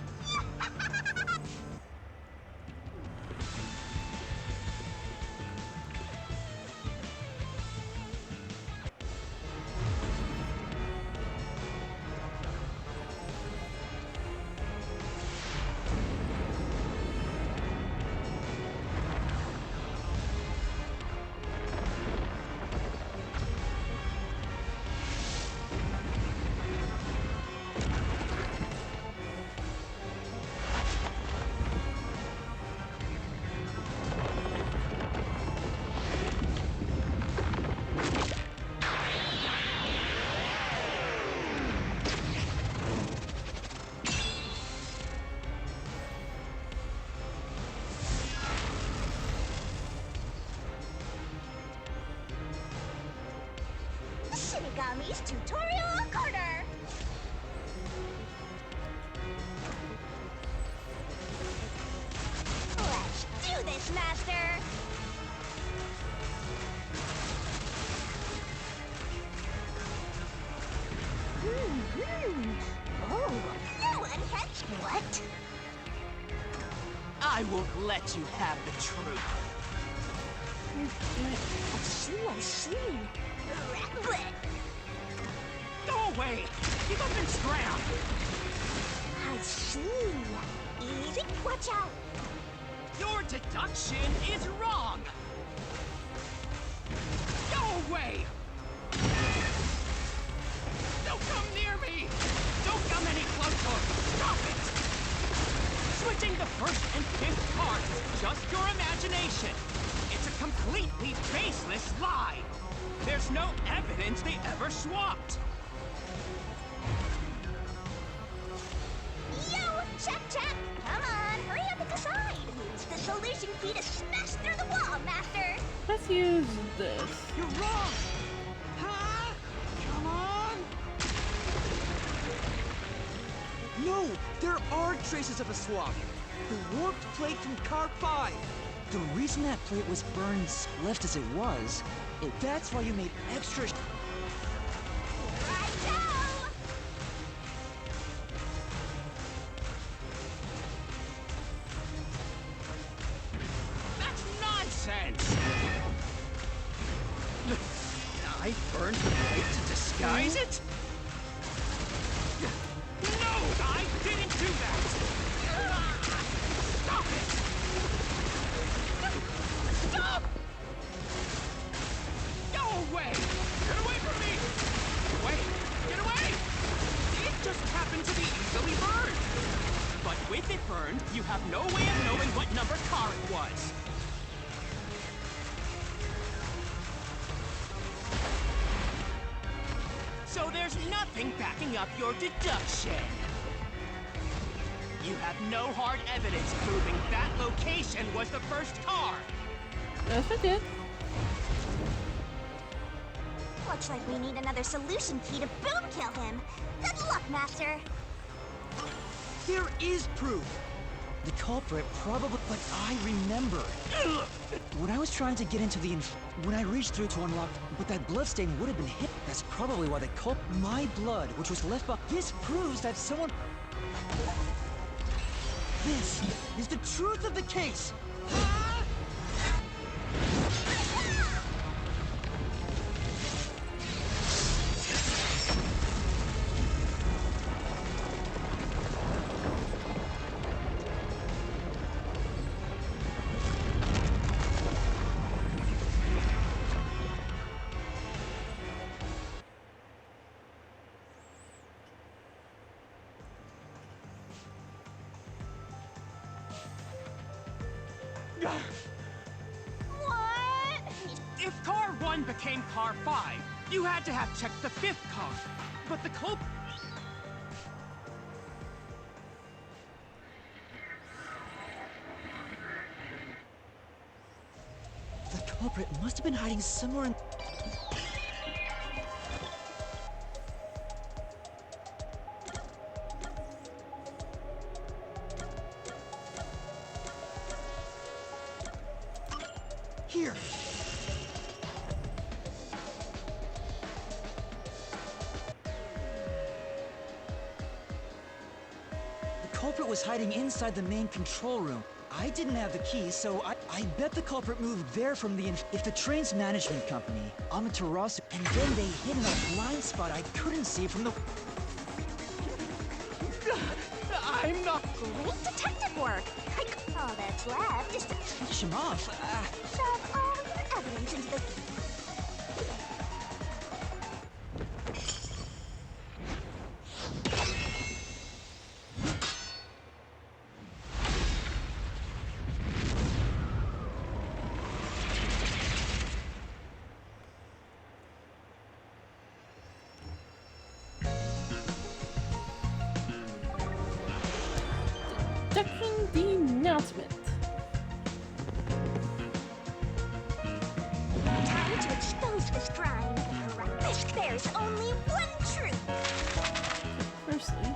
Shinigami's Tutorial Corner! Let's do this, Master! Oh, no one can... What? I won't let you have the truth. I see. Go away! Give up and scram! I see. Easy, watch out! Your deduction is wrong! Go away! Don't come near me! Don't come any closer! Stop it! Switching the first and fifth cards is just your imagination. It's a completely baseless lie. There's no evidence they ever swapped. Yo, check! Come on, hurry up and decide! Use the solution key to smash through the wall, Master! Let's use this. You're wrong! Huh? Come on! No! There are traces of a swap! The warped plate from Car 5! The reason that plate was burned left as it was, that's why you made extra... That's nonsense! I burned the plate to disguise it? No! I didn't do that! Stop it! Stop! Go away! Get away from me! Wait! Get away! It just happened to be easily burned! But with it burned, you have no way of knowing what number car it was. So there's nothing backing up your deduction. You have no hard evidence proving that location was the first car. Yes, I did. Looks like we need another solution key to boom kill him. Good luck, Master. There is proof. The culprit probably... But I remember. When I was trying to get into the... When I reached through to unlock... But that bloodstain would have been hit. That's probably why the My blood, which was left behind... This proves that someone... This is the truth of the case! What? If car 1 became car 5, you had to have checked the 5th car. But the culprit... culprit must have been hiding somewhere in... Here. The culprit was hiding inside the main control room. I didn't have the key, so I bet the culprit moved there from the... If the train's management company, Amaterasu, and then they hid in a blind spot I couldn't see from the... I'm not... Great detective work! All that's left is to Finish him off. shove all your evidence into the... Checking the announcement. Time to expose this crime. There's only one truth. Firstly,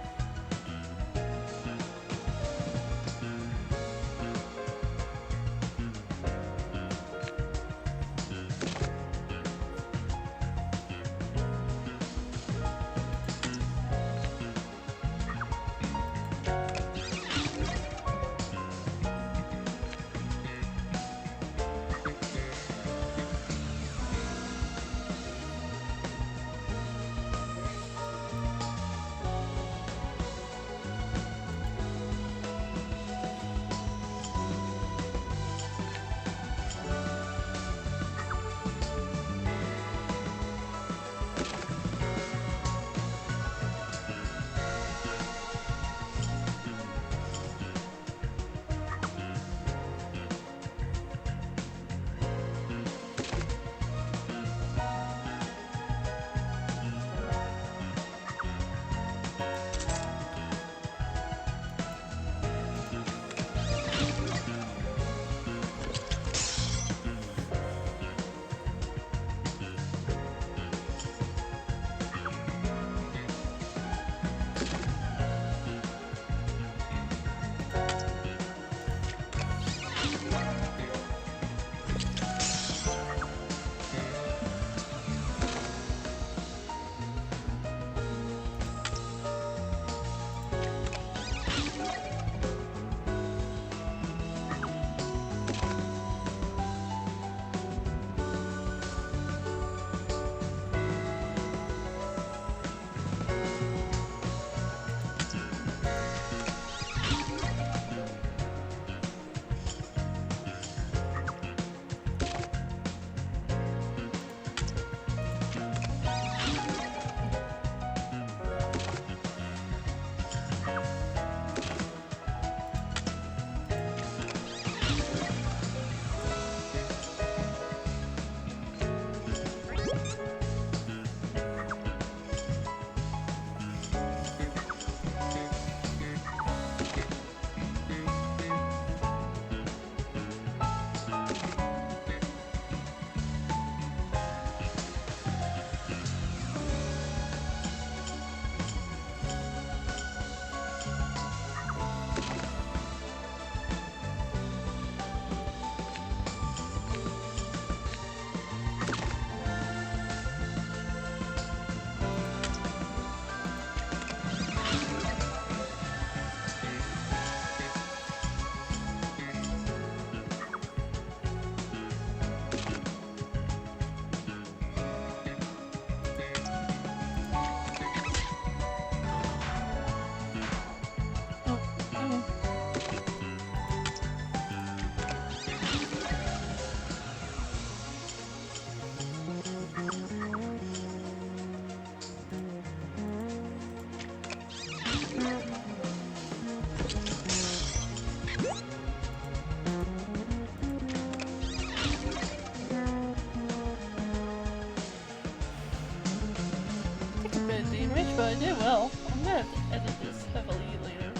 but I did well. I'm gonna have to edit this heavily later.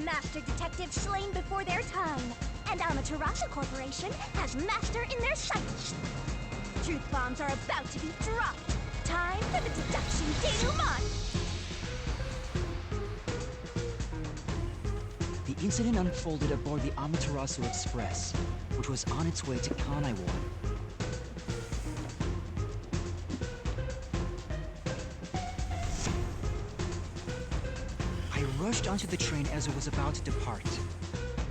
master detectives slain before their time, and Amaterasu Corporation has master in their sights. Truth bombs are about to be dropped. Time for the deduction denouement! The incident unfolded aboard the Amaterasu Express, which was on its way to Kanai Ward. I rushed onto the train as it was about to depart.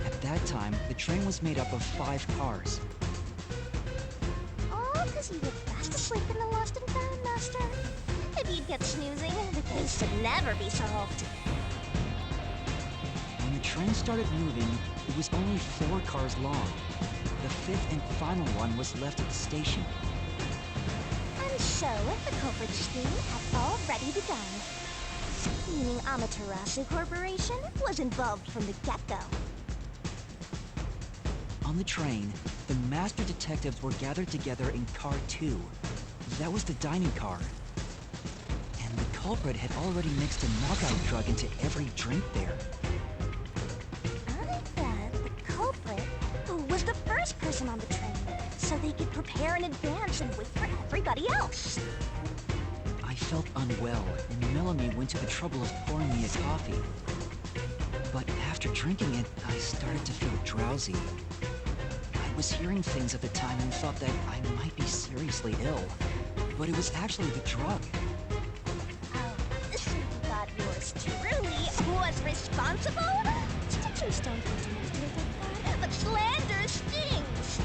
At that time, the train was made up of 5 cars. All because you were fast asleep in the lost and found, Master. If you'd kept snoozing, the case would never be solved. When the train started moving, it was only 4 cars long. The 5th and final one was left at the station. And so, the culprit scheme had already begun. Meaning Amaterasu Corporation was involved from the get-go. On the train, the master detectives were gathered together in Car 2. That was the dining car. And the culprit had already mixed a knockout drug into every drink there. I bet the culprit was the first person on the train, so they could prepare in advance and wait for everybody else. I felt unwell, and Melanie went to the trouble of pouring me a coffee. But after drinking it, I started to feel drowsy. I was hearing things at the time and thought that I might be seriously ill, but it was actually the drug. Oh, so you thought yours truly was responsible? Sticks and stones will do much to a good God, but slander stings!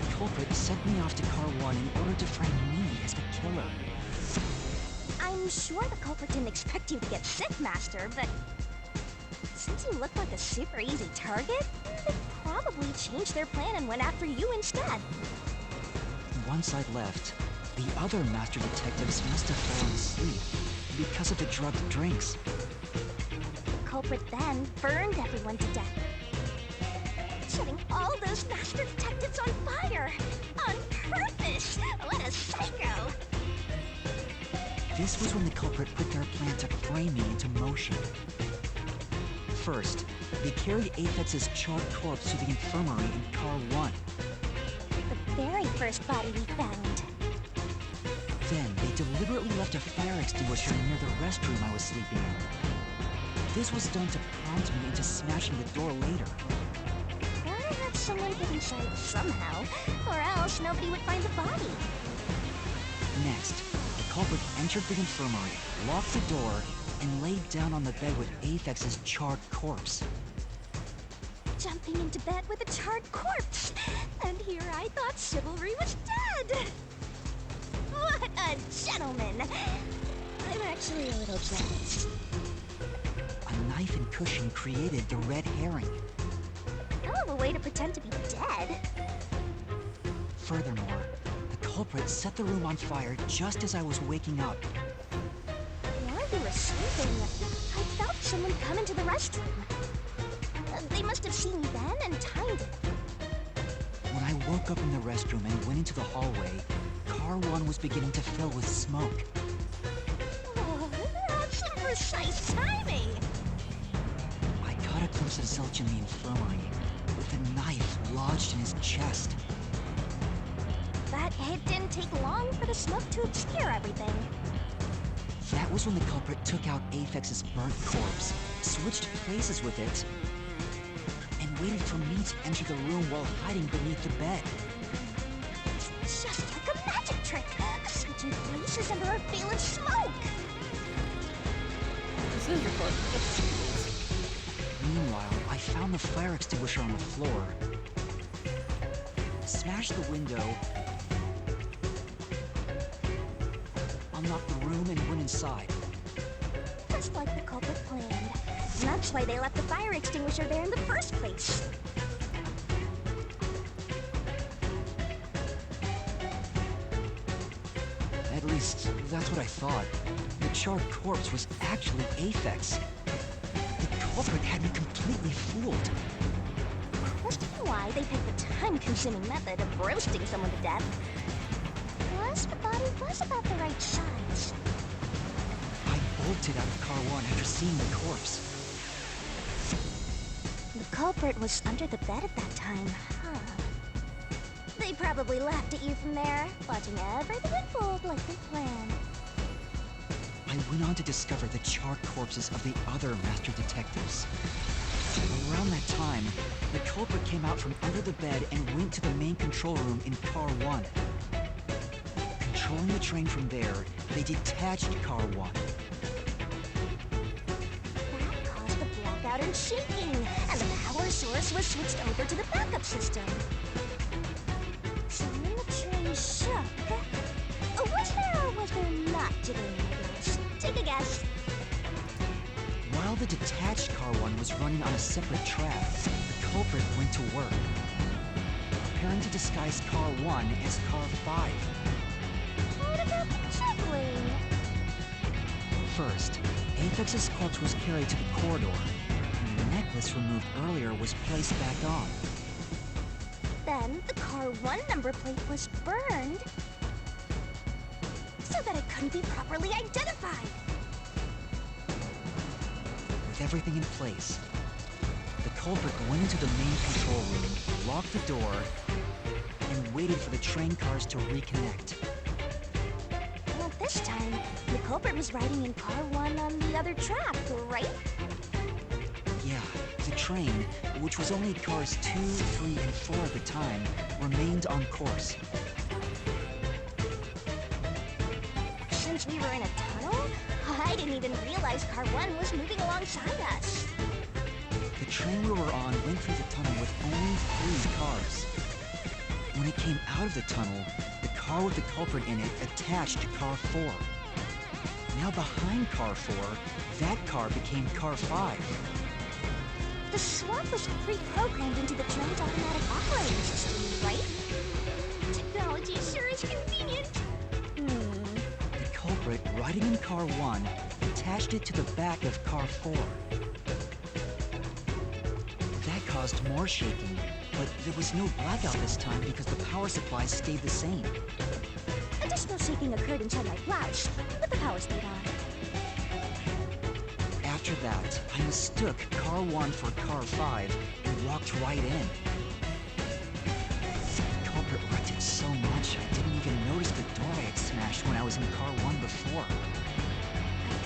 The culprit sent me off to Car 1 in order to frame me as the killer. I'm sure the culprit didn't expect you to get sick, Master, but since you look like a super easy target, they probably changed their plan and went after you instead. Once I'd left, the other master detectives must have fallen asleep because of the drugged drinks. The culprit then burned everyone to death, setting all those master detectives on fire! On purpose! What a psycho! This was when the culprit put their plan to frame me into motion. First, they carried Aphex's charred corpse to the infirmary in Car 1. The very first body we found. Then, they deliberately left a fire extinguisher near the restroom I was sleeping in. This was done to prompt me into smashing the door later. Gotta have someone get inside somehow, or else nobody would find the body. Next, the culprit entered the infirmary, locked the door, and laid down on the bed with Aphex's charred corpse. Jumping into bed with a charred corpse! And here I thought chivalry was dead! What a gentleman! I'm actually a little jealous. A knife and cushion created the red herring. Hell of a way to pretend to be dead. Furthermore, the culprit set the room on fire just as I was waking up. While you were sleeping, I felt someone come into the restroom. They must have seen me then and timed it. When I woke up in the restroom and went into the hallway, Car 1 was beginning to fill with smoke. Oh, that's some precise timing! I caught a glimpse of Zilch in the infirmary, with a knife lodged in his chest. But it didn't take long for the smoke to obscure everything. That was when the culprit took out Aphex's burnt corpse, switched places with it, and waited for me to enter the room while hiding beneath the bed. It's just like a magic trick, switching places under a veil of smoke. This is recorded. Meanwhile, I found the fire extinguisher on the floor, smashed the window, unlocked the room, and went inside. Just like the culprit planned. And that's why they left the fire extinguisher there in the first place. At least, that's what I thought. The charred corpse was actually Aphex. The culprit had me completely fooled. Must be why they picked the time-consuming method of roasting someone to death. Plus, the body was about the right size. bolted out of car 1 after seeing the corpse. The culprit was under the bed at that time, huh? They probably laughed at you from there, watching everything unfold like they planned. I went on to discover the charred corpses of the other master detectives. Around that time, the culprit came out from under the bed and went to the main control room in car 1. Controlling the train from there, they detached car 1. That caused the blackout and shaking, and the power source was switched over to the backup system. So when the train shook, was there or was there not jiggling wheels? Take a guess. While the detached car 1 was running on a separate track, the culprit went to work, preparing to disguise car 1 as car 5. What about the jiggling? First, Aphex's corpse was carried to the corridor, and the necklace removed earlier was placed back on. Then the car 1 number plate was burned so that it couldn't be properly identified. With everything in place, the culprit went into the main control room, locked the door, and waited for the train cars to reconnect. Well, this time, the culprit was riding in car 1 on the other track, right? Yeah, the train, which was only cars 2, 3, and 4 at the time, remained on course. Since we were in a tunnel, I didn't even realize car 1 was moving alongside us. The train we were on went through the tunnel with only 3 cars. When it came out of the tunnel, the car with the culprit in it attached to car 4. Now behind car 4, that car became car 5. The swap was pre-programmed into the train's automatic operating system, right? Technology sure is convenient. The culprit, riding in car 1, attached it to the back of car 4. That caused more shaking, but there was no blackout this time because the power supply stayed the same. Additional shaking occurred inside my blouse, with the power stayed on. After that, I mistook car 1 for car 5 and walked right in. The culprit wrecked it so much I didn't even notice the door I had smashed when I was in car 1 before. I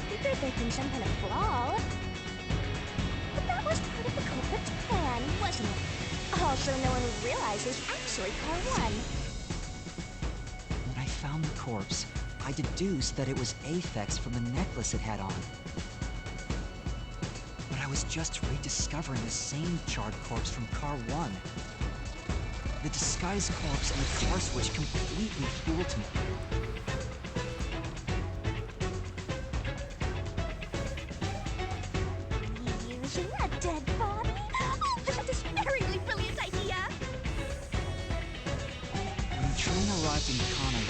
figured there'd been some kind of flaw. But that was part of the culprit's plan, wasn't it? Also, no one would realize it was actually car 1. When I found the corpse, I deduced that it was Aphex from the necklace it had on. But I was just rediscovering the same charred corpse from car 1. The disguised corpse and the car switch completely fooled me. Using a dead body? Oh, that's a sparingly brilliant idea! When the train arrived in Kanai,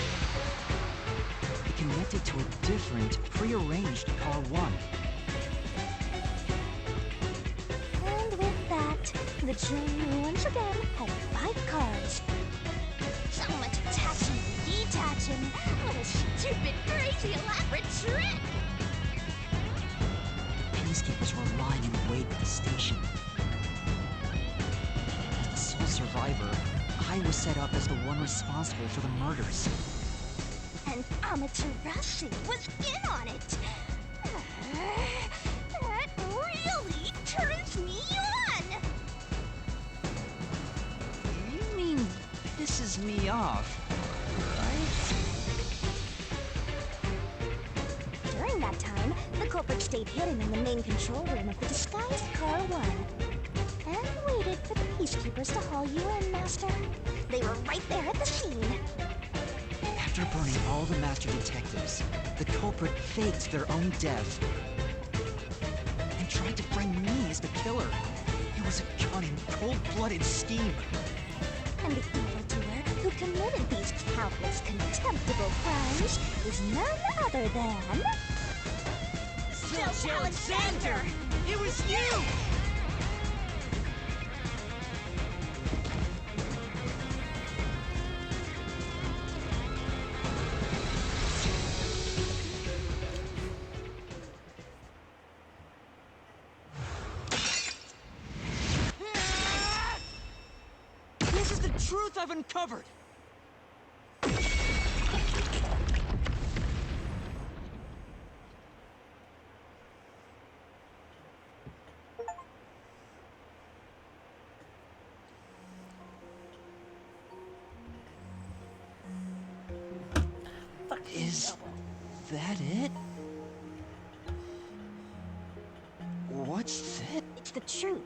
it connected to a different, prearranged car 1. And with that, the train once again had 5 cars. So much attaching and detaching. What a stupid, crazy, elaborate trick! The peacekeepers were lying in wait at the station. As the sole survivor, I was set up as the one responsible for the murders. And Amaterasu was in on it! That really turns me on! You mean pisses me off, right? During that time, the culprit stayed hidden in the main control room of the disguised car 1. And waited for the peacekeepers to haul you in, Master. They were right there at the scene. After burning all the master detectives, the culprit faked their own death and tried to frame me as the killer. It was a cunning, cold-blooded scheme. And the evildoer who committed these countless contemptible crimes is none other than... Zilch Alexander! It was you! truth I've uncovered! Is that it? What's this? It's the truth.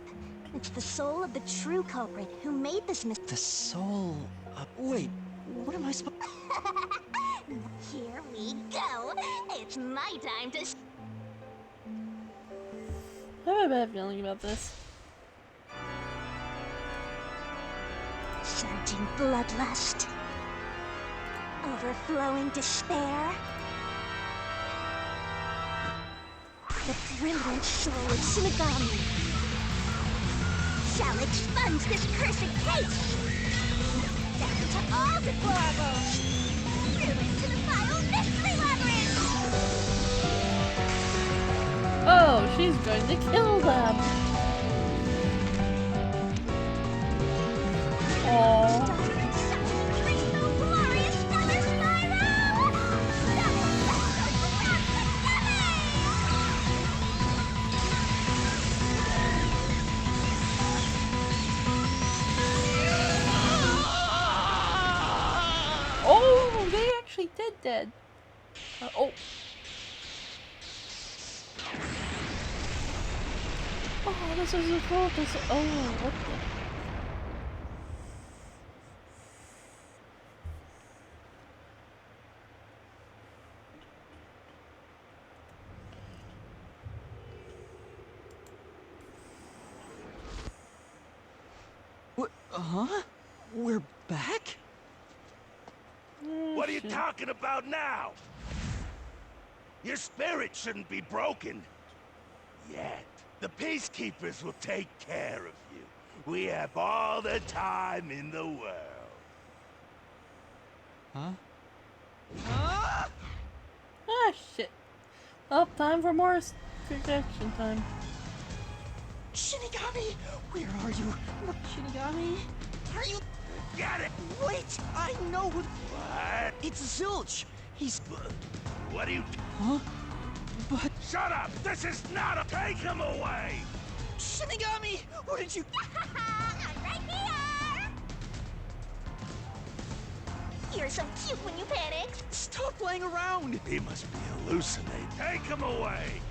It's the soul of the true culprit who made this The soul... wait, what am I supposed... Here we go. It's my time to... I have a bad feeling about this. Surging bloodlust. Overflowing despair. The brilliant soul of Shinigami shall expunge this cursed case! Down to all deplorables! Rooted to the vile mystery labyrinth! Oh, she's going to kill them! Aww. Oh, they actually did dead. Oh. Oh, this is a fault. This. Oh, what What? Huh? We're back? What are you talking about now? Your spirit shouldn't be broken. Yet. The peacekeepers will take care of you. We have all the time in the world. Huh? Ah, shit. Oh, time for more protection time. Shinigami! Where are you? Shinigami? Are you... Get it! Wait! I know who... What? It's Zilch! He's... What are you... Huh? But... Shut up! This is not a... Take him away! Shinigami! What did you... I'm right here! You're so cute when you panic! Stop playing around! He must be hallucinating. Take him away!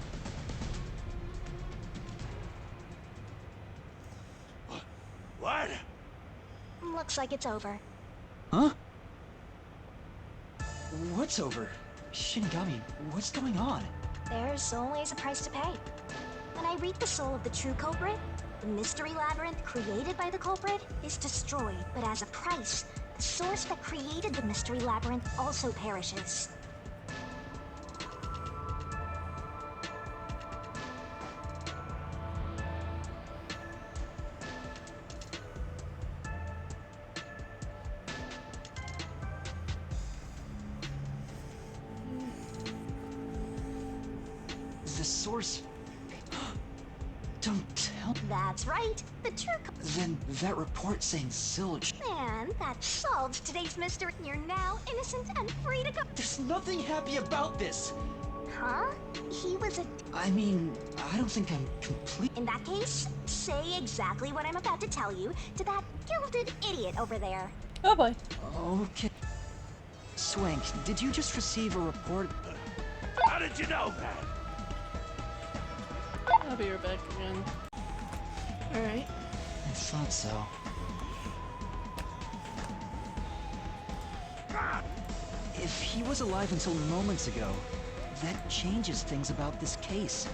What? Looks like it's over. Huh? What's over? Shinigami, what's going on? There's always a price to pay. When I read the soul of the true culprit, the mystery labyrinth created by the culprit is destroyed, but as a price, the source that created the mystery labyrinth also perishes. The source... Don't tell... That's right, the true Then that report saying Zilch... And that solves today's mystery. You're now innocent and free to go. There's nothing happy about this! Huh? He was a... I mean, I don't think I'm complete... In that case, say exactly what I'm about to tell you to that gilded idiot over there. Oh boy. Okay. Swank, did you just receive a report? How did you know that? I'll be right back again. Alright. I thought so. If he was alive until moments ago, that changes things about this case.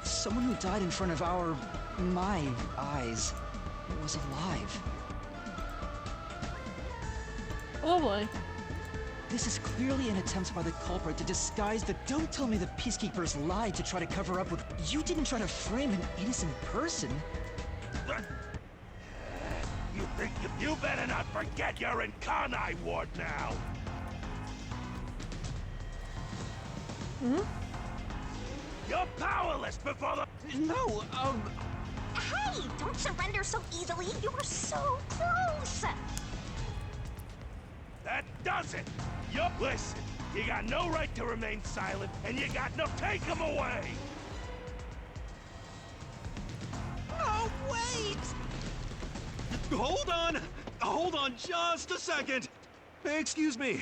Someone who died in front of my eyes was alive. Oh boy. This is clearly an attempt by the culprit to disguise the— Don't tell me the Peacekeepers lied to try to cover up with— You didn't try to frame an innocent person. You think you better not forget you're in Kanai Ward now. Hmm? You're powerless before the— No, Hey, don't surrender so easily. You were so close. That does it! Listen, you got no right to remain silent, and you got no— Take him away! Oh, wait! Hold on just a second! Hey, excuse me.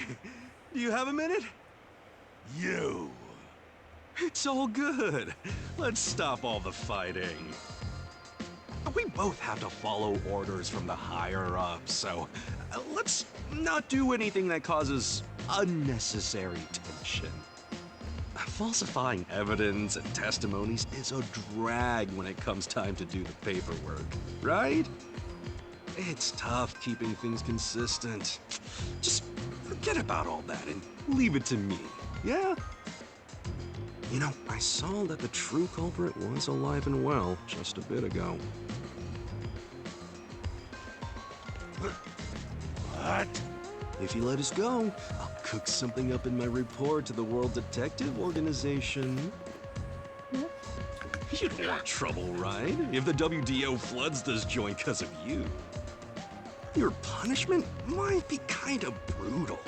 Do you have a minute? You! It's all good. Let's stop all the fighting. We both have to follow orders from the higher-ups, so let's not do anything that causes unnecessary tension. Falsifying evidence and testimonies is a drag when it comes time to do the paperwork, right? It's tough keeping things consistent. Just forget about all that and leave it to me, yeah? You know, I saw that the true culprit was alive and well just a bit ago. What? If you let us go, I'll cook something up in my report to the World Detective Organization. You don't want trouble, right? If the WDO floods this joint because of you. Your punishment might be kind of brutal.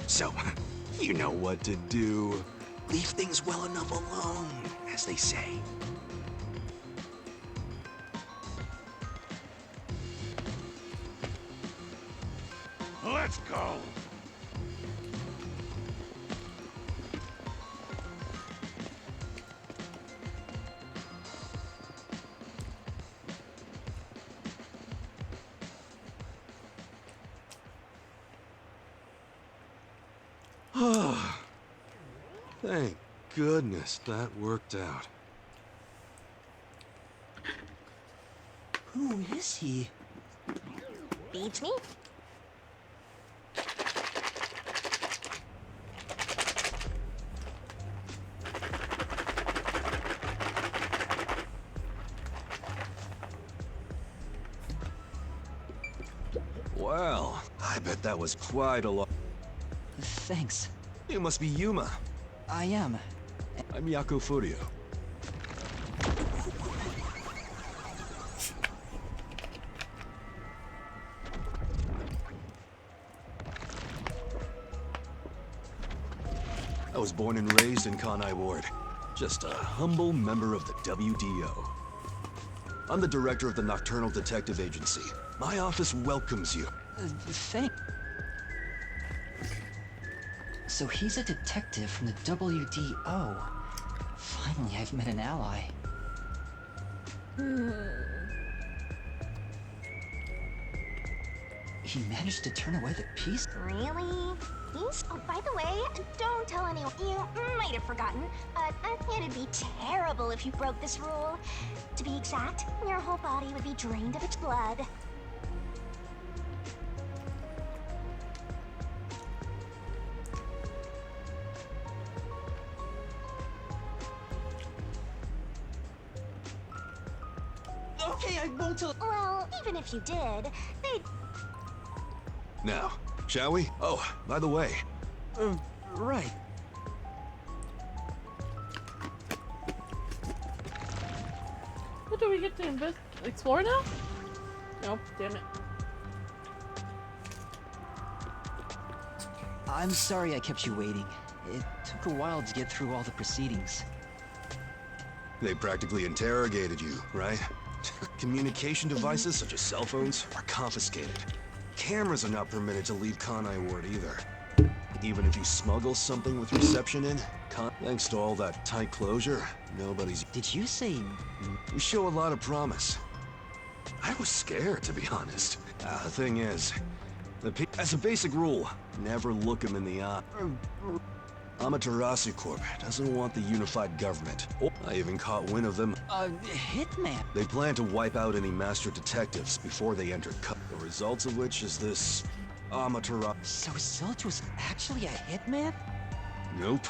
So, you know what to do. Leave things well enough alone, as they say. Let's go! Thank goodness that worked out. who is he? Beats me? Well, I bet that was quite a lot. Thanks. You must be Yuma. I am. I'm Yaku Furio. I was born and raised in Kanai Ward. Just a humble member of the WDO. I'm the director of the Nocturnal Detective Agency. My office welcomes you. So he's a detective from the WDO. Finally, I've met an ally. He managed to turn away the peace? Really? He's... Oh, by the way, don't tell anyone. You might have forgotten, but it'd be terrible if you broke this rule. To be exact, your whole body would be drained of its blood. Okay, I won't tell— Well, even if you did, they'd... Now, shall we? Oh, by the way, right. What do we get to explore now? Nope, damn it. I'm sorry I kept you waiting. It took a while to get through all the proceedings. they practically interrogated you, right? Communication devices such as cell phones are confiscated. Cameras are not permitted to leave Kanai Ward either. Even if you smuggle something with reception in, thanks to all that tight closure, nobody's... Did you say... You show a lot of promise. I was scared, to be honest. The thing is, as a basic rule, never look him in the eye. Amaterasu Corp doesn't want the unified government. I even caught wind of them. Hitman? They plan to wipe out any master detectives before they enter the results of which is this Amaterasu. So Zilch was actually a hitman? Nope.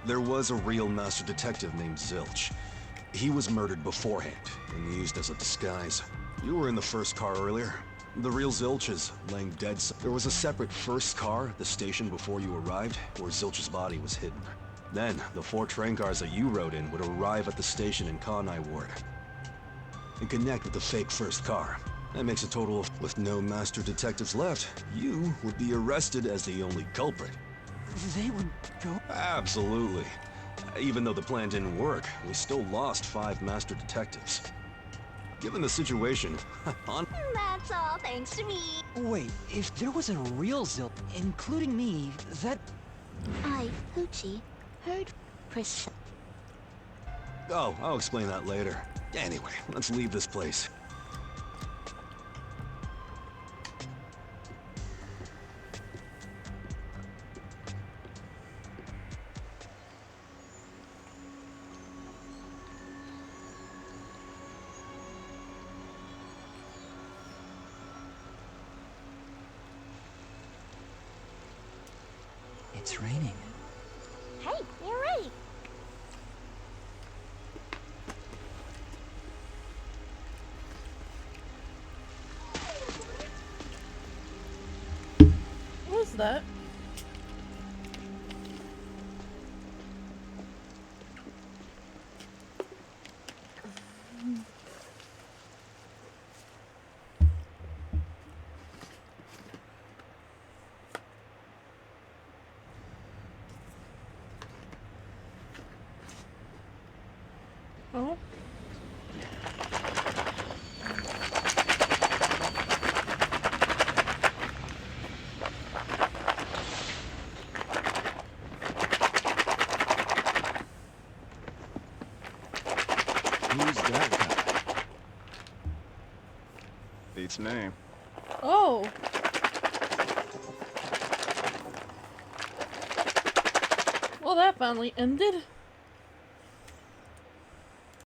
There was a real master detective named Zilch. He was murdered beforehand and used as a disguise. You were in the first car earlier. The real Zilch is laying dead. There was a separate first car at the station before you arrived, where Zilch's body was hidden. Then, the 4 train cars that you rode in would arrive at the station in Kanai Ward and connect with the fake first car. That makes a total of, with no master detectives left, you would be arrested as the only culprit. They would go... Absolutely. Even though the plan didn't work, we still lost 5 master detectives. Given the situation, That's all thanks to me. Wait, if there was a real Zilch, including me, that... I, Hoochie, heard Oh, I'll explain that later. Anyway, let's leave this place. It's raining. Hey, you're right. What was that? Oh. Who's that guy? Beats me. Oh. Well, that finally ended.